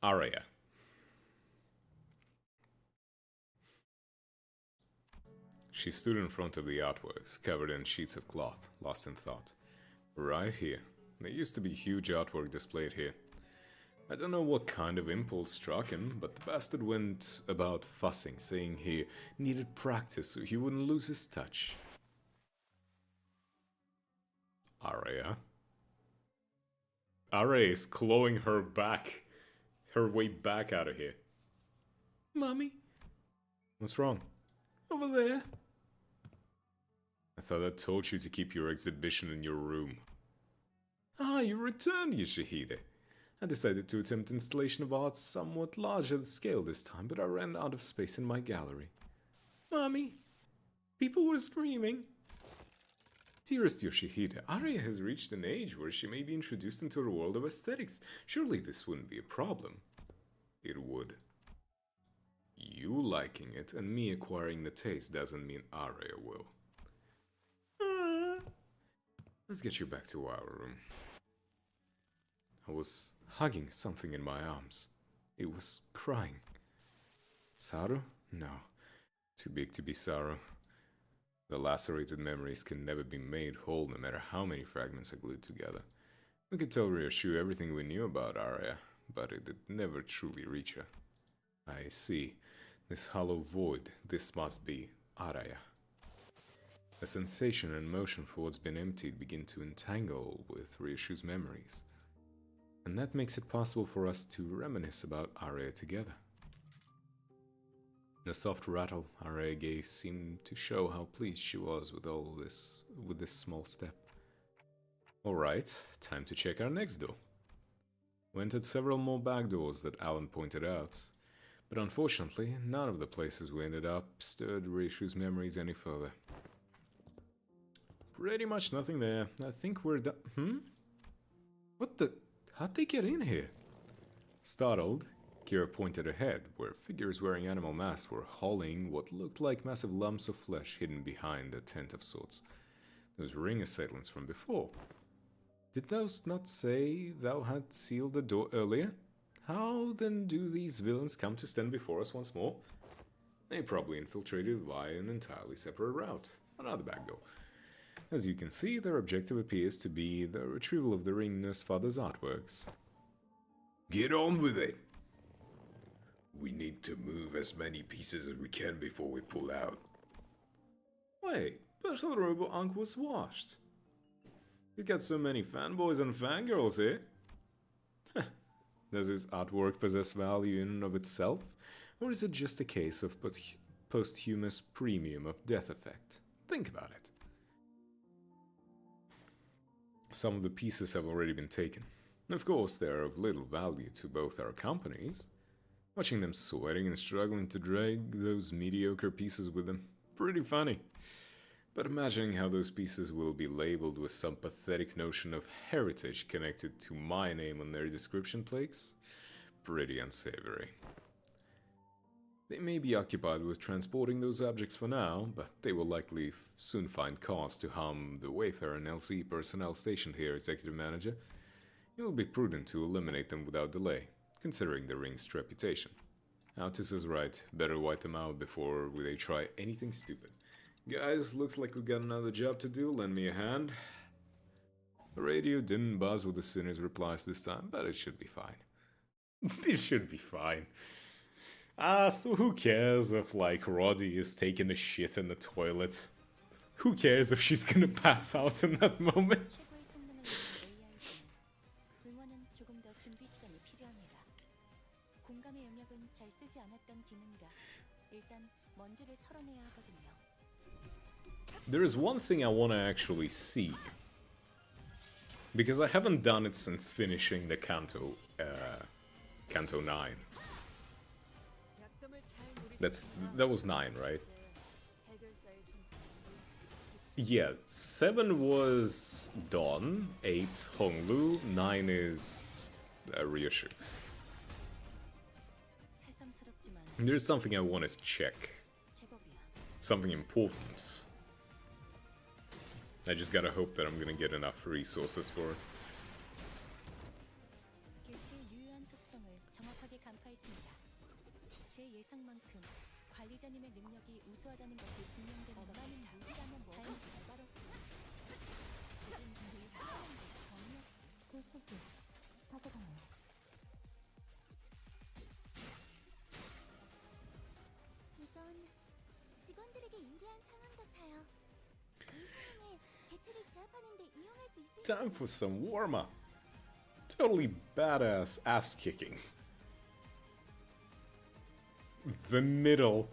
Araya. She stood in front of the artworks, covered in sheets of cloth, lost in thought. Right here. There used to be huge artwork displayed here. I don't know what kind of impulse struck him, but the bastard went about fussing, saying he needed practice so he wouldn't lose his touch. Araya? Araya is clawing her way back out of here. Mommy? What's wrong? Over there. I thought I told you to keep your exhibition in your room. Ah, you returned, Yoshihide. I decided to attempt installation of art somewhat larger scale this time, but I ran out of space in my gallery. Mommy, people were screaming. Dearest Yoshihide, Arya has reached an age where she may be introduced into the world of aesthetics. Surely this wouldn't be a problem. It would. You liking it and me acquiring the taste doesn't mean Arya will. Let's get you back to our room. I was hugging something in my arms. It was crying. Saru? No. Too big to be Saru. The lacerated memories can never be made whole no matter how many fragments are glued together. We could tell Ryoshu everything we knew about Arya, but it did never truly reach her. I see. This hollow void, this must be Arya. A sensation and motion for what's been emptied begin to entangle with Ryoshu's memories. And that makes it possible for us to reminisce about Arya together. The soft rattle Arya gave seemed to show how pleased she was with this small step. Alright, time to check our next door. We entered several more back doors that Alan pointed out, but unfortunately, none of the places we ended up stirred Reishu's memories any further. Pretty much nothing there. I think we're done. What the? How'd they get in here? Startled, Kira pointed ahead, where figures wearing animal masks were hauling what looked like massive lumps of flesh hidden behind a tent of sorts. Those ring assailants from before. Did those not say thou had sealed the door earlier? How then do these villains come to stand before us once more? They probably infiltrated via an entirely separate route. Another back door. As you can see, their objective appears to be the retrieval of the ring nurse father's artworks. Get on with it! We need to move as many pieces as we can before we pull out. Wait, but I thought Robo Unc was washed. He's got so many fanboys and fangirls here. Does his artwork possess value in and of itself? Or is it just a case of posthumous premium of death effect? Think about it. Some of the pieces have already been taken. Of course, they are of little value to both our companies. Watching them sweating and struggling to drag those mediocre pieces with them, pretty funny. But imagining how those pieces will be labeled with some pathetic notion of heritage connected to my name on their description plaques, pretty unsavory. They may be occupied with transporting those objects for now, but they will likely soon find cause to harm the Wayfarer and LCE personnel stationed here, Executive Manager. It will be prudent to eliminate them without delay, considering the ring's reputation. Altus is right, better wipe them out before they try anything stupid. Guys, looks like we got another job to do, lend me a hand. The radio didn't buzz with the sinner's replies this time, but it should be fine. It should be fine. So who cares if, like, Roddy is taking a shit in the toilet? Who cares if she's gonna pass out in that moment? There is one thing I want to actually see, because I haven't done it since finishing the Kanto 9. That was 9, right? Yeah, 7 was Dawn, 8 Honglu, 9 is Ryoshu. There's something I want to check. Something important. I just gotta hope that I'm gonna get enough resources for it. Time for some warm-up. Totally badass ass-kicking. The middle.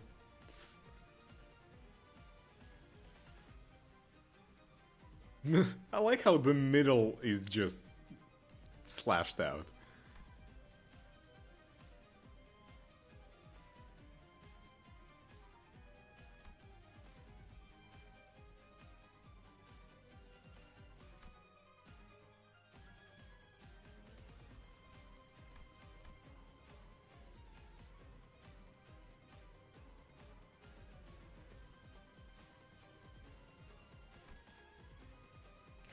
I like how the middle is just slashed out.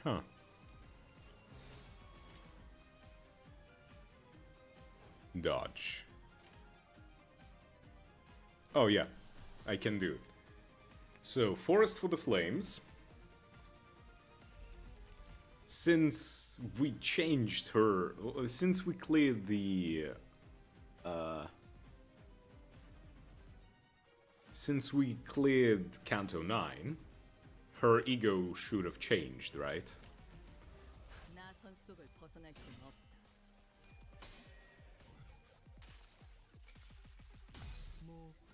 Huh. Dodge. Oh yeah, I can do it. So, Forest for the Flames. Since we changed her, since we cleared the, since we cleared Canto 9, her ego should have changed, right? 나선 속을 벗어날 수는 없다.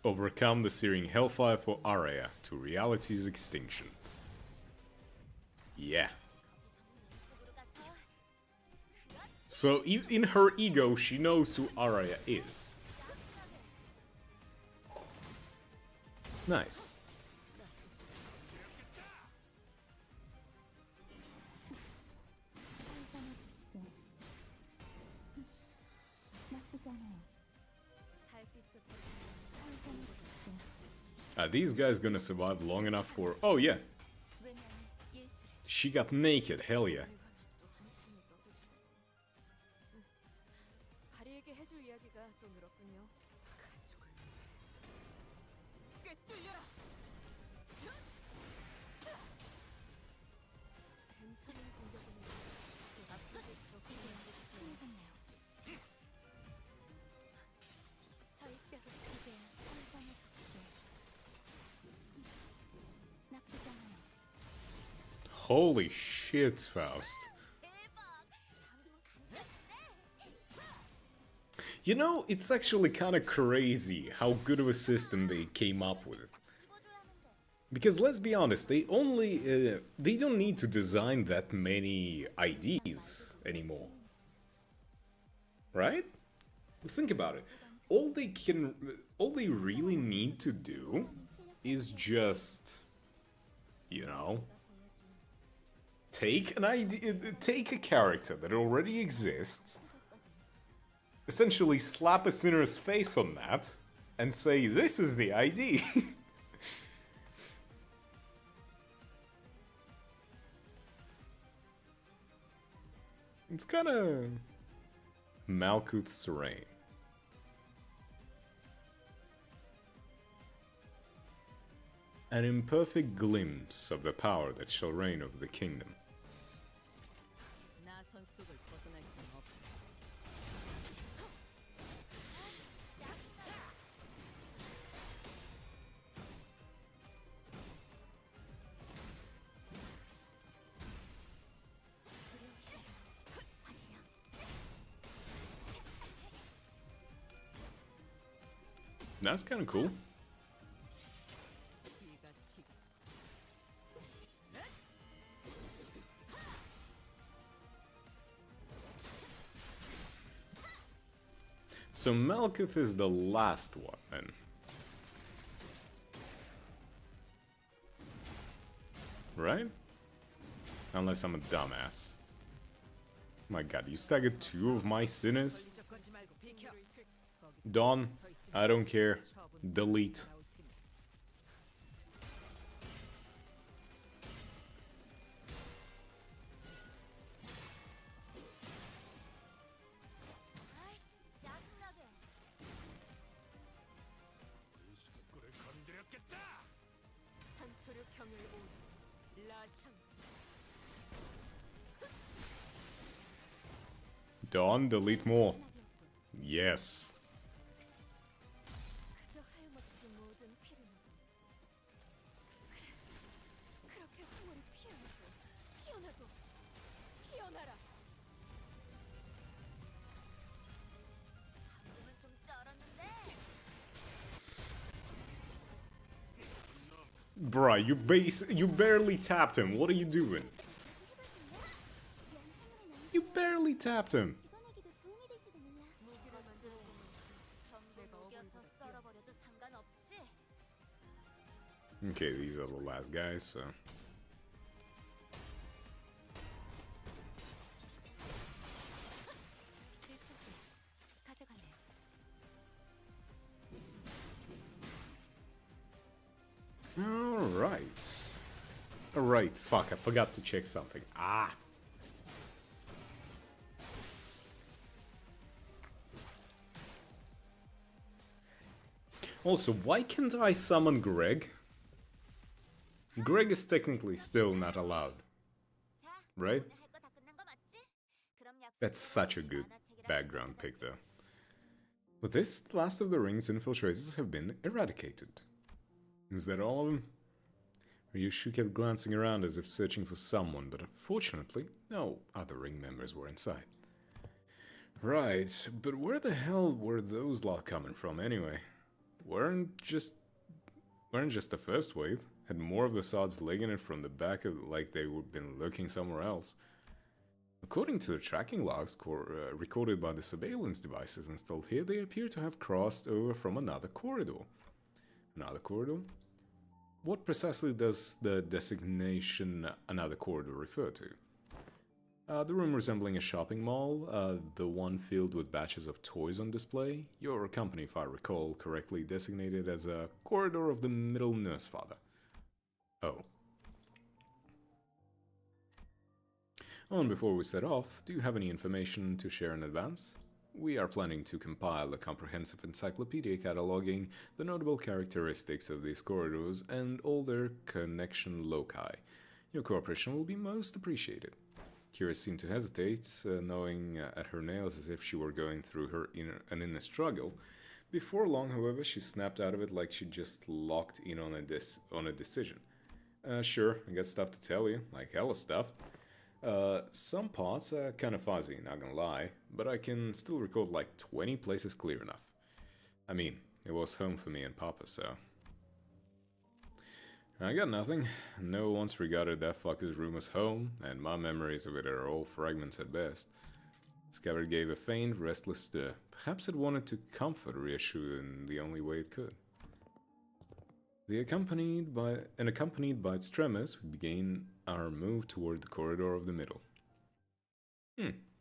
Overcome the searing hellfire for Arya to reality's extinction. Yeah. So in her ego, she knows who Arya is. Nice. Are these guys gonna survive long enough for... Oh yeah, she got naked, hell yeah. 바리에게 해줄 이야기가 또 늘었군요. 꿰뚫려라. 괜찮은 공격은 나쁘지 그렇게 친해졌네요. 저희 뼈도 이제 혈관에 섞이게 나쁘지 않아요. Holy shit, Faust. You know, it's actually kind of crazy how good of a system they came up with. Because let's be honest, they don't need to design that many IDs anymore. Right? Think about it. All they really need to do is just, you know, take an idea, take a character that already exists, essentially slap a sinner's face on that, and say, this is the ID. It's kinda... Malkuth's reign. An imperfect glimpse of the power that shall reign over the kingdom. 나선 속을 벗어날 수는 없다. That's kinda cool. So Malkuth is the last one, then. Right? Unless I'm a dumbass. My god, you staggered 2 of my sinners? Dawn, I don't care. Delete. Dawn, delete more. Yes. 그저 하염없이 모든 피를 먹은. 그렇게 황홀히 피어나고 피어나고 피어나라. 방금은 좀 쩔었는데. Bruh, you barely tapped him. What are you doing? You barely tapped him. Okay, these are the last guys, so... Alright. Right, fuck, I forgot to check something. Ah! Also, why can't I summon Greg? Greg is technically still not allowed, right? That's such a good background pick, though. With this, the last of the ring's infiltrators have been eradicated. Is that all of them? Ryushu kept glancing around as if searching for someone, but unfortunately, no other ring members were inside. Right, but where the hell were those lot coming from anyway? Weren't just the first wave? Had more of the sods legging it from the back of like they would been looking somewhere else. According to the tracking logs recorded by the surveillance devices installed here, they appear to have crossed over from another corridor. Another corridor? What precisely does the designation another corridor refer to? The room resembling a shopping mall, the one filled with batches of toys on display. Your company, if I recall correctly, designated as a corridor of the middle nurse father. Oh. And before we set off, do you have any information to share in advance? We are planning to compile a comprehensive encyclopedia cataloging the notable characteristics of these corridors and all their connection loci. Your cooperation will be most appreciated. Kira seemed to hesitate, gnawing at her nails as if she were going through an inner struggle. Before long, however, she snapped out of it like she just locked in on a decision. Sure, I got stuff to tell you, like hella stuff. Some parts are kinda fuzzy, not gonna lie, but I can still record like 20 places clear enough. I mean, it was home for me and Papa, so... I got nothing. Never once regarded that fucker's room as home, and my memories of it are all fragments at best. Scabbard gave a faint, restless stir. Perhaps it wanted to comfort Ryushu in the only way it could. Accompanied by its tremors, we began our move toward the corridor of the middle.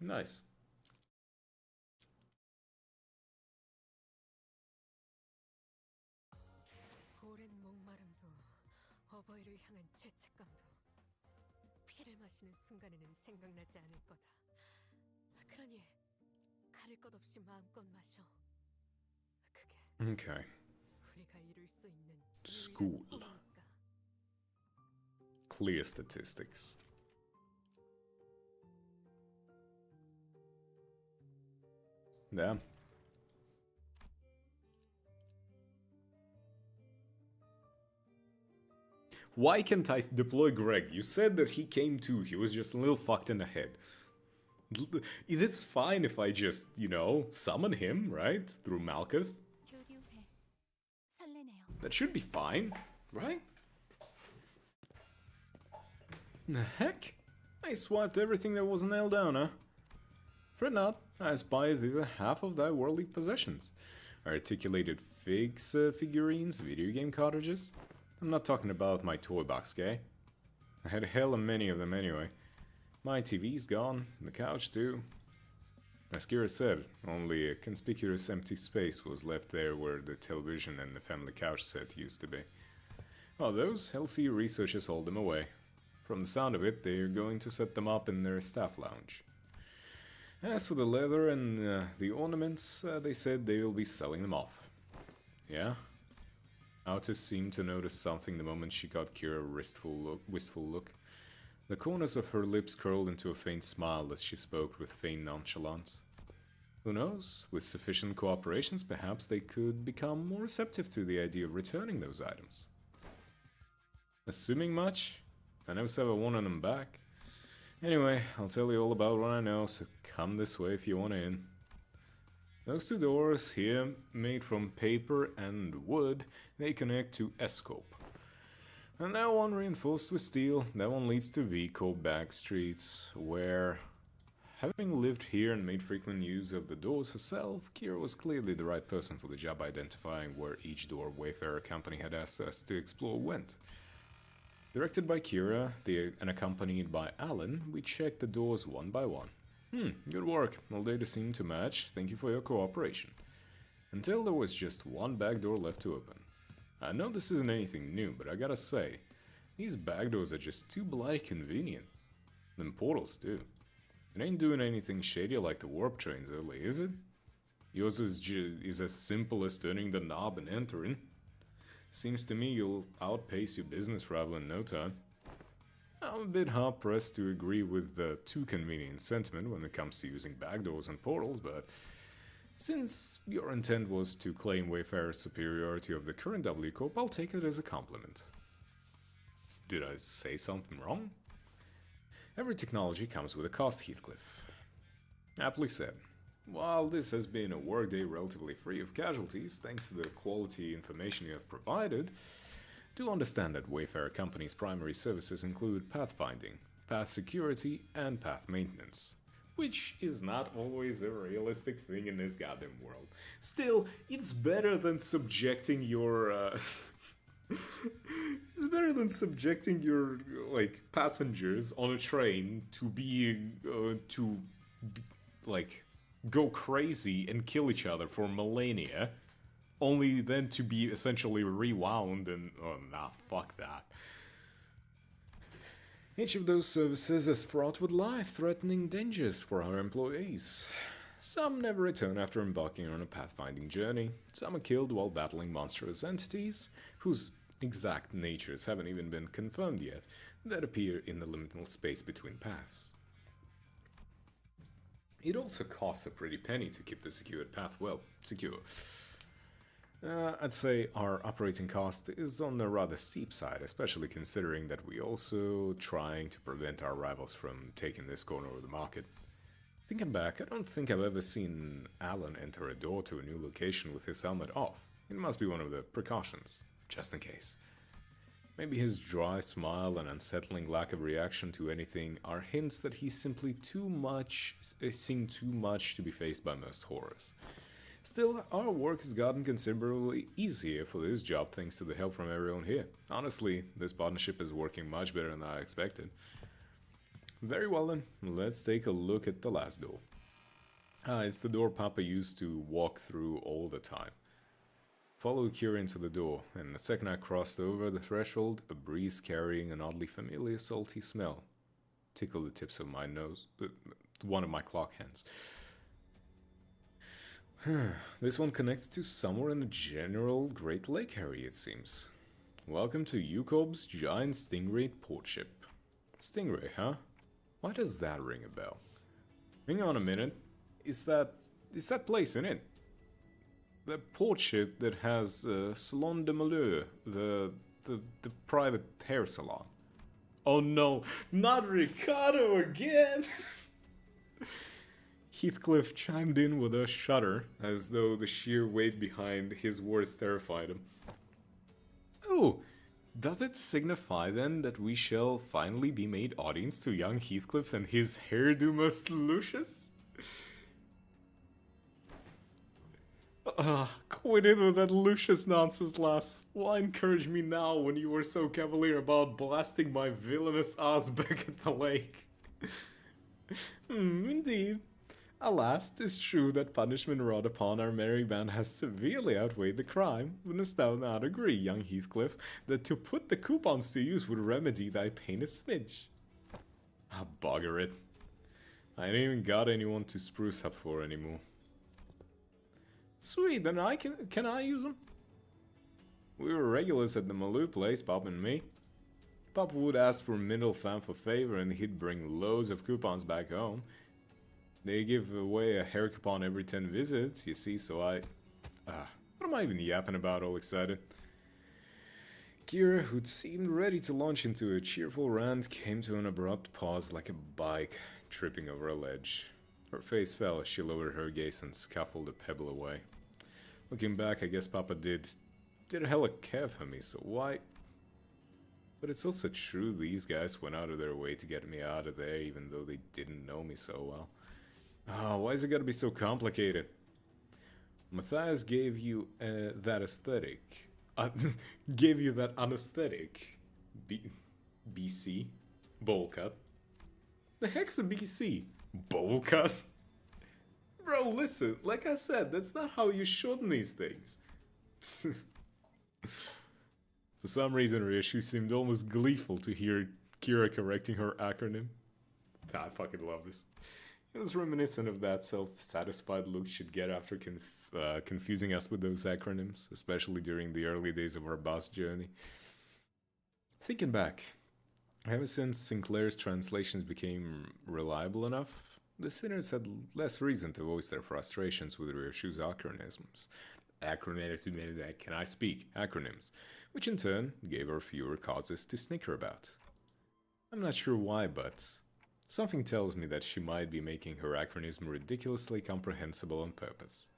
Nice. 오랜 목마름도 어버이를 향한 죄책감도 피를 마시는 순간에는 생각나지 않을 거다. 그러니 가릴 것 없이 마음껏 마셔. 그게 Okay. 우리가 이룰 수 있는 School. Clear statistics. Damn. Why can't I deploy Greg? You said that he came too, he was just a little fucked in the head. It's fine if I just, you know, summon him, right? Through Malkuth. That should be fine, right? The heck? I swiped everything that was nailed down, huh? Fret not, I spy the half of thy worldly possessions. Articulated figs, figurines, video game cartridges. I'm not talking about my toy box, guy. I had hella many of them anyway. My TV's gone, the couch too. As Kira said, only a conspicuous empty space was left there where the television and the family couch set used to be. Oh, those LC researchers hauled them away. From the sound of it, they are going to set them up in their staff lounge. As for the leather and the ornaments, they said they will be selling them off. Yeah? Autis seemed to notice something the moment she got Kira a wistful look. The corners of her lips curled into a faint smile as she spoke with faint nonchalance. Who knows? With sufficient cooperations, perhaps they could become more receptive to the idea of returning those items. Assuming much? I never said I wanted them back. Anyway, I'll tell you all about what I know, so come this way if you want in. Those two doors here, made from paper and wood, they connect to S-Scope. And that one reinforced with steel, that one leads to Vico back streets, where, having lived here and made frequent use of the doors herself, Kira was clearly the right person for the job identifying where each door Wayfarer Company had asked us to explore went. Directed by Kira, and accompanied by Alan, we checked the doors one by one. Good work, all data seemed to match, thank you for your cooperation. Until there was just one back door left to open. I know this isn't anything new, but I gotta say, These back doors are just too bloody convenient. Them portals too. It ain't doing anything shady like the warp trains early, is it? Yours is as simple as turning the knob and entering. Seems to me you'll outpace your business rival in no time. I'm a bit hard-pressed to agree with the too convenient sentiment when it comes to using backdoors and portals, but since your intent was to claim Wayfarer's superiority of the current W Corp, I'll take it as a compliment. Did I say something wrong? Every technology comes with a cost, Heathcliff. Aptly said. While this has been a workday relatively free of casualties, thanks to the quality information you have provided, do understand that Wayfarer Company's primary services include pathfinding, path security, and path maintenance. Which is not always a realistic thing in this goddamn world. Still, it's better than subjecting your, it's better than subjecting your, like, passengers on a train to being, go crazy and kill each other for millennia, only then to be essentially rewound and, oh nah, fuck that. Each of those services is fraught with life-threatening dangers for our employees. Some never return after embarking on a pathfinding journey, some are killed while battling monstrous entities, whose exact natures haven't even been confirmed yet, that appear in the liminal space between paths. It also costs a pretty penny to keep the secured path well secure. I'd say our operating cost is on the rather steep side, especially considering that we also trying to prevent our rivals from taking this corner of the market. Thinking back, I don't think I've ever seen Alan enter a door to a new location with his helmet off. It must be one of the precautions, just in case. Maybe his dry smile and unsettling lack of reaction to anything are hints that he's simply seen too much to be faced by most horrors. Still, our work has gotten considerably easier for this job thanks to the help from everyone here. Honestly, this partnership is working much better than I expected. Very well then, let's take a look at the last door. It's the door Papa used to walk through all the time. Follow Kira into the door, and the second I crossed over the threshold, a breeze carrying an oddly familiar salty smell tickled the tips of my nose, one of my clock hands. This one connects to somewhere in the general Great Lake area, it seems. Welcome to UCOB's giant stingray port ship. Stingray, huh? Why does that ring a bell? Hang on a minute. Is that place in it? The port ship that has Salon de Malheur, the private hair salon. Oh no, not Ricardo again! Heathcliff chimed in with a shudder, as though the sheer weight behind his words terrified him. Oh, doth it signify then that we shall finally be made audience to young Heathcliff and his hairdo most Lucius? Quit it with that Lucius nonsense, lass. Why encourage me now when you were so cavalier about blasting my villainous ass back at the lake? Indeed. Alas, 'tis true that punishment wrought upon our merry band has severely outweighed the crime. Wouldst thou not agree, young Heathcliff, that to put the coupons to use would remedy thy pain a smidge? Bugger it. I ain't even got anyone to spruce up for anymore. Sweet, then can I use them? We were regulars at the Malou place, Pop and me. Pop would ask for middle fam for favor and he'd bring loads of coupons back home. They give away a hair coupon every 10 visits, you see, so what am I even yapping about all excited? Kira, who'd seemed ready to launch into a cheerful rant, came to an abrupt pause like a bike tripping over a ledge. Her face fell as she lowered her gaze and scuffled a pebble away. Looking back, I guess Papa did a hella care for me, so why? But it's also true these guys went out of their way to get me out of there even though they didn't know me so well. Why is it gotta be so complicated? Matthias gave you that aesthetic. Gave you that anesthetic. BC? Bowl cut. The heck's a BC? Bowl cut? Bro, listen, like I said, that's not how you shorten these things. For some reason, Ryoshu seemed almost gleeful to hear Kira correcting her acronym. I fucking love this. It was reminiscent of that self-satisfied look she'd get after confusing us with those acronyms, especially during the early days of our bus journey. Thinking back, ever since Sinclair's translations became reliable enough, the sinners had less reason to voice their frustrations with Ryoshu's acronyms. Can I speak? Acronyms. Which in turn gave her fewer causes to snicker about. I'm not sure why, but something tells me that she might be making her acronym ridiculously comprehensible on purpose.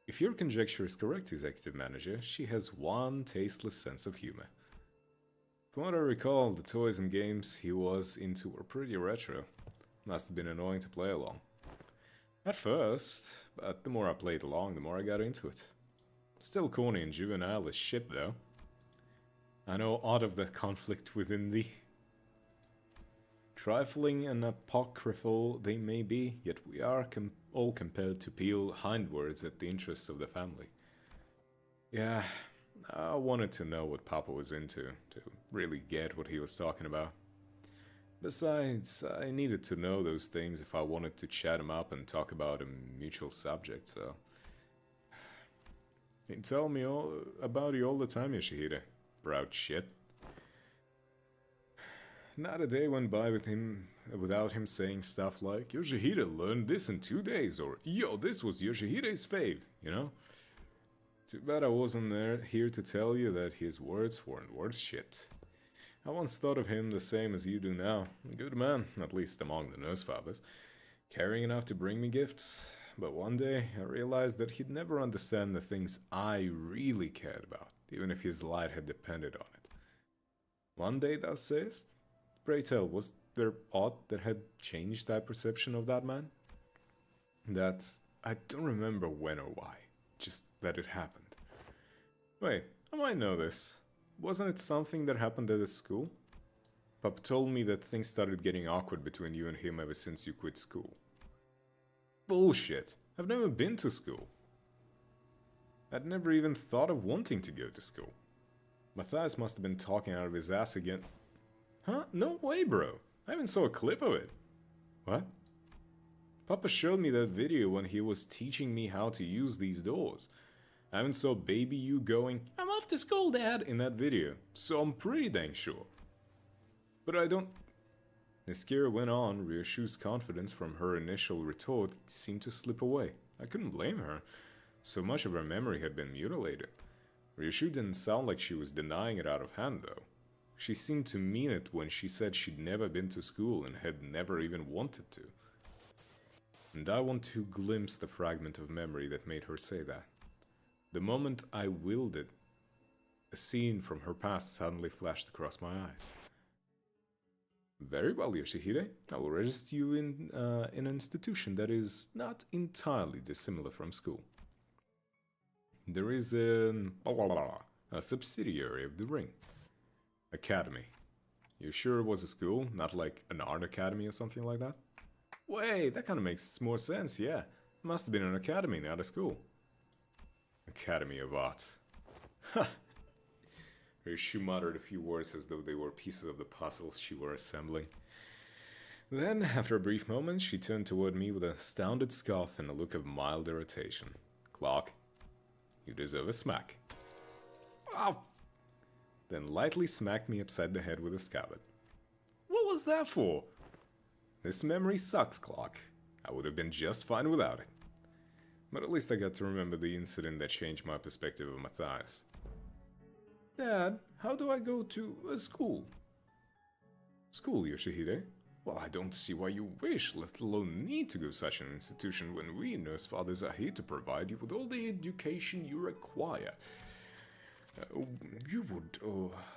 If your conjecture is correct, Executive Manager, she has one tasteless sense of humor. From what I recall, the toys and games he was into were pretty retro. Must have been annoying to play along. At first, but the more I played along, the more I got into it. Still corny and juvenile as shit, though. I know aught of that conflict within thee. Trifling and apocryphal they may be, yet we are all compelled to peel hindwards at the interests of the family. Yeah, I wanted to know what Papa was into, to really get what he was talking about. Besides, I needed to know those things if I wanted to chat him up and talk about a mutual subject, so... He'd tell me all about you all the time, Yoshihide. Proud shit. Not a day went by without him saying stuff like, Yoshihide learned this in 2 days, or yo, this was Yoshihide's fave, you know? Too bad I wasn't here to tell you that his words weren't worth shit. I once thought of him the same as you do now. A good man, at least among the nurse fathers. Caring enough to bring me gifts. But one day, I realized that he'd never understand the things I really cared about, even if his life had depended on it. One day, thou sayest? Pray tell, was there aught that had changed thy perception of that man? That I don't remember when or why, just that it happened. Wait, I might know this. Wasn't it something that happened at the school? Papa told me that things started getting awkward between you and him ever since you quit school. Bullshit. I've never been to school. I'd never even thought of wanting to go to school. Matthias must have been talking out of his ass again. Huh? No way, bro. I even saw a clip of it. What? Papa showed me that video when he was teaching me how to use these doors. I even saw baby you going, I'm off to school, Dad, in that video, so I'm pretty dang sure. But I don't... As Kira went on, Ryoshu's confidence from her initial retort seemed to slip away. I couldn't blame her. So much of her memory had been mutilated. Ryoshu didn't sound like she was denying it out of hand, though. She seemed to mean it when she said she'd never been to school and had never even wanted to. And I want to glimpse the fragment of memory that made her say that. The moment I willed it, a scene from her past suddenly flashed across my eyes. Very well, Yoshihide. I will register you in an institution that is not entirely dissimilar from school. There is a subsidiary of the Ring. Academy. You sure it was a school, not like an art academy or something like that? Wait, that kind of makes more sense, yeah. Must have been an academy, not a school. Academy of Art. Ha! She muttered a few words as though they were pieces of the puzzles she were assembling. Then, after a brief moment, she turned toward me with an astounded scoff and a look of mild irritation. Clark, you deserve a smack. Oh! Then lightly smacked me upside the head with a scabbard. What was that for? This memory sucks, Clark. I would have been just fine without it. But at least I got to remember the incident that changed my perspective of Matthias. Dad, how do I go to a school? School, Yoshihide? Well, I don't see why you wish, let alone need to go to such an institution when we nurse fathers are here to provide you with all the education you require. You would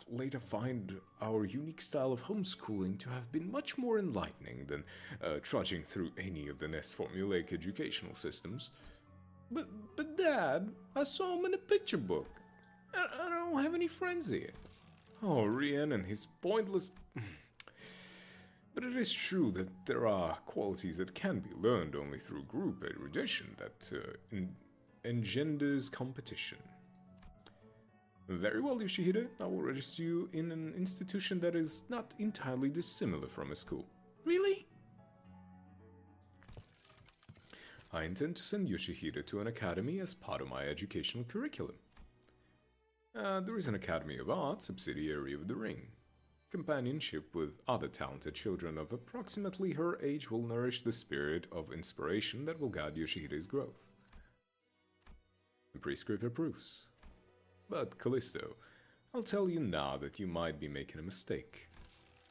later find our unique style of homeschooling to have been much more enlightening than trudging through any of the Nest formulaic educational systems. But Dad, I saw him in a picture book. I don't have any friends here. Oh, Rian and his pointless... But it is true that there are qualities that can be learned only through group erudition that engenders competition. Very well, Yoshihide. I will register you in an institution that is not entirely dissimilar from a school. Really? I intend to send Yoshihide to an academy as part of my educational curriculum. There is an Academy of Art subsidiary of the Ring. Companionship with other talented children of approximately her age will nourish the spirit of inspiration that will guide Yoshihide's growth. The prescript approves. But, Callisto, I'll tell you now that you might be making a mistake.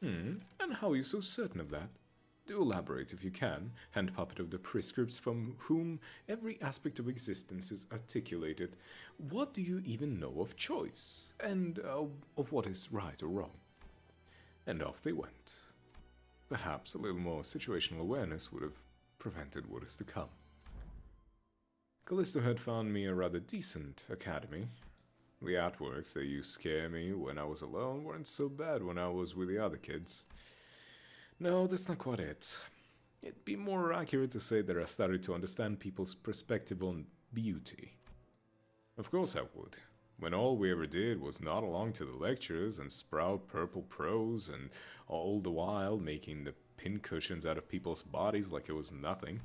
And how are you so certain of that? Do elaborate if you can, hand puppet of the prescripts from whom every aspect of existence is articulated. What do you even know of choice? And of what is right or wrong? And off they went. Perhaps a little more situational awareness would have prevented what is to come. Callisto had found me a rather decent academy. The artworks that used to scare me when I was alone weren't so bad when I was with the other kids. No, that's not quite it. It'd be more accurate to say that I started to understand people's perspective on beauty. Of course I would, when all we ever did was nod along to the lectures and sprout purple prose, and all the while making the pincushions out of people's bodies like it was nothing.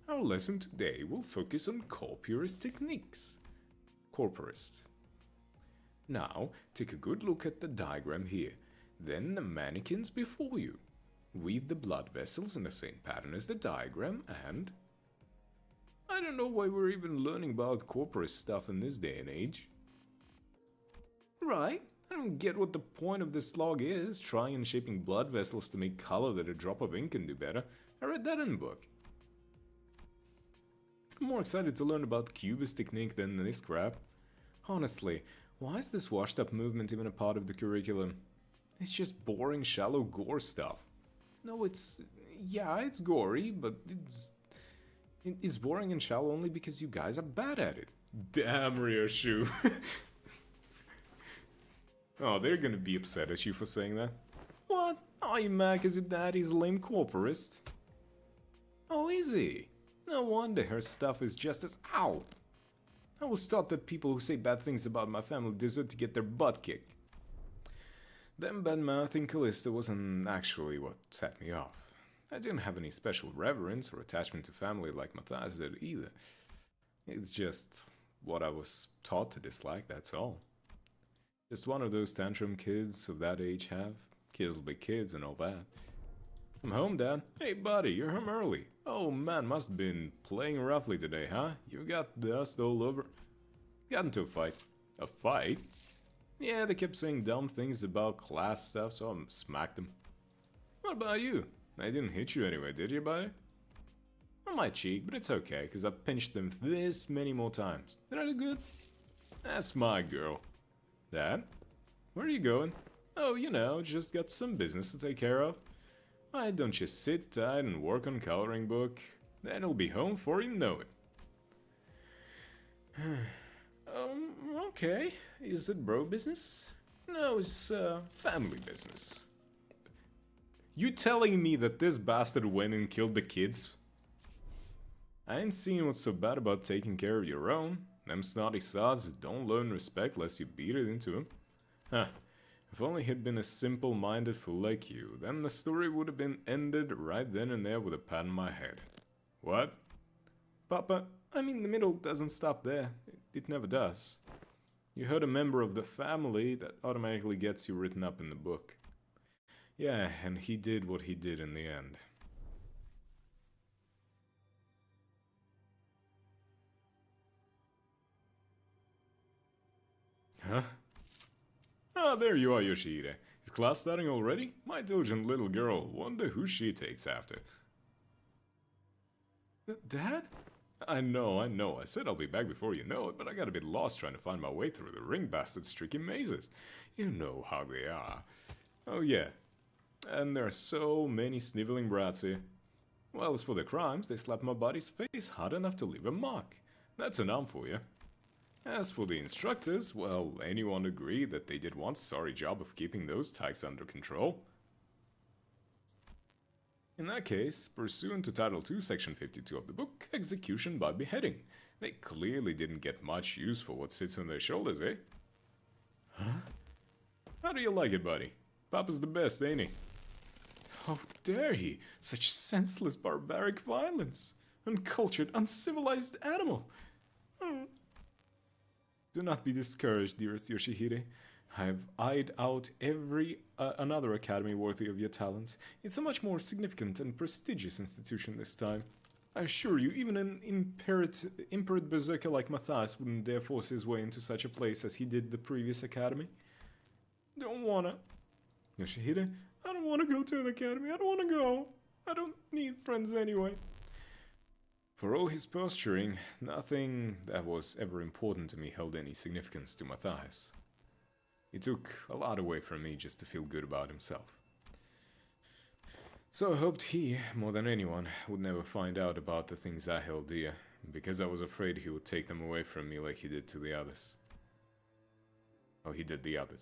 Our lesson today will focus on corporist techniques. Corporist. Now, take a good look at the diagram here, then the mannequins before you. Weave the blood vessels in the same pattern as the diagram, and... I don't know why we're even learning about corporist stuff in this day and age. Right, I don't get what the point of this log is, trying and shaping blood vessels to make color that a drop of ink can do better. I read that in the book. I'm more excited to learn about cubist technique than this crap. Honestly, why is this washed up movement even a part of the curriculum? It's just boring, shallow gore stuff. No, yeah, it's gory, but it's boring and shallow only because you guys are bad at it. Damn, Ryoshu. Oh, they're gonna be upset at you for saying that. What? Oh, you mad because your daddy's a lame corporist? Oh, is he? No wonder her stuff is just as out. I was taught that people who say bad things about my family deserve to get their butt kicked. Them bad-mouthing Callisto wasn't actually what set me off. I didn't have any special reverence or attachment to family like Matthias did either. It's just what I was taught to dislike, that's all. Just one of those tantrum kids of that age have. Kids will be kids and all that. I'm home, Dad. Hey, buddy, you're home early. Oh, man, must have been playing roughly today, huh? You got dust all over. Got into a fight. A fight? Yeah, they kept saying dumb things about class stuff, so I smacked them. What about you? I didn't hit you anyway, did you, buddy? On my cheek, but it's okay, because I've pinched them this many more times. Did I do good? That's my girl. Dad? Where are you going? Oh, you know, just got some business to take care of. Why don't you sit tight and work on coloring book? Then I'll be home before you know it. Okay. Is it bro business? No, it's family business. You telling me that this bastard went and killed the kids? I ain't seen what's so bad about taking care of your own. Them snotty sods don't learn respect lest you beat it into them. Huh. If only he'd been a simple-minded fool like you, then the story would have been ended right then and there with a pat on my head. What? Papa, I mean the middle doesn't stop there. It never does. You hurt a member of the family, that automatically gets you written up in the book. Yeah, and he did what he did in the end. Huh? Ah, there you are, Yoshihide. Is class starting already? My diligent little girl. Wonder who she takes after. Dad? I know. I said I'll be back before you know it, but I got a bit lost trying to find my way through the ring bastard's tricky mazes. You know how they are. Oh yeah. And there are so many sniveling brats here. Well, as for the crimes, they slapped my body's face hard enough to leave a mark. That's an arm for you. As for the instructors, well, anyone agree that they did one sorry job of keeping those tykes under control? In that case, pursuant to Title 2, Section 52 of the book, execution by beheading. They clearly didn't get much use for what sits on their shoulders, eh? Huh? How do you like it, buddy? Papa's the best, ain't he? How dare he? Such senseless, barbaric violence! Uncultured, uncivilized animal! Hmm. Do not be discouraged, dearest Yoshihide. I have eyed out every another academy worthy of your talents. It's a much more significant and prestigious institution this time. I assure you, even an imperate berserker like Matthias wouldn't dare force his way into such a place as he did the previous academy. Don't wanna. Yoshihide, I don't wanna go to an academy. I don't wanna go. I don't need friends anyway. For all his posturing, nothing that was ever important to me held any significance to Matthias. He took a lot away from me just to feel good about himself. So I hoped he, more than anyone, would never find out about the things I held dear, because I was afraid he would take them away from me like he did to the others. Oh, he did the others.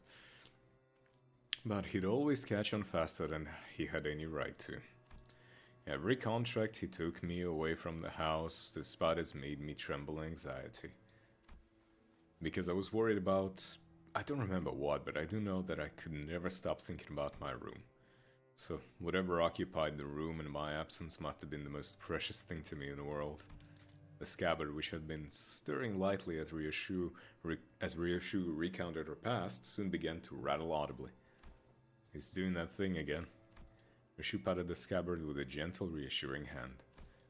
But he'd always catch on faster than he had any right to. Every contract he took me away from the house, the spiders made me tremble anxiety. Because I was worried about... I don't remember what, but I do know that I could never stop thinking about my room. So whatever occupied the room in my absence must have been the most precious thing to me in the world. The scabbard, which had been stirring lightly as Ryoshu recounted her past, soon began to rattle audibly. He's doing that thing again. Ryoshu patted the scabbard with a gentle, reassuring hand.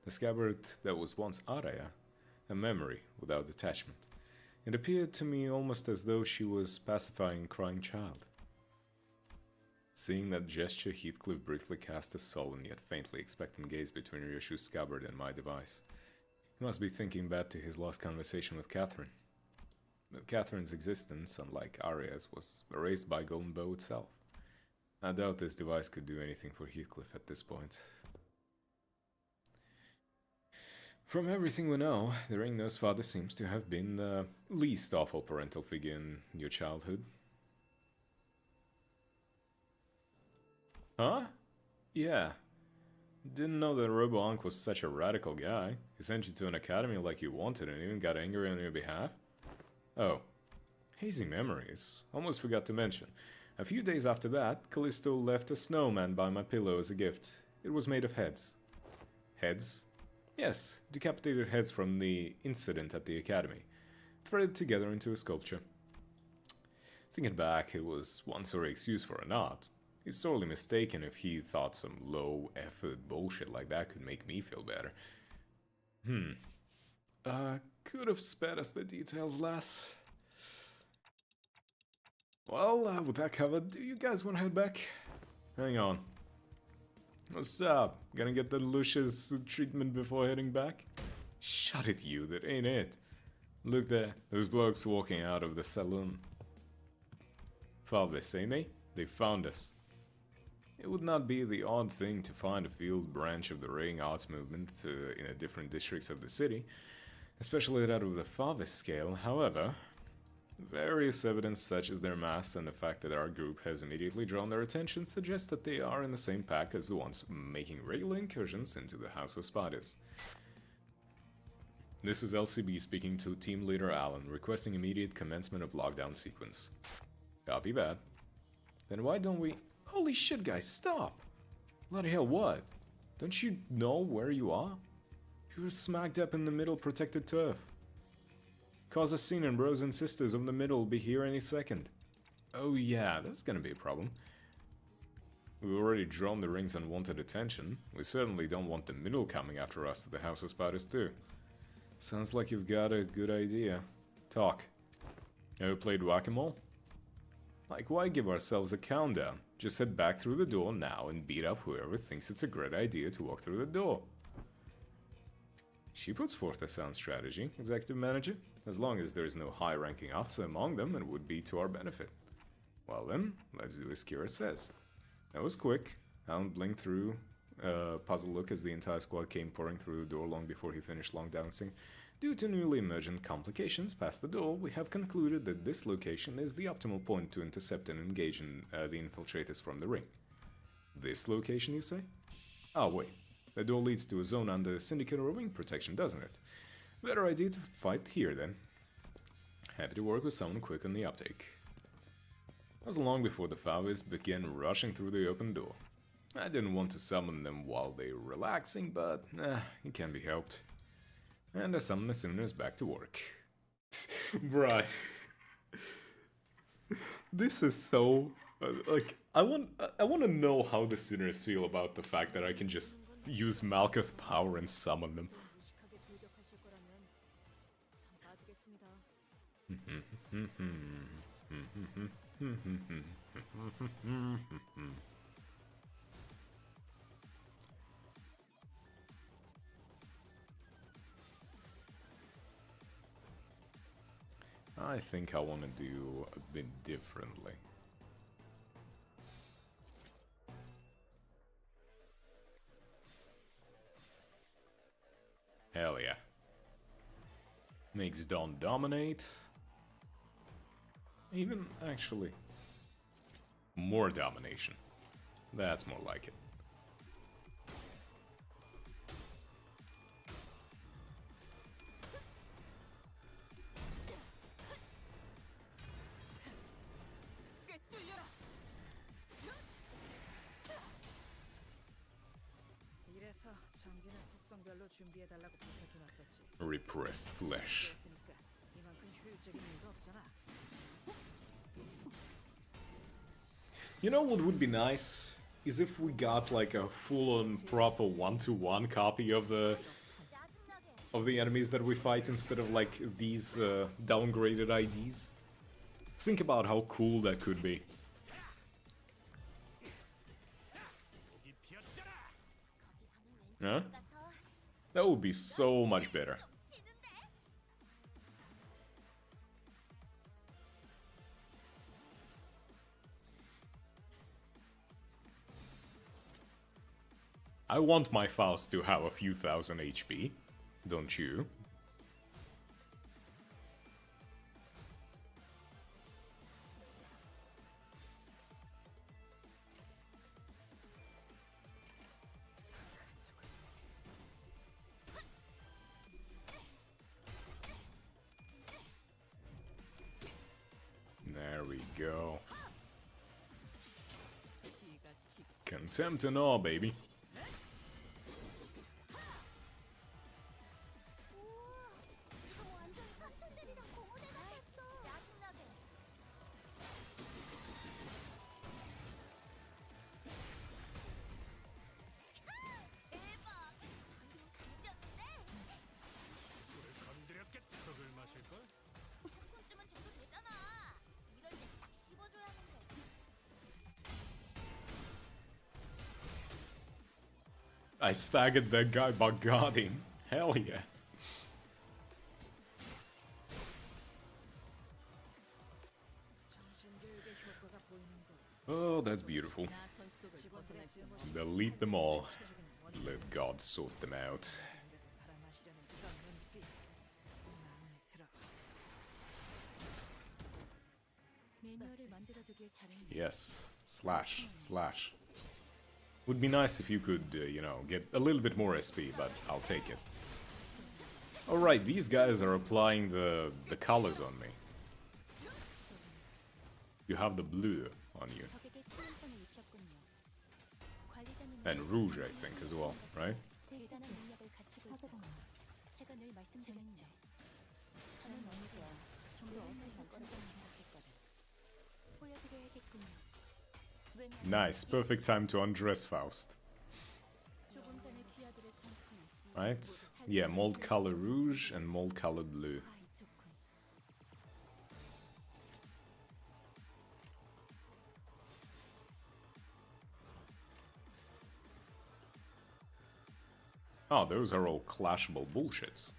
The scabbard that was once Araya, a memory without attachment. It appeared to me almost as though she was pacifying a crying child. Seeing that gesture, Heathcliff briefly cast a sullen yet faintly expectant gaze between Ryoshu's scabbard and my device. He must be thinking back to his last conversation with Catherine. But Catherine's existence, unlike Arya's, was erased by Golden Bow itself. I doubt this device could do anything for Heathcliff at this point. From everything we know, the ring-nosed father seems to have been the least awful parental figure in your childhood. Huh? Yeah. Didn't know that Robo-Unc was such a radical guy. He sent you to an academy like you wanted and even got angry on your behalf? Oh. Hazy memories. Almost forgot to mention. A few days after that, Callisto left a snowman by my pillow as a gift. It was made of heads. Heads? Yes, decapitated heads from the incident at the academy, threaded together into a sculpture. Thinking back, it was one sorry excuse for an art. He's sorely mistaken if he thought some low-effort bullshit like that could make me feel better. Could have spared us the details, lass. Well, with that covered, do you guys want to head back? Hang on. What's up? Gonna get the Lucius treatment before heading back? Shut it, you, that ain't it. Look there, those blokes walking out of the saloon. Favis, ain't they? They found us. It would not be the odd thing to find a field branch of the raiding arts movement in a different districts of the city, especially that of the Favis scale. However, various evidence such as their mass and the fact that our group has immediately drawn their attention suggests that they are in the same pack as the ones making regular incursions into the House of Spiders. This is LCB speaking to Team Leader Alan, requesting immediate commencement of lockdown sequence. Copy that. Then why don't we... Holy shit, guys, stop! Bloody hell, what? Don't you know where you are? You're smack dab in the middle protected turf. Cause a scene and bros and sisters of the middle will be here any second. Oh yeah, that's gonna be a problem. We've already drawn the ring's unwanted attention. We certainly don't want the middle coming after us to the House of Spiders too. Sounds like you've got a good idea. Talk. Ever played whack-a-mole? Like, why give ourselves a countdown? Just head back through the door now and beat up whoever thinks it's a great idea to walk through the door. She puts forth a sound strategy, Executive Manager. As long as there is no high-ranking officer among them, it would be to our benefit. Well then, let's do as Kira says. That was quick. Alan blinked through, puzzled look as the entire squad came pouring through the door long before he finished long dancing. Due to newly emergent complications past the door, we have concluded that this location is the optimal point to intercept and engage in the infiltrators from the ring. This location, you say? Oh wait, the door leads to a zone under Syndicate or Wing protection, doesn't it? Better idea to fight here then. Happy to work with someone quick on the uptake. It was long before the Faoists began rushing through the open door. I didn't want to summon them while they were relaxing, but it can be helped. And I summoned the sinners back to work. Right. This is so... like, I want to know how the sinners feel about the fact that I can just use Malkuth power and summon them. 무식하게 돌격하실 거라면 참 빠지겠습니다. I think I want to do a bit differently. Hell yeah. Makes Dawn dominate. Even, actually, more domination. That's more like it. 꿰뚫려라. 이래서 장비는 속성별로 준비해달라고 부탁해놨었지. Repressed flesh. 그랬으니까 이만큼 효율적인 이유가 없잖아. You know what would be nice? Is if we got like a full-on proper one-to-one copy of the enemies that we fight instead of like these downgraded IDs. Think about how cool that could be. Huh? That would be so much better. I want my Faust to have a few thousand HP, don't you? There we go. Contempt and all, baby. I staggered that guy by guarding. Hell yeah. Oh, that's beautiful. Delete them all. Let God sort them out. Yes. Slash. Slash. Would be nice if you could, you know, get a little bit more SP, but I'll take it. Alright, these guys are applying the colors on me. You have the blue on you. And rouge, I think, as well, right? Nice, perfect time to undress Faust. Right? Yeah, mold color rouge and mold color blue. Oh, those are all clashable bullshits.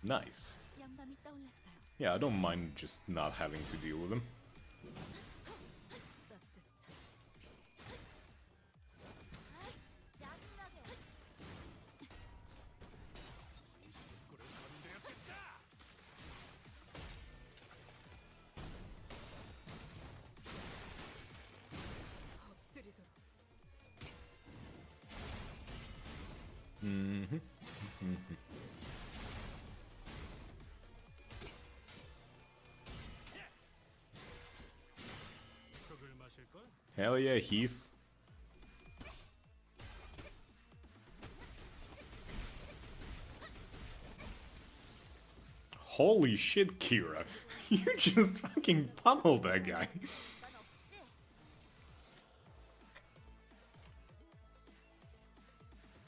Nice. Yeah, I don't mind just not having to deal with them. Hell yeah, Heath. Holy shit, Kira. You just fucking pummeled that guy.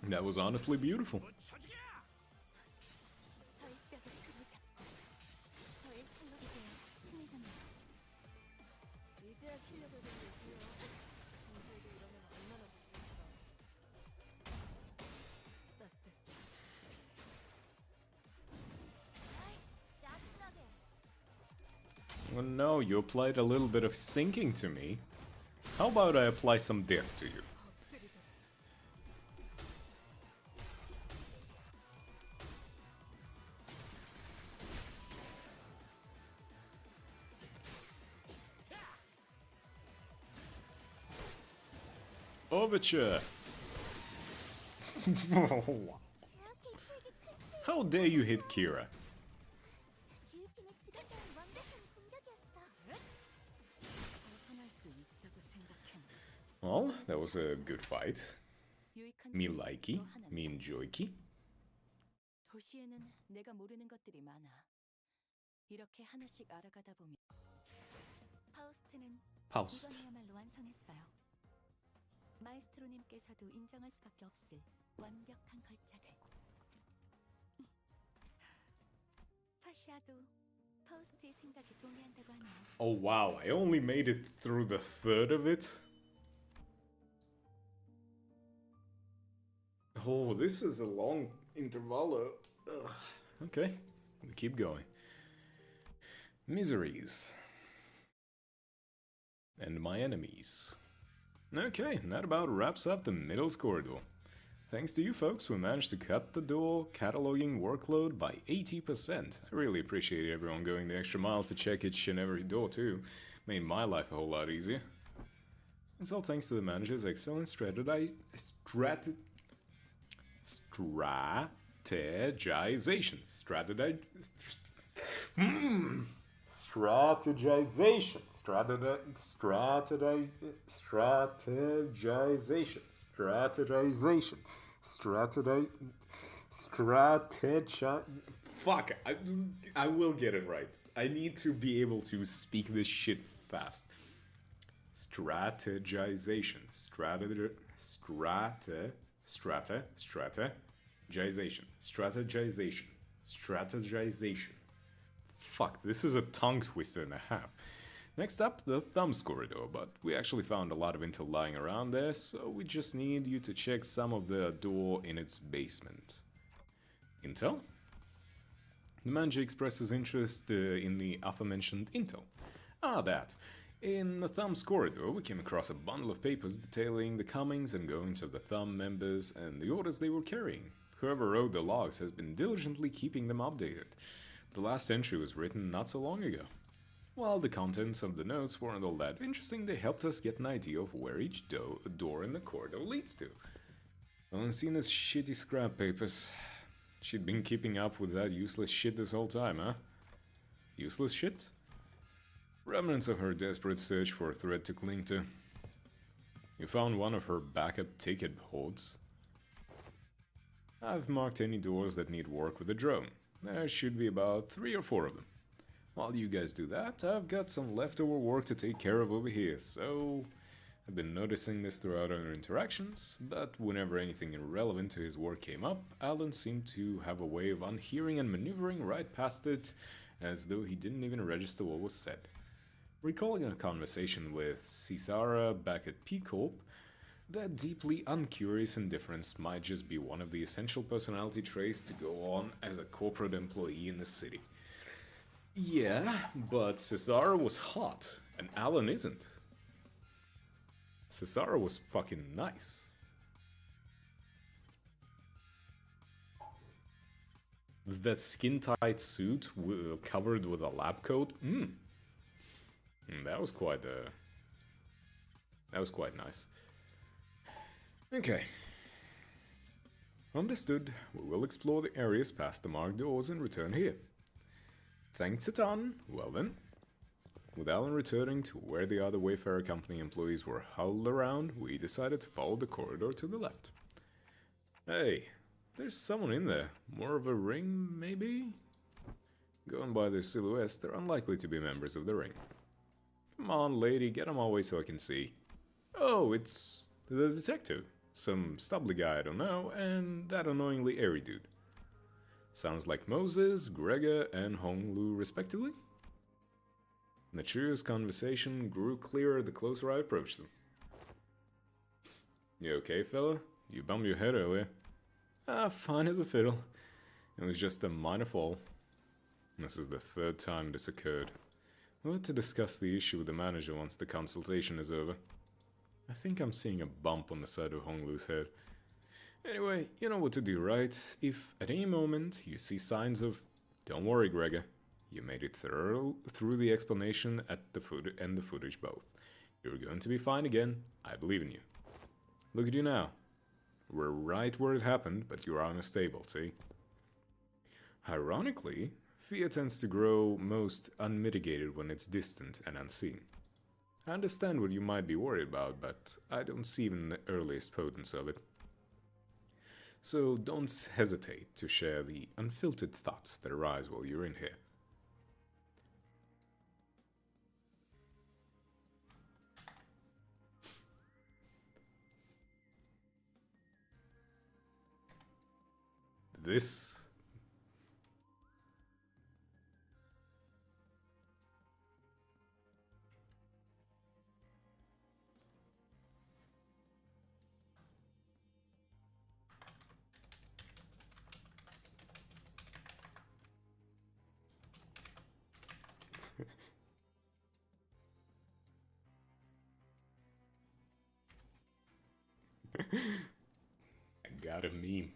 That was honestly beautiful. 저희 뼈를 크게 잡고 저의 살로기제의 승리자입니다. 이제야 실력을 좀 내시네요. 평소에도 이러면 얼마나 좋겠어. 따뜻해. 아이씨, 짜증나게. Well, no, you applied a little bit of sinking to me. How about I apply some depth to you? Overture! How dare you hit Kira? 기우팀의 지각한 완벽한 공격이었어. 벗어날 수 있다고 생각했나? Well, that was a good fight. 유익한 Me 점이 likey, 또 하나는 me enjoykey. 도시에는 내가 모르는 것들이 많아. 이렇게 하나씩 알아가다 보면 파우스트는 Paust. 이번이야말로 완성했어요. 마에스트로님께서도 인정할 수밖에 없을 완벽한 걸작을. 파시아도 파우스트의 생각에 동의한다고 하네요. Oh wow, I only made it through the third of it? Oh, this is a long intervallo. Ugh. Okay, we'll keep going. Miseries. And my enemies. Okay, that about wraps up the middle's corridor. Thanks to you folks, we managed to cut the door cataloging workload by 80%. I really appreciate everyone going the extra mile to check each and every door too. Made my life a whole lot easier. It's all thanks to the manager's excellent strategization. Strategization. Fuck, I will get it right. I need to be able to speak this shit fast. Strategization. Strategization. Fuck, this is a tongue twister and a half. Next up, the thumbs corridor, but we actually found a lot of intel lying around there, so we just need you to check some of the door in its basement. Intel? The manager expresses interest in the aforementioned intel. Ah, that. In the Thumbs corridor, we came across a bundle of papers detailing the comings and goings of the Thumb members and the orders they were carrying. Whoever wrote the logs has been diligently keeping them updated. The last entry was written not so long ago. While the contents of the notes weren't all that interesting, they helped us get an idea of where each door in the corridor leads to. Valencina's shitty scrap papers. She'd been keeping up with that useless shit this whole time, huh? Useless shit? Remnants of her desperate search for a thread to cling to. You found one of her backup ticket hoards. I've marked any doors that need work with a drone. There should be about 3 or 4 of them. While you guys do that, I've got some leftover work to take care of over here, so... I've been noticing this throughout our interactions, but whenever anything irrelevant to his work came up, Alan seemed to have a way of unhearing and maneuvering right past it, as though he didn't even register what was said. Recalling a conversation with Cesara back at P Corp, that deeply uncurious indifference might just be one of the essential personality traits to go on as a corporate employee in the city. Yeah, but Cesara was hot, and Alan isn't. Cesara was fucking nice. That skin-tight suit covered with a lab coat, that was quite nice. Okay. Understood. We will explore the areas past the marked doors and return here. Thanks a ton. Well then. With Alan returning to where the other Wayfarer Company employees were huddled around, we decided to follow the corridor to the left. Hey, there's someone in there. More of a ring, maybe? Going by their silhouettes, they're unlikely to be members of the ring. Come on, lady, get him away so I can see. Oh, it's the detective. Some stubbly guy I don't know, and that annoyingly airy dude. Sounds like Moses, Gregor, and Hong Lu respectively? The trio's conversation grew clearer the closer I approached them. You okay, fella? You bumped your head earlier. Ah, fine as a fiddle. It was just a minor fall. This is the third time this occurred. We'll have to discuss the issue with the manager once the consultation is over. I think I'm seeing a bump on the side of Hong Lu's head. Anyway, you know what to do, right? If at any moment you see signs of... Don't worry, Gregor. You made it through the explanation and the footage both. You're going to be fine again. I believe in you. Look at you now. We're right where it happened, but you're unstable, see? Ironically, fear tends to grow most unmitigated when it's distant and unseen. I understand what you might be worried about, but I don't see even the earliest potence of it. So don't hesitate to share the unfiltered thoughts that arise while you're in here. This... I got a meme.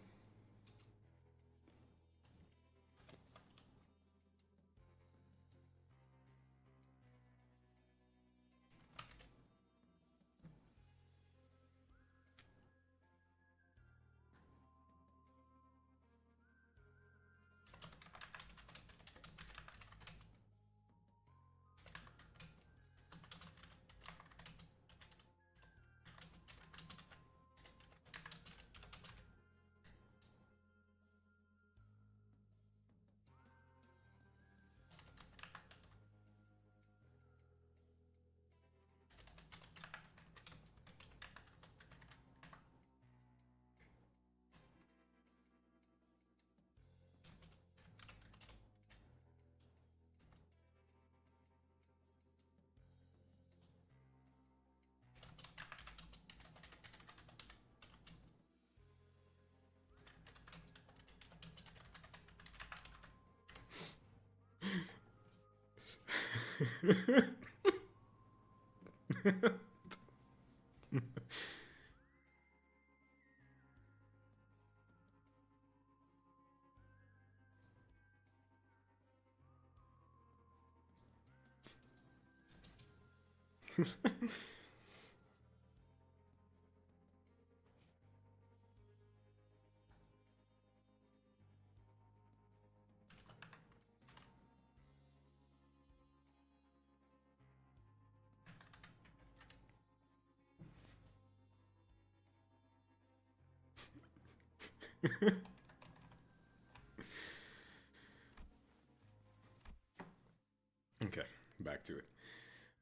Okay, back to it.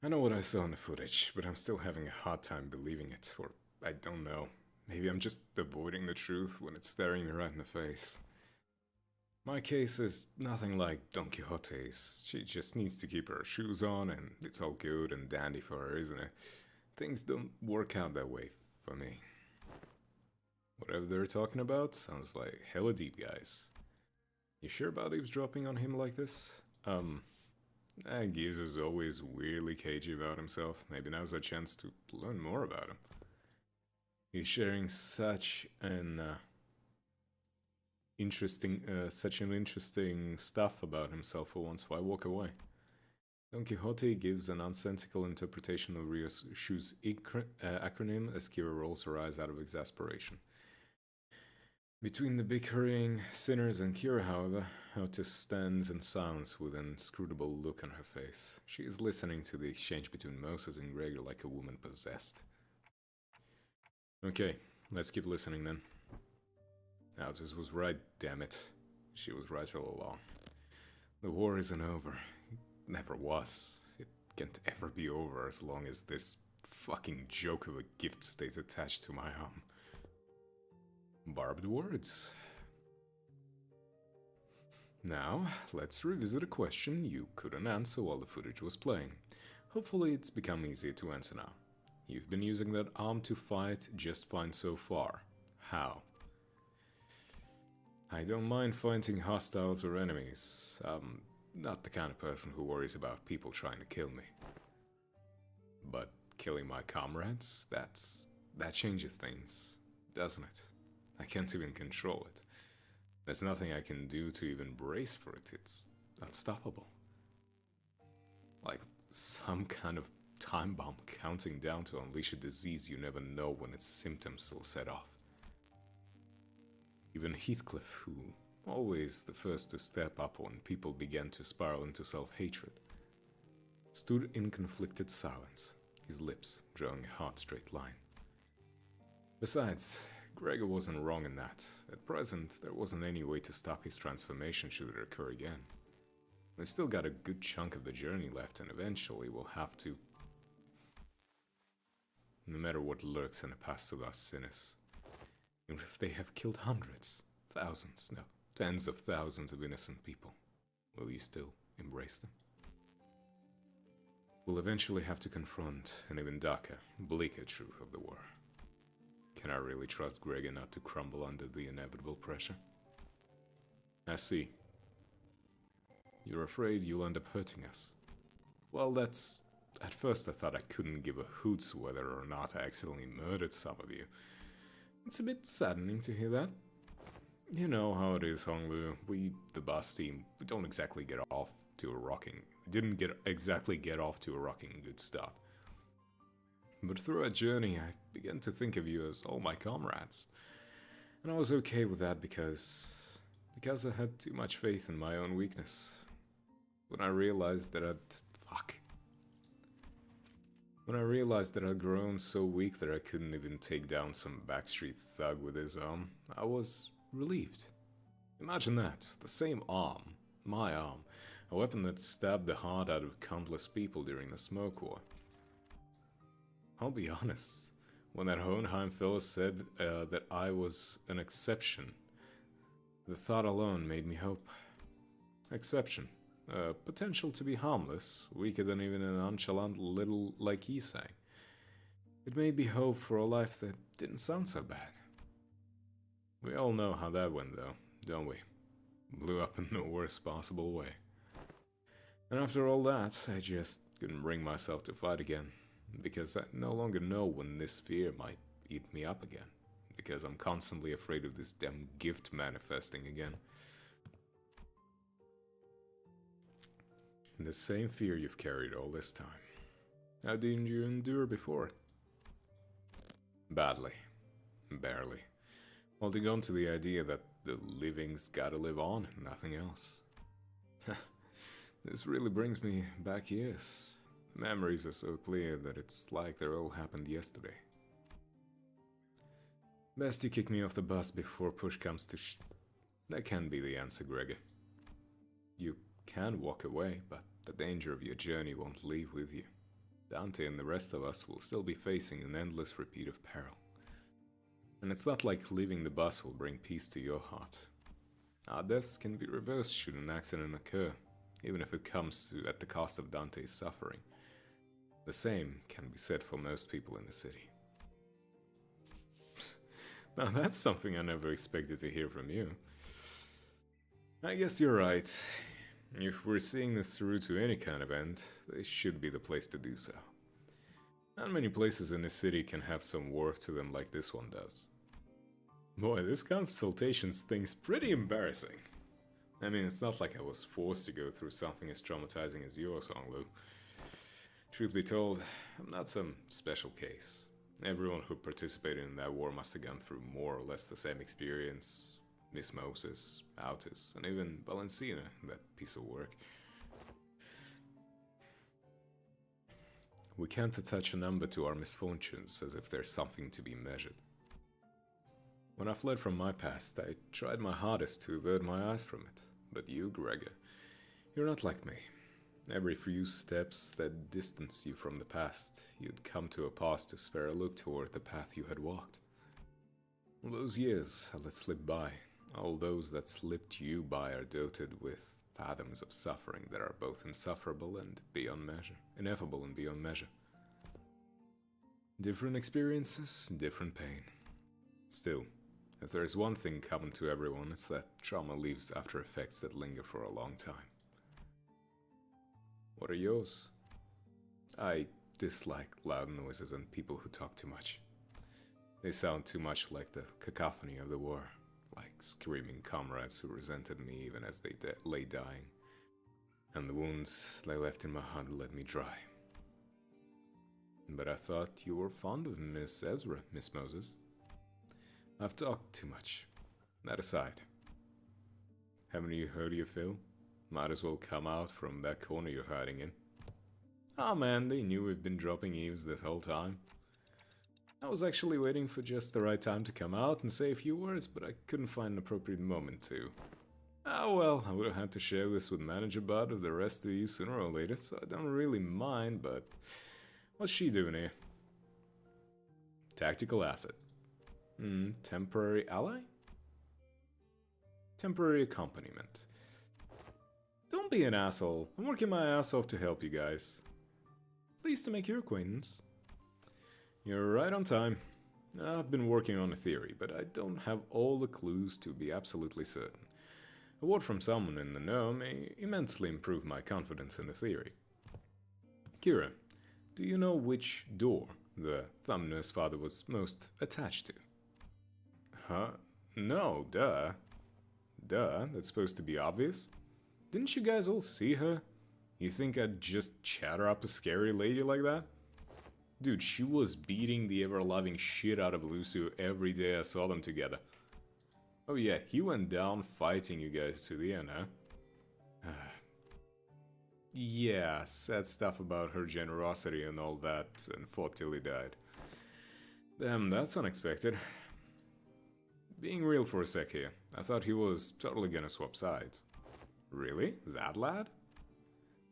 I know what I saw in the footage, but I'm still having a hard time believing it, or I don't know. Maybe I'm just avoiding the truth when it's staring me right in the face. My case is nothing like Don Quixote's. She just needs to keep her shoes on and it's all good and dandy for her, isn't it? Things don't work out that way for me. Whatever they're talking about sounds like hella deep, guys. You sure about eavesdropping on him like this? Gibbs is always weirdly cagey about himself. Maybe now's a chance to learn more about him. He's sharing such an interesting stuff about himself for once. Why walk away? Don Quixote gives a nonsensical interpretation of Ryoshu's acronym as Kira rolls her eyes out of exasperation. Between the bickering sinners and Kira, however, Otis stands in silence with an inscrutable look on her face. She is listening to the exchange between Moses and Gregor like a woman possessed. Okay, let's keep listening then. Otis was right, damn it. She was right all along. The war isn't over. It never was. It can't ever be over as long as this fucking joke of a gift stays attached to my arm. Barbed words. Now, let's revisit a question you couldn't answer while the footage was playing. Hopefully it's become easier to answer now. You've been using that arm to fight just fine so far. How? I don't mind fighting hostiles or enemies. I'm not the kind of person who worries about people trying to kill me. But killing my comrades, that changes things, doesn't it? I can't even control it. There's nothing I can do to even brace for it. It's unstoppable. Like some kind of time bomb counting down to unleash a disease you never know when its symptoms will set off. Even Heathcliff, who always the first to step up when people began to spiral into self-hatred, stood in conflicted silence, his lips drawing a hard straight line. Besides, Gregor wasn't wrong in that. At present, there wasn't any way to stop his transformation should it occur again. We've still got a good chunk of the journey left, and eventually we'll have to... No matter what lurks in the past of us sinners, even if they have killed hundreds, thousands, no, tens of thousands of innocent people, will you still embrace them? We'll eventually have to confront an even darker, bleaker truth of the war. Can I really trust Gregor not to crumble under the inevitable pressure? I see. You're afraid you'll end up hurting us. Well, that's... At first I thought I couldn't give a hoot's whether or not I accidentally murdered some of you. It's a bit saddening to hear that. You know how it is, Honglu. We, the bus team, we don't exactly get off to a rocking... Didn't exactly get off to a rocking good start. But through our journey, I began to think of you as all my comrades. And I was okay with that because I had too much faith in my own weakness. When I realized that I'd grown so weak that I couldn't even take down some backstreet thug with his arm, I was relieved. Imagine that, the same arm, my arm, a weapon that stabbed the heart out of countless people during the Smoke War. I'll be honest, when that Hohenheim fellow said that I was an exception, the thought alone made me hope. Exception. Potential to be harmless, weaker than even a nonchalant little like he sang. It made me hope for a life that didn't sound so bad. We all know how that went though, don't we? Blew up in the worst possible way. And after all that, I just couldn't bring myself to fight again. Because I no longer know when this fear might eat me up again. Because I'm constantly afraid of this damn gift manifesting again. The same fear you've carried all this time. How did you endure before it? Badly. Barely. Holding on to the idea that the living's gotta live on and nothing else. This really brings me back years. The memories are so clear that it's like they all happened yesterday. Best you kick me off the bus before push comes to That can be the answer, Gregor. You can walk away, but the danger of your journey won't leave with you. Dante and the rest of us will still be facing an endless repeat of peril. And it's not like leaving the bus will bring peace to your heart. Our deaths can be reversed should an accident occur, even if it comes at the cost of Dante's suffering. The same can be said for most people in the city. Now that's something I never expected to hear from you. I guess you're right. If we're seeing this through to any kind of end, this should be the place to do so. Not many places in the city can have some worth to them like this one does. Boy, this consultation thing's pretty embarrassing. I mean, it's not like I was forced to go through something as traumatizing as yours, Honglu. Truth be told, I'm not some special case. Everyone who participated in that war must have gone through more or less the same experience. Miss Moses, Autis, and even Valencina, that piece of work. We can't attach a number to our misfortunes as if there's something to be measured. When I fled from my past, I tried my hardest to avert my eyes from it. But you, Gregor, you're not like me. Every few steps that distance you from the past, you'd come to a pause to spare a look toward the path you had walked. All those years I let slip by, all those that slipped you by are dotted with fathoms of suffering that are both insufferable and beyond measure, ineffable and beyond measure. Different experiences, different pain. Still, if there is one thing common to everyone, it's that trauma leaves after effects that linger for a long time. What are yours? I dislike loud noises and people who talk too much. They sound too much like the cacophony of the war, like screaming comrades who resented me even as they lay dying. And the wounds they left in my heart let me dry. But I thought you were fond of Miss Ezra, Miss Moses. I've talked too much. That aside. Haven't you heard your fill? Might as well come out from that corner you're hiding in. Oh man, they knew we've been dropping eaves this whole time. I was actually waiting for just the right time to come out and say a few words, but I couldn't find an appropriate moment to. Ah well, I would have had to share this with Manager Bud of the rest of you sooner or later, so I don't really mind, but... What's she doing here? Tactical asset. Temporary ally? Temporary accompaniment. Don't be an asshole. I'm working my ass off to help you guys. Pleased to make your acquaintance. You're right on time. I've been working on a theory, but I don't have all the clues to be absolutely certain. A word from someone in the know may immensely improve my confidence in the theory. Kira, do you know which door the Thumbner's father was most attached to? Huh? No, duh. Duh, that's supposed to be obvious. Didn't you guys all see her? You think I'd just chatter up a scary lady like that? Dude, she was beating the ever-loving shit out of Lucio every day I saw them together. Oh yeah, he went down fighting you guys to the end, huh? Yeah, said stuff about her generosity and all that, and fought till he died. Damn, that's unexpected. Being real for a sec here, I thought he was totally gonna swap sides. Really? That lad?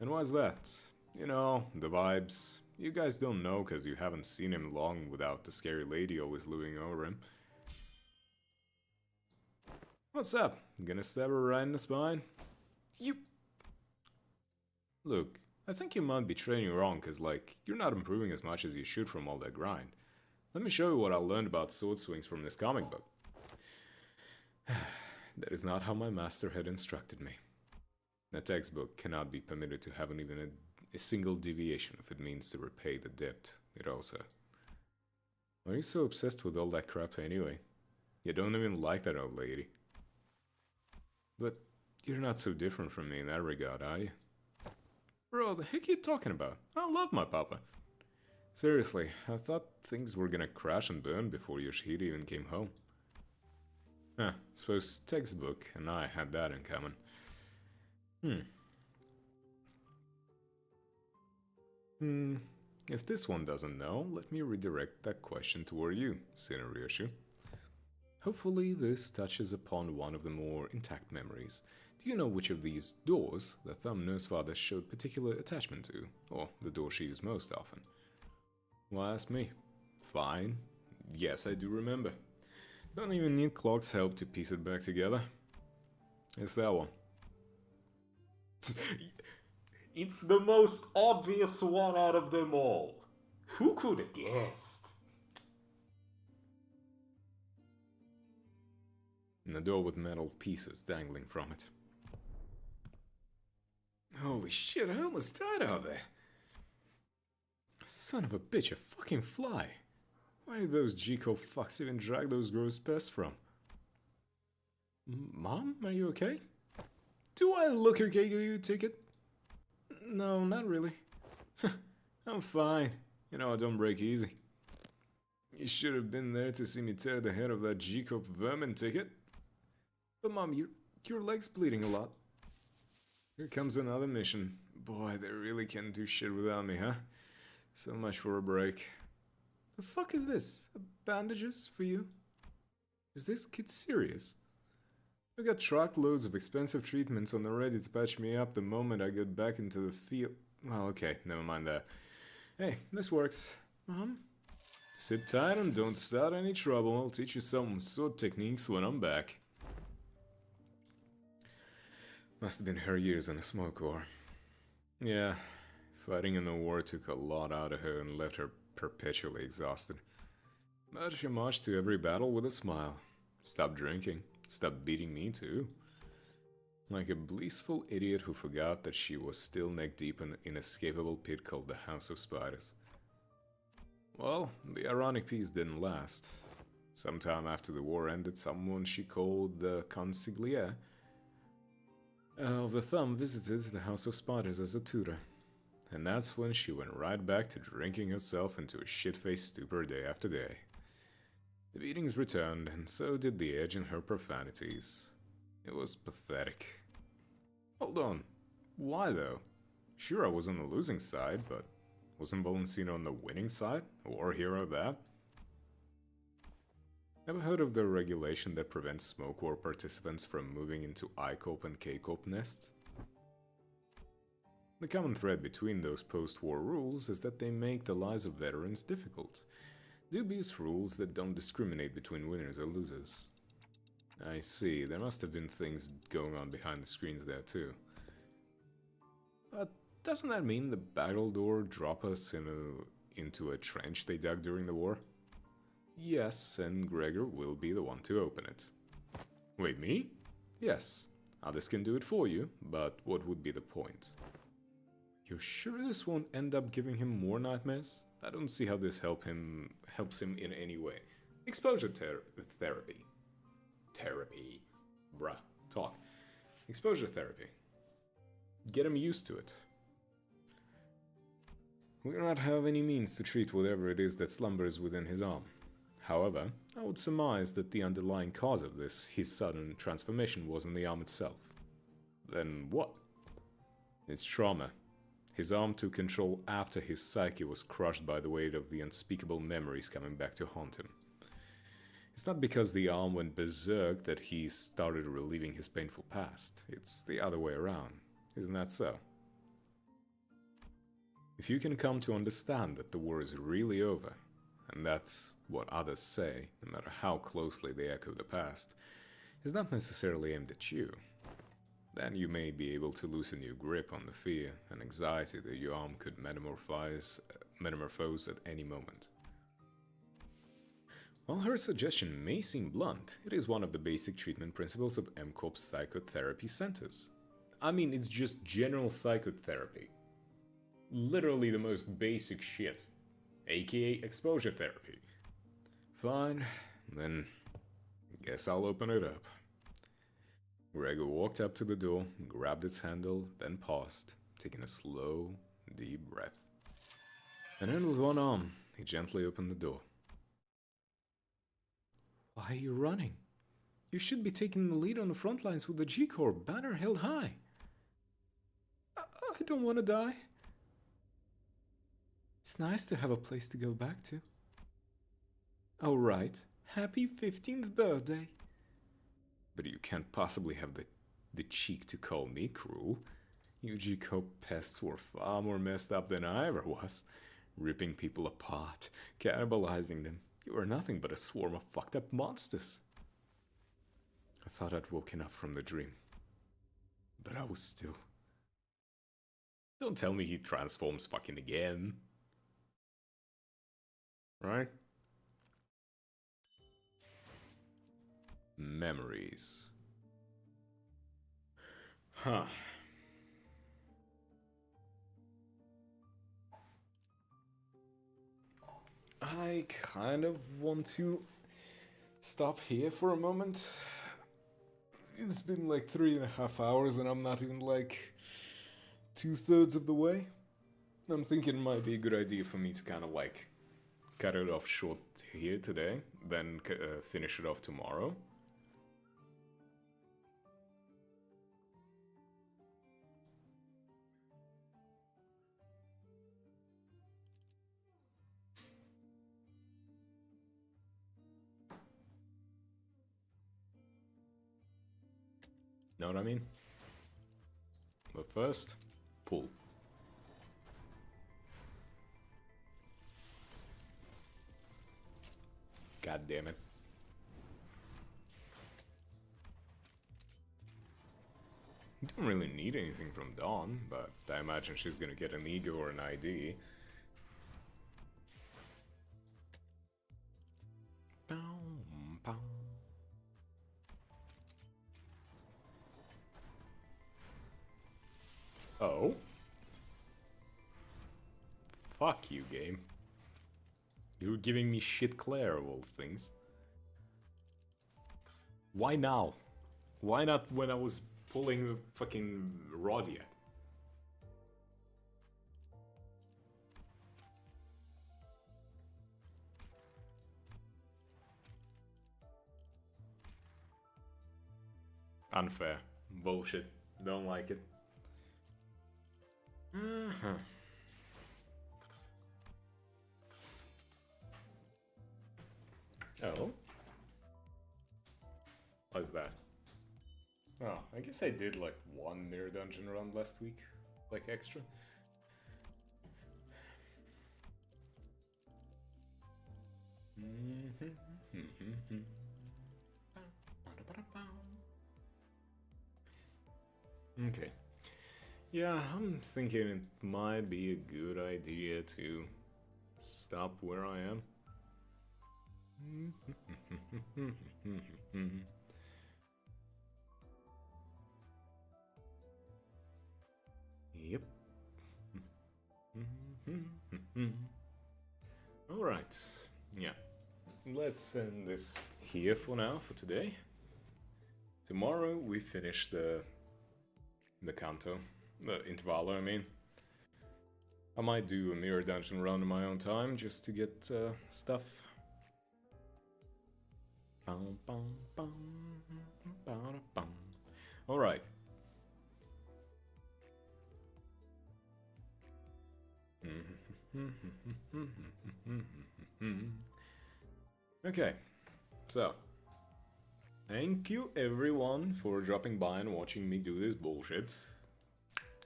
And why's that? You know, the vibes. You guys don't know because you haven't seen him long without the scary lady always looming over him. What's up? Gonna stab her right in the spine? You... Look, I think you might be training wrong because, like, you're not improving as much as you should from all that grind. Let me show you what I learned about sword swings from this comic book. That is not how my master had instructed me. A textbook cannot be permitted to have even a single deviation if it means to repay the debt it owes her. Why are you so obsessed with all that crap anyway? You don't even like that old lady. But you're not so different from me in that regard, are you? Bro, the heck are you talking about? I love my papa. Seriously, I thought things were gonna crash and burn before Yoshihide even came home. Huh, suppose textbook and I had that in common. If this one doesn't know, let me redirect that question toward you, Ryoshu. Hopefully this touches upon one of the more intact memories. Do you know which of these doors the Thumbner's father showed particular attachment to, or the door she used most often? Well, ask me. Fine. Yes, I do remember. Don't even need Clark's help to piece it back together. It's that one. It's the most obvious one out of them all. Who could have guessed? And a door with metal pieces dangling from it. Holy shit, I almost died out there. Son of a bitch, a fucking fly. Where did those G-Co fucks even drag those gross pests from? Mom, are you okay? Do I look okay, you ticket? No, not really. I'm fine. You know, I don't break easy. You should have been there to see me tear the head of that G-Corp vermin ticket. But Mom, your leg's bleeding a lot. Here comes another mission. Boy, they really can't do shit without me, huh? So much for a break. The fuck is this? Bandages for you? Is this kid serious? I got truckloads of expensive treatments on the ready to patch me up the moment I get back into the field. Well, okay, never mind that. Hey, this works. Mom? Sit tight and don't start any trouble. I'll teach you some sword techniques when I'm back. Must have been her years in a smoke war. Yeah, fighting in the war took a lot out of her and left her perpetually exhausted. But she marched to every battle with a smile. Stopped drinking. Stopped beating me too. Like a blissful idiot who forgot that she was still neck-deep in an inescapable pit called the House of Spiders. Well, the ironic piece didn't last. Sometime after the war ended, someone she called the consigliere of the Thumb visited the House of Spiders as a tutor. And that's when she went right back to drinking herself into a shit-faced stupor day after day. The beatings returned, and so did the edge in her profanities. It was pathetic. Hold on. Why though? Sure, I was on the losing side, but wasn't Valencina on the winning side? A war hero that? Ever heard of the regulation that prevents smoke war participants from moving into I-Corp and K-Corp nests? The common thread between those post-war rules is that they make the lives of veterans difficult. Dubious rules that don't discriminate between winners or losers. I see, there must have been things going on behind the screens there too. But doesn't that mean the battle door drop us into a trench they dug during the war? Yes, and Gregor will be the one to open it. Wait, me? Yes, others can do it for you, but what would be the point? You're sure this won't end up giving him more nightmares? I don't see how this helps him in any way. Exposure therapy. Therapy. Bruh, talk. Exposure therapy. Get him used to it. We do not have any means to treat whatever it is that slumbers within his arm. However, I would surmise that the underlying cause of his sudden transformation, wasn't the arm itself. Then what? It's trauma. His arm took control after his psyche was crushed by the weight of the unspeakable memories coming back to haunt him. It's not because the arm went berserk that he started reliving his painful past. It's the other way around. Isn't that so? If you can come to understand that the war is really over, and that's what others say, no matter how closely they echo the past, is not necessarily aimed at you, then you may be able to loosen your grip on the fear and anxiety that your arm could metamorphose at any moment. While her suggestion may seem blunt, it is one of the basic treatment principles of M-Corp's psychotherapy centers. I mean, it's just general psychotherapy. Literally the most basic shit, aka exposure therapy. Fine, then guess I'll open it up. Gregor walked up to the door, grabbed its handle, then paused, taking a slow, deep breath. And then with one arm, he gently opened the door. Why are you running? You should be taking the lead on the front lines with the G-Corps banner held high. I don't want to die. It's nice to have a place to go back to. Oh right, happy 15th birthday. But you can't possibly have the cheek to call me cruel. You G-Corp pests were far more messed up than I ever was. Ripping people apart, cannibalizing them. You are nothing but a swarm of fucked up monsters. I thought I'd woken up from the dream. But I was still. Don't tell me he transforms fucking again. Right? Memories. Huh. I kind of want to stop here for a moment. It's been like 3.5 hours and I'm not even like 2/3 of the way. I'm thinking it might be a good idea for me to kind of like cut it off short here today, then finish it off tomorrow. Know what I mean? But first, pull. God damn it. You don't really need anything from Dawn, but I imagine she's gonna get an ego or an ID. Boom, boom. Oh? Fuck you, game. You're giving me shit Claire of all things. Why now? Why not when I was pulling the fucking rod yet? Unfair. Bullshit. Don't like it. Oh? What's that? Oh, I guess I did like one mirror dungeon run last week. Like extra. Okay. Yeah, I'm thinking it might be a good idea to stop where I am. Yep. Alright. Yeah. Let's end this here for now, for today. Tomorrow we finish the canto. The Intervallo, I mean. I might do a mirror dungeon run in my own time, just to get stuff. Alright. Okay, so thank you everyone for dropping by and watching me do this bullshit.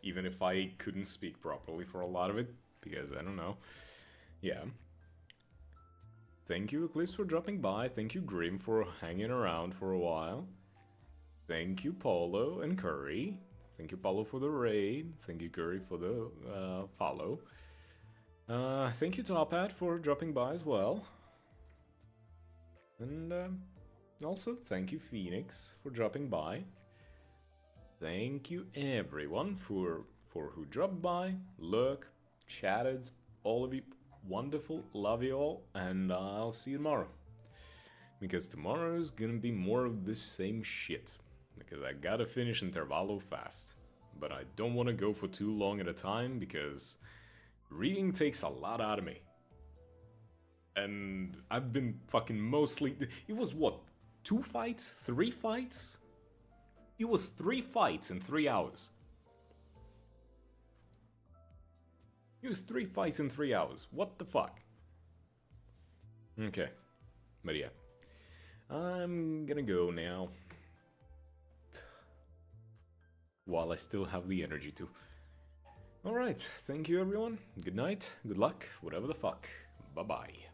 Even if I couldn't speak properly for a lot of it, because I don't know. Yeah. Thank you Eclipse for dropping by, thank you Grim for hanging around for a while. Thank you Paulo and Curry. Thank you Paulo for the raid, thank you Curry for the follow. Thank you Top Hat for dropping by as well. And also thank you Phoenix for dropping by. Thank you everyone for who dropped by, lurked, chatted, all of you wonderful, love you all, and I'll see you tomorrow. Because tomorrow's gonna be more of this same shit. Because I gotta finish Intervallo fast. But I don't wanna go for too long at a time because reading takes a lot out of me. And I've been fucking mostly... It was what? 2 fights? 3 fights? It was 3 fights in 3 hours. It was 3 fights in 3 hours. What the fuck? Okay. But yeah. I'm gonna go now. While I still have the energy to. Alright, thank you everyone. Good night, good luck, whatever the fuck. Bye-bye.